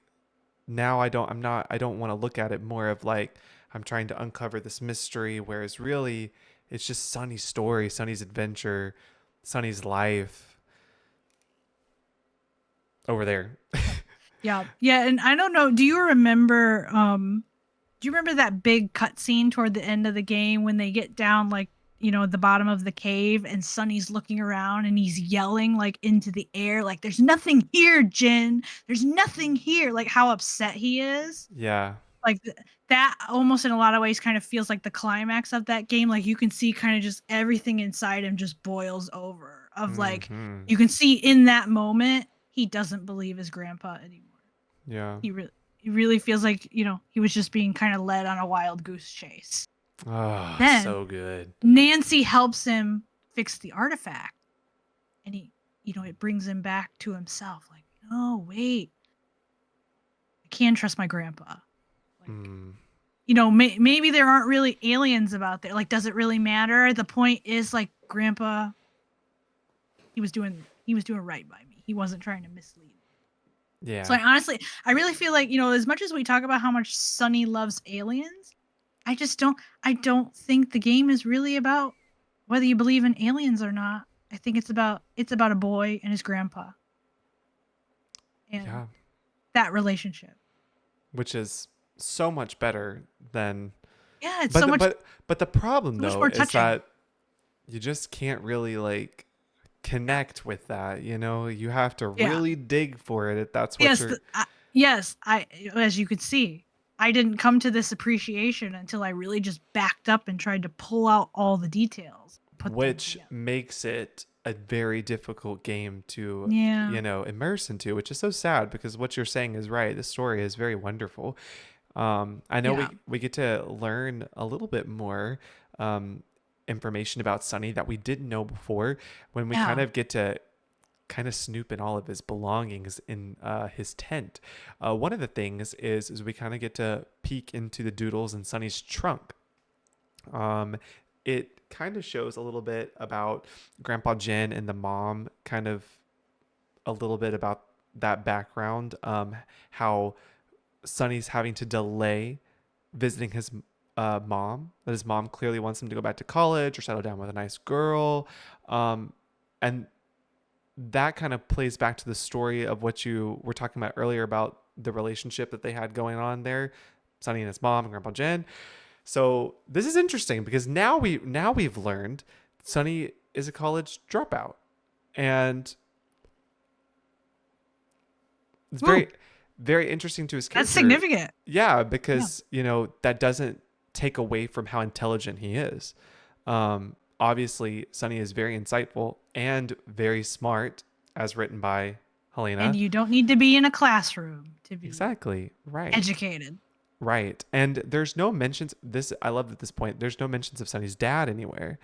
now I don't want to look at it more of like I'm trying to uncover this mystery, whereas really it's just Sonny's story, Sonny's adventure, Sonny's life over there. Yeah. Yeah, and I don't know, do you remember that big cutscene toward the end of the game when they get down, like, at the bottom of the cave, and Sonny's looking around and he's yelling, like, into the air, like, there's nothing here, Jin. There's nothing here. Like, how upset he is. Yeah. Like, that almost in a lot of ways kind of feels like the climax of that game. Like, you can see kind of just everything inside him just boils over, of like, Mhm. you can see in that moment he doesn't believe his grandpa anymore. Yeah. He really feels like, he was just being kind of led on a wild goose chase. Oh, Then so good. Nancy helps him fix the artifact, and it brings him back to himself. Like, oh, wait, I can trust my grandpa. Like, Mm. maybe there aren't really aliens about there. Like, does it really matter? The point is, like, grandpa, he was doing right by me. He wasn't trying to mislead me. So Yeah. I really feel like, as much as we talk about how much Sonny loves aliens, I don't think the game is really about whether you believe in aliens or not. I think it's about a boy and his grandpa and Yeah. that relationship. Which is so much better than Yeah, it's but so the, much but the problem so much though more is touching. that you just can't really like connect with that, you know? You have to Yeah. really dig for it if that's what Yes, you're. yes, I as you could see, I didn't come to this appreciation until I really just backed up and tried to pull out all the details, put them Which together. makes it a very difficult game to, Yeah. you know, immerse into, which is so sad because what you're saying is right. The story is very wonderful. I know Yeah. we get to learn a little bit more um, information about Sonny that we didn't know before when we kind Yeah. of get to kind of snoop in all of his belongings in his tent. One of the things is we kind of get to peek into the doodles in Sonny's trunk. It kind of shows a little bit about Grandpa Jin and the mom, kind of a little bit about that background, how Sonny's having to delay visiting his mom, that his mom clearly wants him to go back to college or settle down with a nice girl. And that kind of plays back to the story of what you were talking about earlier about the relationship that they had going on there, Sonny and his mom and Grandpa Jen. So this is interesting because now we've learned Sonny is a college dropout, and it's Ooh, very interesting to his that's character. significant. Yeah, Yeah. because that doesn't take away from how intelligent he is. Obviously, Sonny is very insightful and very smart, as written by And Helena. you don't need to be in a classroom to be Exactly right. educated. Right. And there's no mentions this I love at this point. There's no mentions of Sonny's dad anywhere.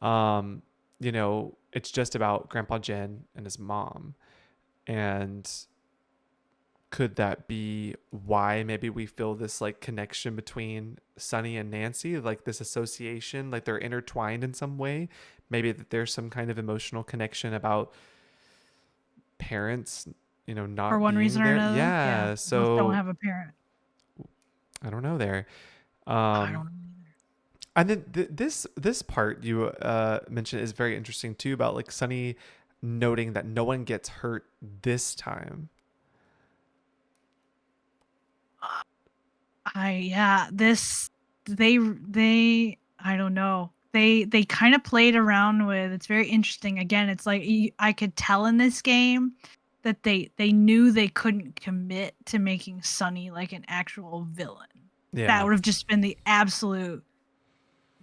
Um, it's just about Grandpa Jen and his mom. And could that be why maybe we feel this like connection between Sonny and Nancy, like this association, like they're intertwined in some way? Maybe that there's some kind of emotional connection about parents, For not one reason being or there. another. Yeah. Yeah. Both don't So have a parent. I don't know there. I Um, don't know either. And then this part you mentioned is very interesting too, about like Sunny noting that no one gets hurt this time. This they I don't know. They kind of played around with. It's very interesting. Again, it's like I could tell in this game that they knew they couldn't commit to making Sunny like an actual villain. That Yeah. would have just been the absolute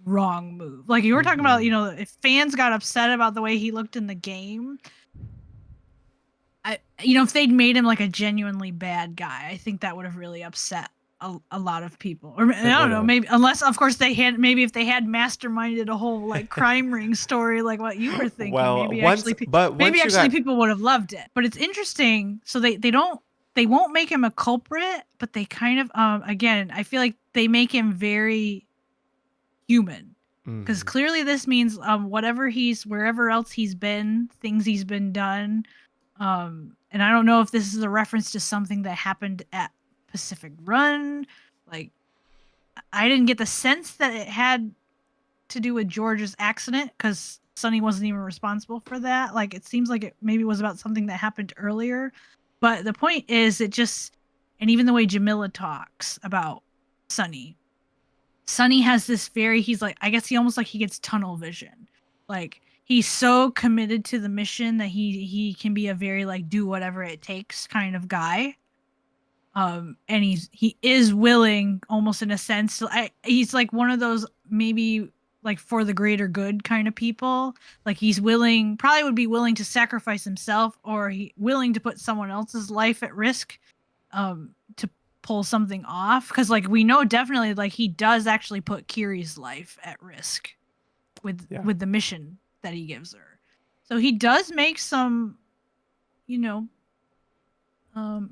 wrong move. Like you were talking about, Mm-hmm. if fans got upset about the way he looked in the game, if they'd made him like a genuinely bad guy, I think that would have really upset a lot of people. Or I It don't would know, have. maybe unless of course if they had masterminded a whole like crime ring story like what you were thinking, Well, once you got people would have loved it. But it's interesting. So they won't make him a culprit, but they kind of again, I feel like they make him very human. Because mm, clearly this means wherever else he's been, things he's been done, and I don't know if this is a reference to something that happened at Pacific Run. Like, I didn't get the sense that it had to do with George's accident because Sonny wasn't even responsible for that. Like, it seems like it maybe was about something that happened earlier. But the point is, and even the way Jamila talks about Sonny, Sonny has this he's like, I guess he almost like he gets tunnel vision. Like he's so committed to the mission that he can be a very like do whatever it takes kind of guy. And he is willing almost in a sense. He's like one of those maybe like for the greater good kind of people. Like he's probably would be willing to sacrifice himself or he willing to put someone else's life at risk to pull something off because like we know definitely like he does actually put Kiri's life at risk yeah. with the mission that he gives her. So he does make some, you know,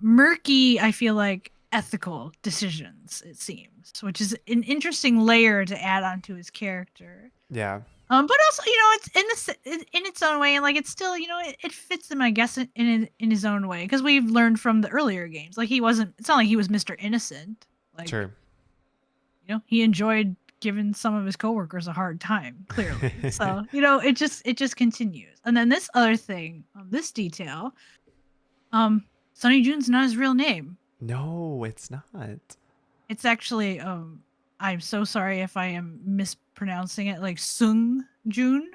murky, I feel like, ethical decisions, it seems, which is an interesting layer to add onto his character. Yeah. But also, it's in its own way, and like it's still, it fits him, I guess, in his own way, because we've learned from the earlier games, like he wasn't. It's not like he was Mr. Innocent. Like, Sure. he enjoyed giving some of his coworkers a hard time, clearly. So, it just continues. And then this other thing, this detail, Sonny Joon's not his real name. No, it's not. It's actually I'm so sorry if I am mispronouncing it, like Sung Joon.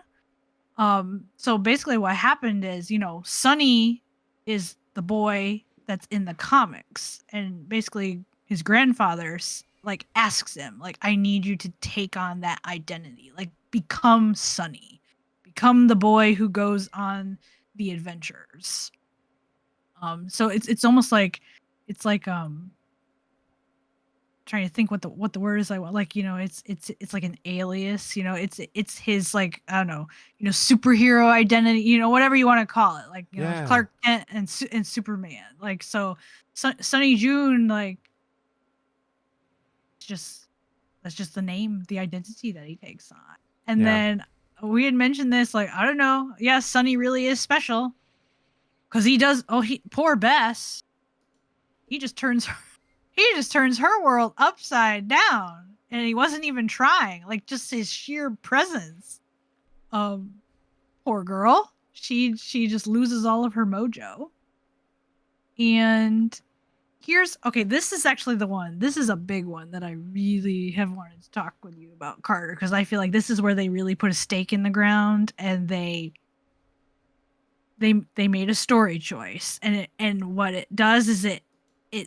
So basically what happened is, Sonny is the boy that's in the comics, and basically his grandfather like asks him, like, I need you to take on that identity, like become Sonny, become the boy who goes on the adventures. So it's almost like it's like trying to think what the word is I want, like, it's like an alias, it's his, like, I don't know, superhero identity, whatever you want to call it, like, Yeah. Clark Kent and Superman, like, so Sonny Joon, like, it's just that's just the name, the identity that he takes on. And Yeah. then we had mentioned this, like, I don't know, yeah, Sonny really is special because he does. He poor Bess, he just turns her world upside down, and he wasn't even trying, like, just his sheer presence. Poor girl, she just loses all of her mojo. And this is actually the one, this is a big one that I really have wanted to talk with you about, Carter, because I feel like this is where they really put a stake in the ground, and they made a story choice, and what it does is it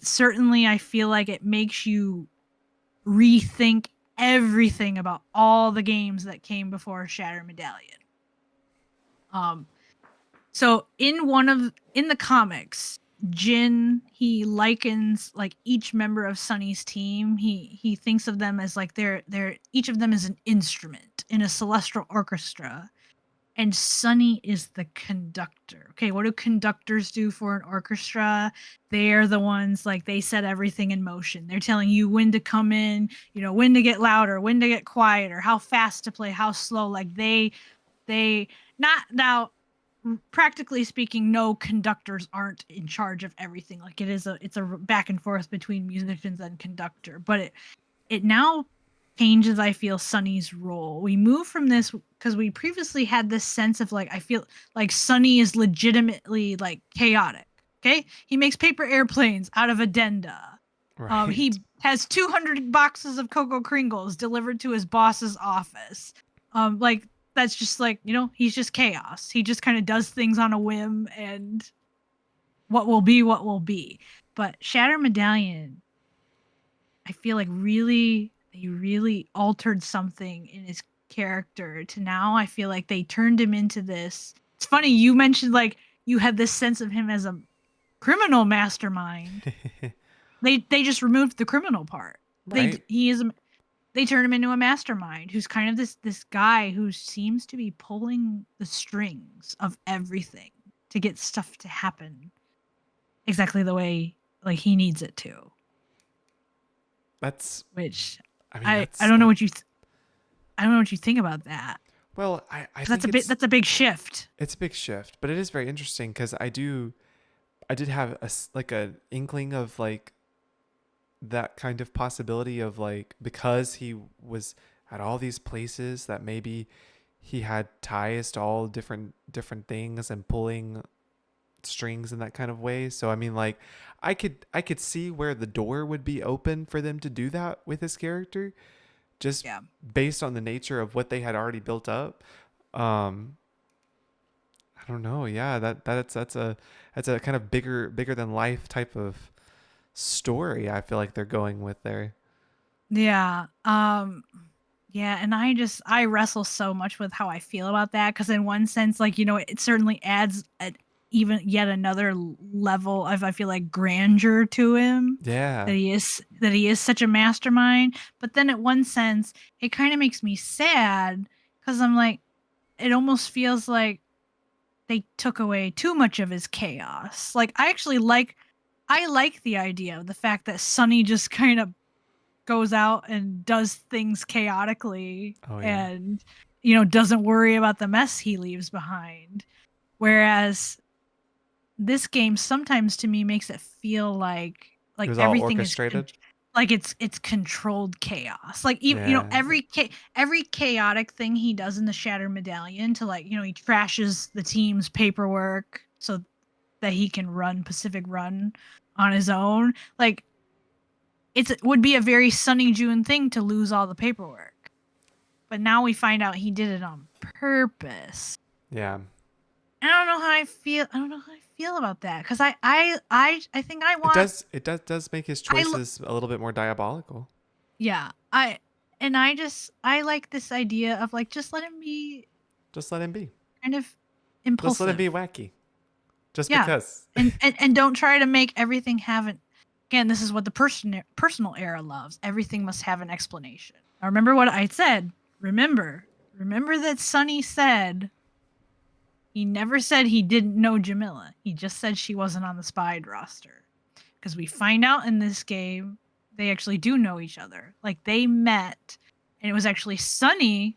certainly, I feel like it makes you rethink everything about all the games that came before Shatter Medallion. Um, so in the comics, Jin, he likens like each member of Sunny's team. He thinks of them as like they're each of them is an instrument in a celestial orchestra, and Sunny is the conductor. Okay, what do conductors do for an orchestra? They're the ones, like, they set everything in motion. They're telling you when to come in, when to get louder, when to get quieter, how fast to play, how slow. Like they not now, practically speaking, no, conductors aren't in charge of everything. Like it's a back and forth between musicians and conductor, but it now changes, I feel, Sunny's role. We move from this because we previously had this sense of, like, I feel like Sunny is legitimately like chaotic. Okay, he makes paper airplanes out of addenda. Right. He has 200 boxes of Cocoa Kringles delivered to his boss's office. Like, that's just like, he's just chaos. He just kind of does things on a whim, and what will be, what will be. But Shatter Medallion, I feel like they really altered something in his character to now I feel like they turned him into this. It's funny you mentioned, like, you had this sense of him as a criminal mastermind. They just removed the criminal part. Right. They turned him into a mastermind who's kind of this guy who seems to be pulling the strings of everything to get stuff to happen exactly the way, like, he needs it to. That's, Which I mean, I don't know what I don't know what you think about that. well, I 'Cause think it's, that's a big shift. it's a big shift, but it is very interesting because I did have like an inkling of like that kind of possibility of like, because he was at all these places that maybe he had ties to all different things and pulling strings in that kind of way. So I mean, like, I could see where the door would be open for them to do that with his character, just Yeah. based on the nature of what they had already built up. um I don't know. Yeah, that's a kind of bigger than life type of story I feel like they're going with there. Yeah. Yeah, and I wrestle so much with how I feel about that, because in one sense, like, it certainly adds even yet another level of, I feel like, grandeur to him, Yeah. that he is such a mastermind. But then, at one sense, it kind of makes me sad, because I'm like, it almost feels like they took away too much of his chaos. Like, I like the idea of the fact that Sonny just kind of goes out and does things chaotically, Oh yeah. and doesn't worry about the mess he leaves behind. Whereas this game sometimes, to me, makes it feel It like was all everything is orchestrated. like it's controlled chaos. Like, Yeah. every chaotic thing he does in the Shattered Medallion, to, like, he trashes the team's paperwork so that he can run Pacific Run on his own. Like, it would be a very Sonny Joon thing to lose all the paperwork. But now we find out he did it on purpose. Yeah. I don't know how I feel. I don't know how I feel about that, because I think I want It does make his I choices a little bit more diabolical. yeah, I like this idea of, like, just let him be Just let him be. kind of Just let him be impulsive. wacky. Just Yeah, because. and don't try to make everything have an. Again, this is what the personal era loves. Everything must have an explanation. Now, remember what I said. Remember that Sonny said he never said he didn't know Jamila. He just said she wasn't on the spied roster. Because we find out in this game they actually do know each other. Like, they met, and it was actually Sonny.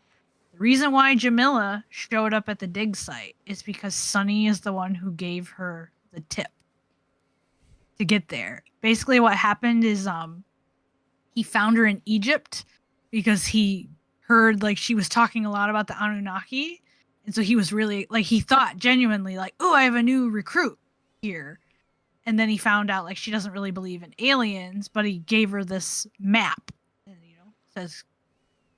The reason why Jamila showed up at the dig site is because Sonny is the one who gave her the tip to get there. Basically, what happened is he found her in Egypt because he heard, like, she was talking a lot about the Anunnaki, and so he was really, like, he thought genuinely, like, oh, I have a new recruit here. And then he found out, like, she doesn't really believe in aliens, but he gave her this map, and says,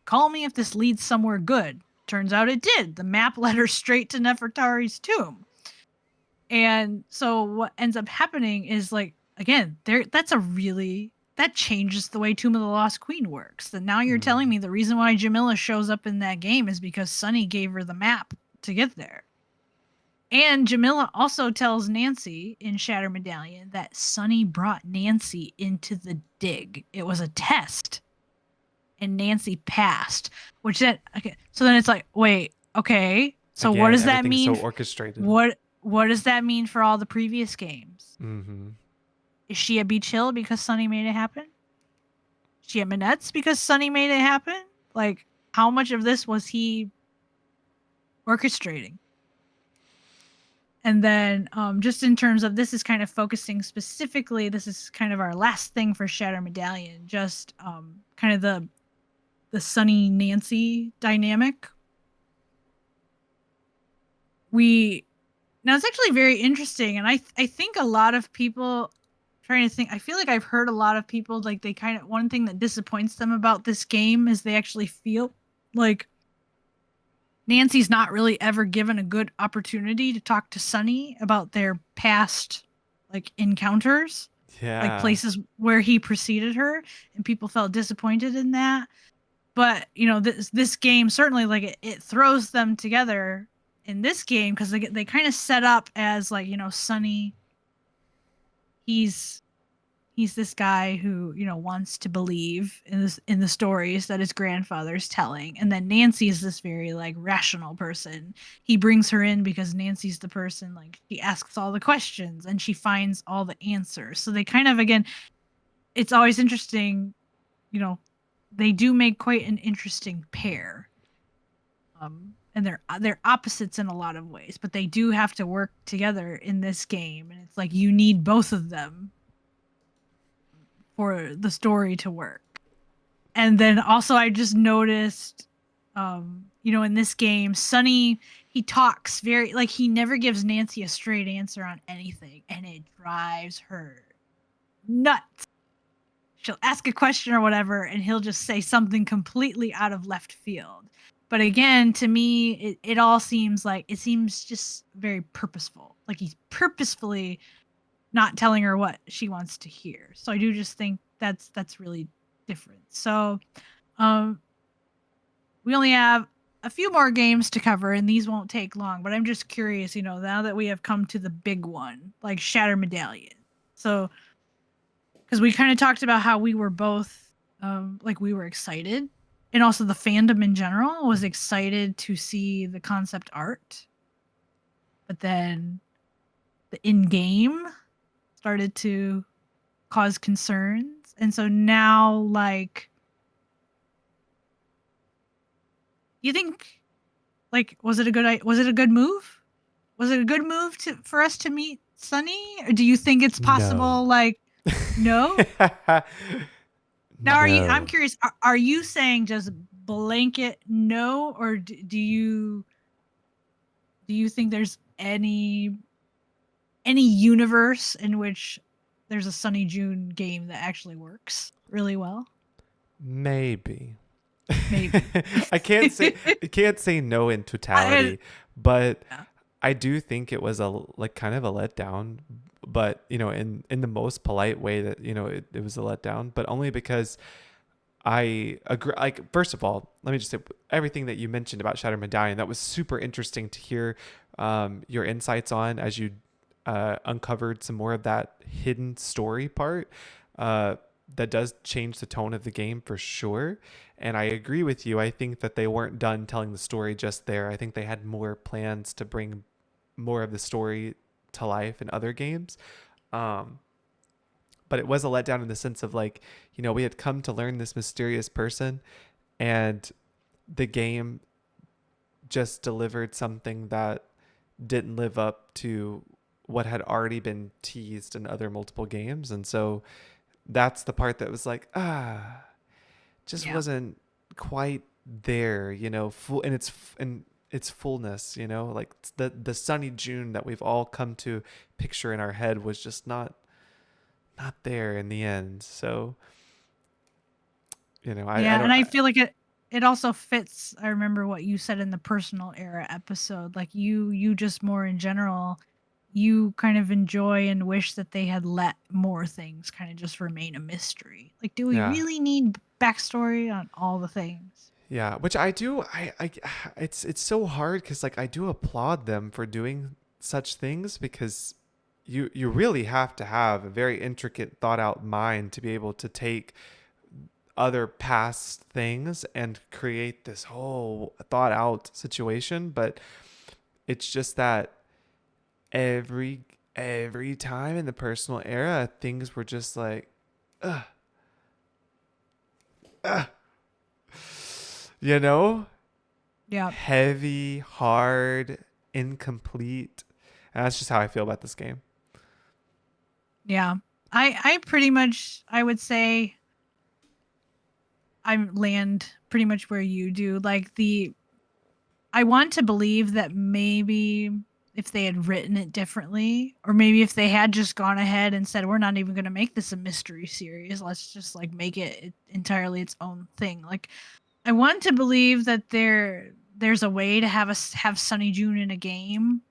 call me if this leads somewhere good. Turns out it did. The map led her straight to Nefertari's tomb. And so what ends up happening is like again, that changes the way Tomb of the Lost Queen works. That now you're telling Mm. me the reason why Jamila shows up in that game is because Sonny gave her the map to get there. And Jamila also tells Nancy in Shatter Medallion that Sonny brought Nancy into the dig. It was a test, and Nancy passed. Which then, okay, so then it's like, wait, okay, so what Again, does that everything's so mean? orchestrated. What does that mean for all the previous games? Mm-hmm. Is she at Beech Hill because Sonny made it happen? Is she at Minette's because Sonny made it happen? Like, how much of this was he orchestrating? And then, just in terms of this is kind of focusing specifically, this is kind of our last thing for Shatter Medallion, just kind of the Sunny Nancy dynamic. We now it's actually very interesting, and I think a lot of people trying to think. I feel like I've heard a lot of people like they kind of one thing that disappoints them about this game is they actually feel like Nancy's not really ever given a good opportunity to talk to Sunny about their past like encounters, like Yeah. places where he preceded her, and people felt disappointed in that. But you know, this game certainly like it throws them together in this game because they kind of set up as like Sunny, he's he's this guy who wants to believe in the stories that his grandfather's telling, and then Nancy is this very like rational person. He brings her in because Nancy's the person, like she asks all the questions and she finds all the answers, so they kind of again, it's always interesting, you know they do make quite an interesting pair. And they're opposites in a lot of ways, but they do have to work together in this game, and it's like you need both of them for the story to work. And then also I just noticed in this game, Sonny, he talks very like he never gives Nancy a straight answer on anything, and it drives her nuts. She'll ask a question or whatever, and he'll just say something completely out of left field. But again, to me, it all seems like it seems just very purposeful. Like he's purposefully not telling her what she wants to hear. So I do just think that's really different. So um we only have a few more games to cover, and these won't take long, but I'm just curious, now that we have come to the big one, like Shatter Medallion. So because we kind of talked about how we were both like we were excited, and also the fandom in general was excited to see the concept art, but then the in-game started to cause concerns. And so now, like, you think, like, was it a good move? Was it a good move for us to meet Sunny? Or do you think it's No. possible, like, no? Now, I'm No. curious, are you saying just blanket no, or do you think there's any universe in which there's a Sonny Joon game that actually works really well? Maybe. Maybe. I can't say no in I, totality, but yeah. I do think it was a like kind of a letdown, but in the most polite way that it was a letdown, but only because I agree. Like, first of all, let me just say everything that you mentioned about Shadow Medallion, that was super interesting to hear your insights on as you uncovered some more of that hidden story part. That does change the tone of the game for sure. And I agree with you. I think that they weren't done telling the story just there. I think they had more plans to bring more of the story to life in other games. Um, but it was a letdown in the sense of like, we had come to learn this mysterious person, and the game just delivered something that didn't live up to what had already been teased in other multiple games. And so that's the part that was like, just Yeah. wasn't quite there, full in its fullness, like the Sonny Joon that we've all come to picture in our head was just not there in the end. So, I Yeah, don't. and I feel like it also fits. I remember what you said in the personal era episode. Like you just more in general. you kind of enjoy and wish that they had let more things kind of just remain a mystery. Like, do we Yeah. really need backstory on all the things? Yeah, which I do. It's so hard because like I do applaud them for doing such things because you really have to have a very intricate, thought out mind to be able to take other past things and create this whole thought out situation. But it's just that every every time in the personal era, things were just like, ugh, ugh, you know, Yeah. heavy, hard, incomplete. And that's just how I feel about this game. Yeah. I pretty much, I would say I land pretty much where you do. Like, I want to believe that maybe if they had written it differently, or maybe if they had just gone ahead and said, we're not even going to make this a mystery series, let's just like make it entirely its own thing. Like, I want to believe that there's a way to have Sonny Joon in a game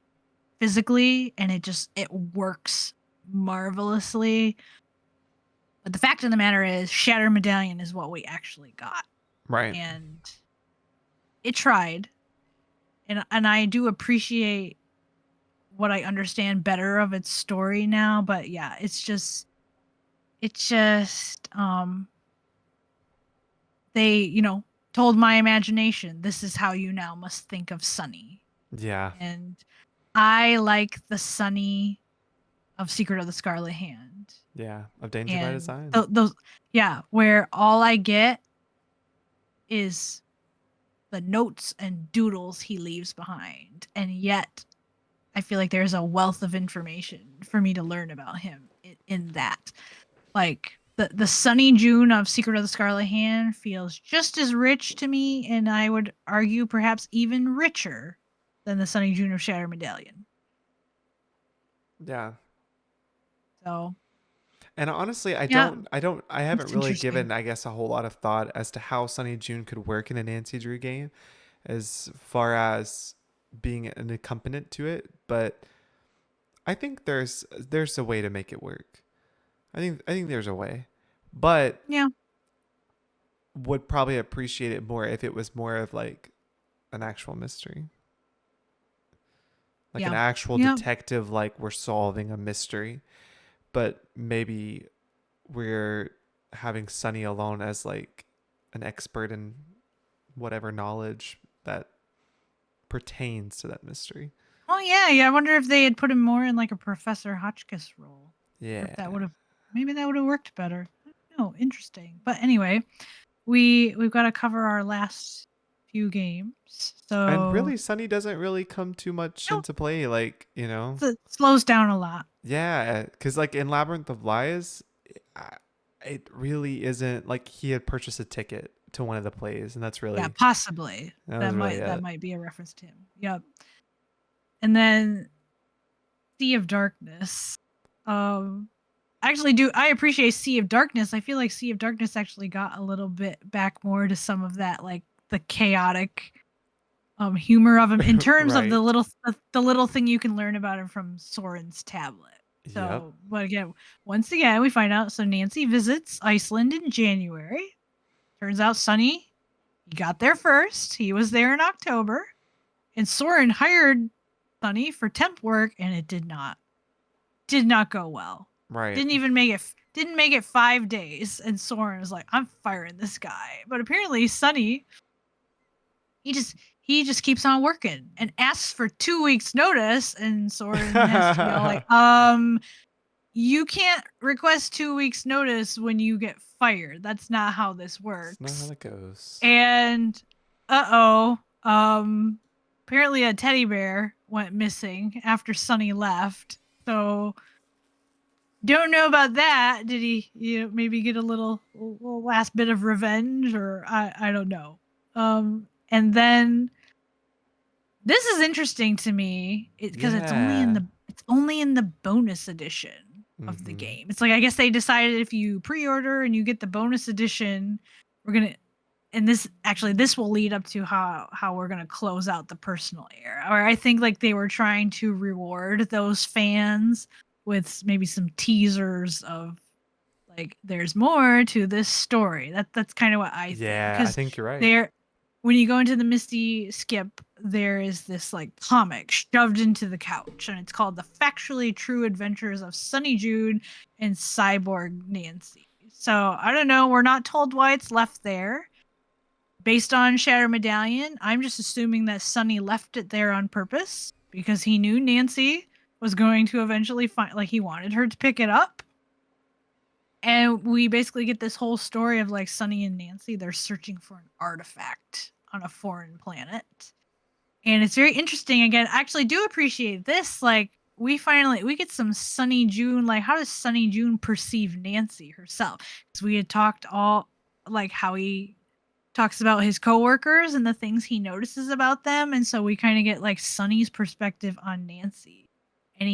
physically, and it works marvelously. But the fact of the matter is, Shatter Medallion is what we actually got, Right. and it tried, and I do appreciate what I understand better of its story now. But yeah, it's just they told my imagination, this is how you now must think of Sunny, Yeah. and I like the Sunny of Secret of the Scarlet Hand, Yeah. Of Danger by and Design. those, yeah, where all I get is the notes and doodles he leaves behind, and yet I feel like there's a wealth of information for me to learn about him in that. Like, the Sunny Joon of Secret of the Scarlet Hand feels just as rich to me, and I would argue perhaps even richer than the Sunny Joon of Shatter Medallion. Yeah. So And honestly, yeah, I haven't it's really interesting. given, I guess, a whole lot of thought as to how Sunny June could work in a Nancy Drew game as far as being an accompaniment to it. But I think there's a way to make it work. I think there's a way. But Yeah, would probably appreciate it more if it was more of like an actual mystery. Like an yeah, actual yeah, detective, like we're solving a mystery. But maybe we're having Sunny alone as like an expert in whatever knowledge that pertains to that mystery. oh yeah, yeah. I wonder if they had put him more in like a Professor Hotchkiss role. Wonder Yeah. if that would have, maybe that would have worked better. I don't know. Interesting. But anyway, we've got to cover our last few games. And So really, Sunny doesn't really come too much no, into play. Like, you know, it slows down a lot. yeah. Because, like, in Labyrinth of Lies, it really isn't like he had purchased a ticket to one of the plays. And Yeah, possibly that was really that it. might be a reference to him. Yep. And then Sea of Darkness. Um, actually, do I appreciate Sea of Darkness? I feel like Sea of Darkness actually got a little bit back more to some of that, like the chaotic humor of him in terms of Right. the little thing you can learn about him from Soren's tablet. Yep. So, but again, once again, we find out. So Nancy visits Iceland in January. Turns out Sonny, he got there first. He was there in October, and Soren hired Sonny for temp work, and it did not go well. Right. Didn't make it 5 days, and Soren was like, I'm firing this guy. But apparently Sonny, he just keeps on working and asks for 2 weeks notice, and Soren has to be all like, you can't request 2 weeks notice when you get fired. That's not how this It's not how works. that goes. And apparently a teddy bear went missing after Sonny left. So don't know about that. Did he, maybe get a little last bit of revenge, or I don't know. And then this is interesting to me because Yeah. it's only in the bonus edition of the Mm-hmm. game. It's like, I guess they decided if you pre-order and you get the bonus edition, we're gonna and this will lead up to how we're going to close out the personal era. Or I think like they were trying to reward those fans with maybe some teasers of like there's more to this story. That's kind of what I think, Yeah, I cuz think you're right. there when you go into the Misty skip, there is this like comic shoved into the couch, and it's called The Factually True Adventures of Sonny Joon and Cyborg Nancy. So I don't know, we're not told why it's left there. Based on Shatter Medallion, I'm just assuming that Sonny left it there on purpose because he knew Nancy was going to eventually find, like, he wanted her to pick it up. And we basically get this whole story of like Sonny and Nancy, they're searching for an artifact on a foreign planet. And it's very interesting. Again, I actually do appreciate this. Like, we get some Sonny Joon. Like, how does Sonny Joon perceive Nancy herself? Because we had talked all like how he talks about his coworkers and the things he notices about them, and so we kind of get like Sonny's perspective on Nancy. And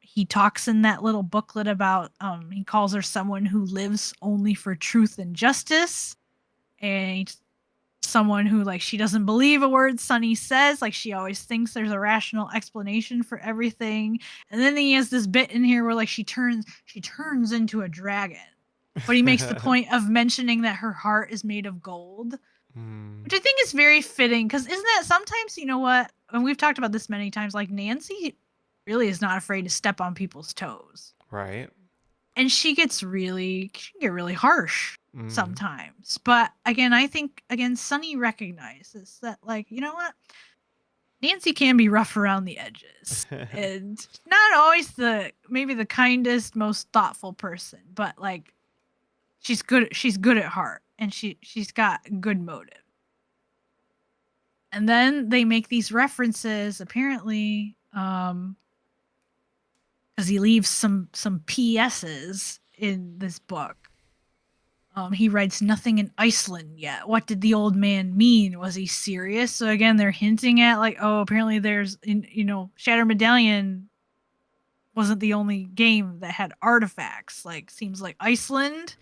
he talks in that little booklet about he calls her someone who lives only for truth and justice, and someone who like she doesn't believe a word Sonny says, like she always thinks there's a rational explanation for everything. And then he has this bit in here where like she turns into a dragon, but he makes the point of mentioning that her heart is made of gold, Mm, which I think is very fitting, because isn't that sometimes, you know what, and we've talked about this many times, like Nancy really is not afraid to step on people's toes, right. and she can get really harsh Mm. sometimes. But again, I think again Sunny recognizes that, like, you know what, Nancy can be rough around the edges and not always the maybe the kindest, most thoughtful person, but like she's good at heart, and she's got good motive. And then they make these references apparently because he leaves some PSs in this book. He writes nothing in Iceland yet. What did the old man mean? Was he serious? So again, they're hinting at like, oh, apparently there's Shatter Medallion wasn't the only game that had artifacts. Like, seems like Iceland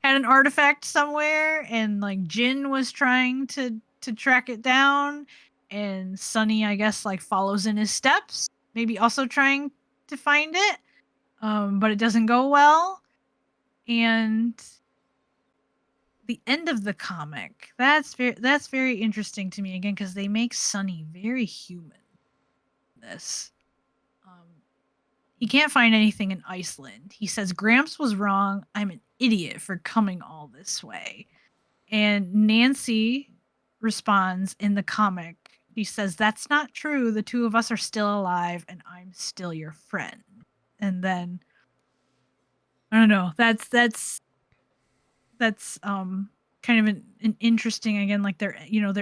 had an artifact somewhere, and like Jin was trying to track it down, and Sunny, I guess, like follows in his steps, maybe also trying to find it, but it doesn't go well. And the end of the comic, that's very interesting to me again, because they make Sunny very human. This he can't find anything in Iceland. He says Gramps was wrong. I'm an idiot for coming all this way. And Nancy responds in the comic. She says, "That's not true. The two of us are still alive, and I'm still your friend." And then I don't know. That's kind of an interesting, again, like they're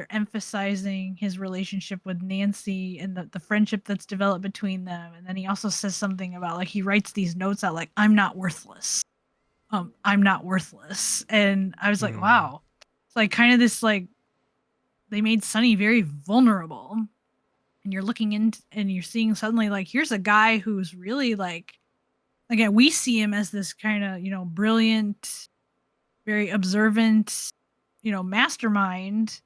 emphasizing his relationship with Nancy and the friendship that's developed between them. And then he also says something about like he writes these notes out like, I'm not worthless. I'm not worthless. And I was like, Mm. wow. It's like kind of this like they made Sunny very vulnerable. And you're looking in and you're seeing suddenly like here's a guy who's really like, again, we see him as this kind of, brilliant, very observant, mastermind,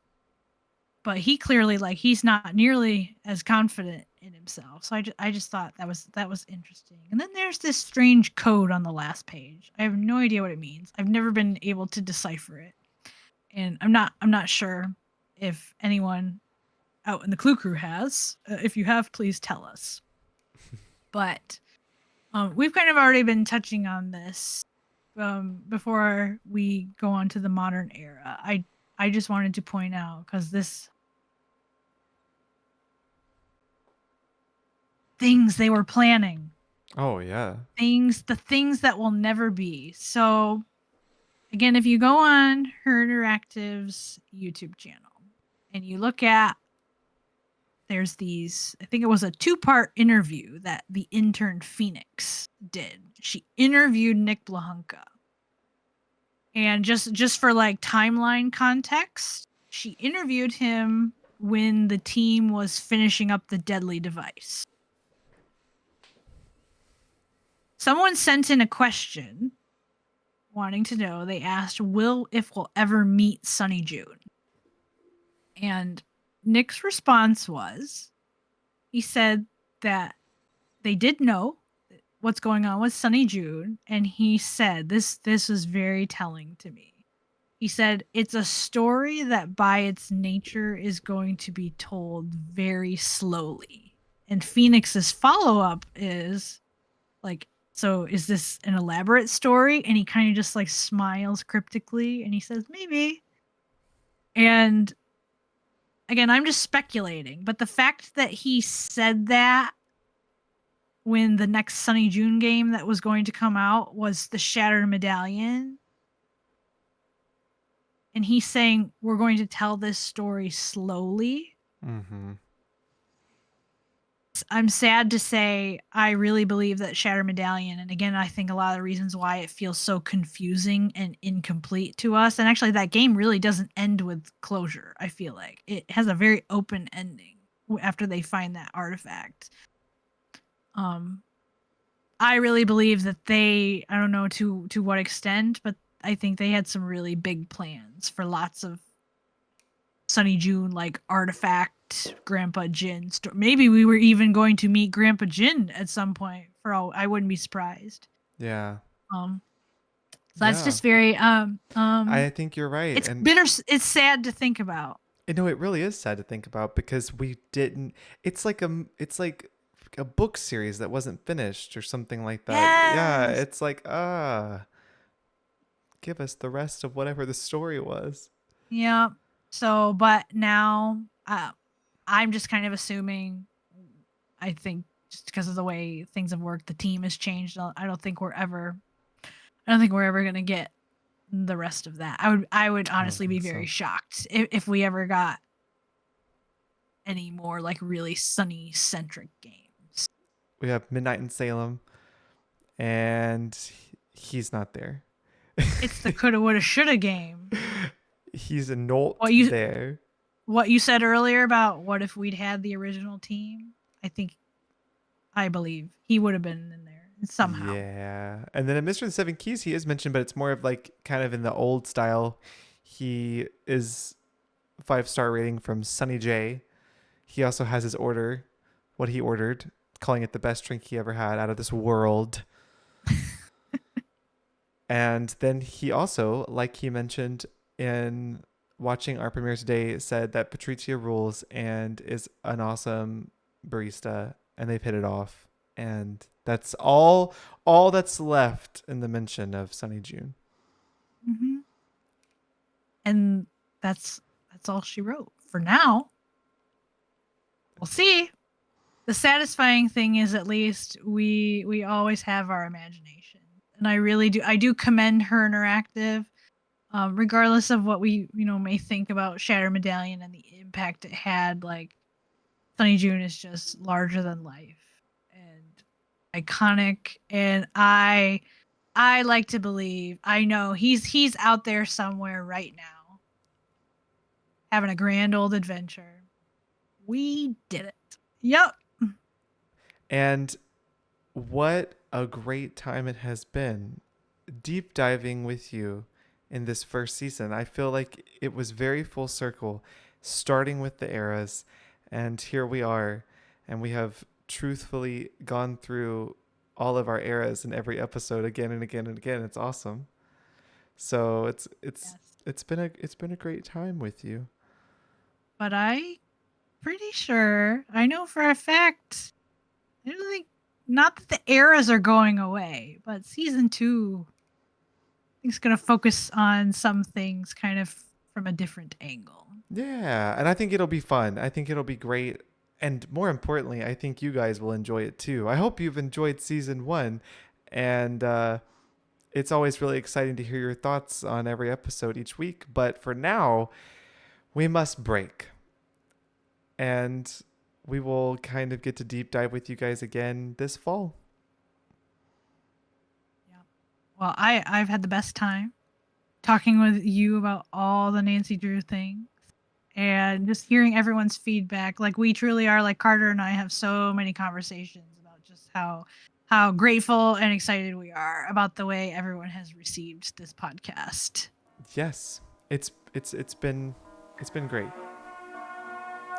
but he clearly like he's not nearly as confident in himself. So I just thought that was interesting. And then there's this strange code on the last page. I have no idea what it means. I've never been able to decipher it. And I'm not sure if anyone out in the Clue Crew has. If you have, please tell us. But we've kind of already been touching on this before we go on to the modern era. I just wanted to point out, because this things they were planning, Oh yeah. the things that will never be. So again, if you go on Her Interactive's YouTube channel and you look at, there's these, I think it was a 2-part interview that the intern Phoenix did. She interviewed Nick Blahunka. And just for like timeline context, she interviewed him when the team was finishing up the deadly device. Someone sent in a question wanting to know. They asked if we'll ever meet Sonny Joon. And Nick's response was, he said that they did know what's going on with Sonny Joon, and he said this was very telling to me. He said it's a story that by its nature is going to be told very slowly. And Phoenix's follow-up is like, so is this an elaborate story? And he kind of just like smiles cryptically and he says, maybe. And again, I'm just speculating, but the fact that he said that when the next Sonny Joon game that was going to come out was the Shattered Medallion, and he's saying we're going to tell this story slowly. Mm-hmm. I'm sad to say I really believe that Shattered Medallion, and again, I think a lot of the reasons why it feels so confusing and incomplete to us, and actually that game really doesn't end with closure, I feel like. It has a very open ending after they find that artifact. I really believe that I don't know to what extent, but I think they had some really big plans for lots of Sonny Joon like artifact Grandpa Jin story. Maybe we were even going to meet Grandpa Jin at some point. For all I wouldn't be surprised. Yeah. So that's Yeah. just very I think you're right. it's And bitter. It's sad to think about. you know, it really is sad to think about because we didn't. It's like a book series that wasn't finished or something like that. Yeah, Yes. it's like give us the rest of whatever the story was. Yeah. So, but now I'm just kind of assuming. I think just because of the way things have worked, the team has changed. I don't think we're ever. I don't think we're ever gonna get the rest of that. I would I don't honestly be think very so. shocked if we ever got any more like really Sunny centric games. We have Midnight in Salem, and he's not there. It's the coulda, woulda, shoulda game. He's What not you there. what you said earlier about what if we'd had the original team? I believe he would have been in there somehow. Yeah. And then in Mr. and the Seven Keys, he is mentioned, but it's more of like kind of in the old style. He is 5-star rating from Sunny J. He also has his order, what he ordered, calling it the best drink he ever had out of this world. And then he also, like he mentioned in watching our premiere today, said that Patrizia rules and is an awesome barista, and they've hit it off. And that's all that's left in the mention of Sunny June. Mm-hmm. And that's all she wrote for now. We'll see. The satisfying thing is at least we always have our imagination, and I do commend her interactive, regardless of what we may think about Shatter Medallion and the impact it had. Like Sunny June is just larger than life and iconic, and I like to believe I know he's out there somewhere right now having a grand old adventure. We did it. Yep. And what a great time it has been deep diving with you in this first season. I feel like it was very full circle, starting with the eras, and here we are, and we have truthfully gone through all of our eras in every episode again and again and again. It's awesome. So Yes. it's been a great time with you. But I pretty sure I know for a fact. I don't think not that the eras are going away, but season 2 I think is going to focus on some things kind of from a different angle. Yeah, and I think it'll be fun. I think it'll be great. And more importantly, I think you guys will enjoy it too. I hope you've enjoyed season 1. And it's always really exciting to hear your thoughts on every episode each week. But for now, we must break. And we will kind of get to deep dive with you guys again this fall. Yeah. Well, I've had the best time talking with you about all the Nancy Drew things and just hearing everyone's feedback. Like we truly are like Carter and I have so many conversations about just how how grateful and excited we are about the way everyone has received this podcast. Yes, it's been great.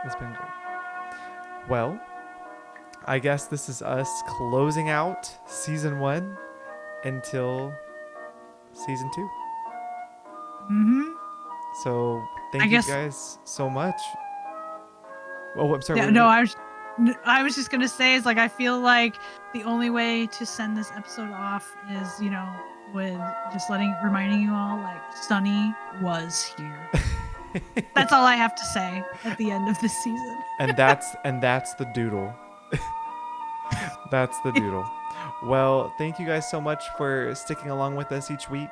It's been great. Well, I guess this is us closing out season 1 until season 2. Mm-hmm. So I thank you guess. guys so much. Oh, I'm sorry. Yeah, no, I was just gonna say, it's like I feel like the only way to send this episode off is, with just reminding you all, like, Sonny was here. That's all I have to say at the end of this season. and that's the doodle. That's the doodle. Well, thank you guys so much for sticking along with us each week.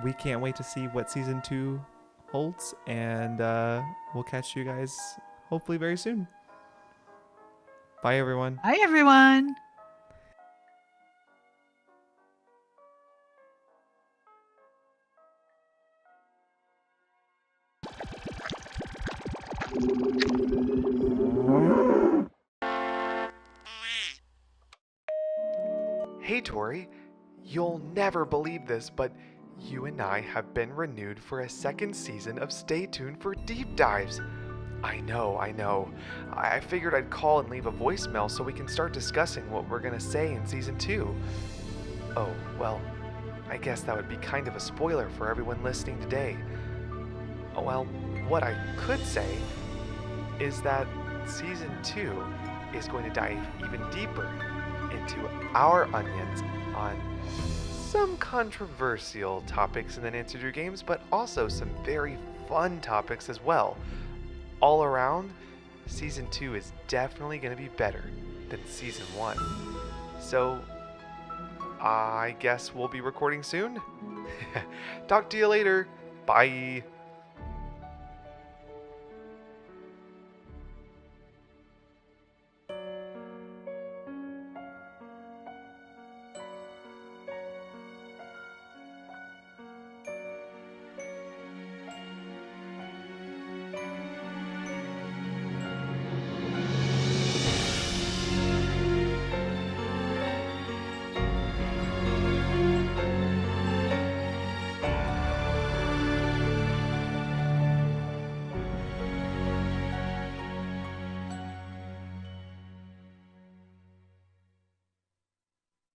We can't wait to see what season 2 holds, and we'll catch you guys hopefully very soon. Bye, everyone. Bye, everyone. Hey, Tori. You'll never believe this, but you and I have been renewed for a second season of Stay Tuned for Deep Dives. I know. I figured I'd call and leave a voicemail so we can start discussing what we're gonna say in season 2. Oh, well, I guess that would be kind of a spoiler for everyone listening today. Well, what I could say is that season 2 is going to dive even deeper into our onions on some controversial topics in the Nintendo games, but also some very fun topics as well. All around, season 2 is definitely going to be better than season 1. So, I guess we'll be recording soon. Talk to you later. Bye.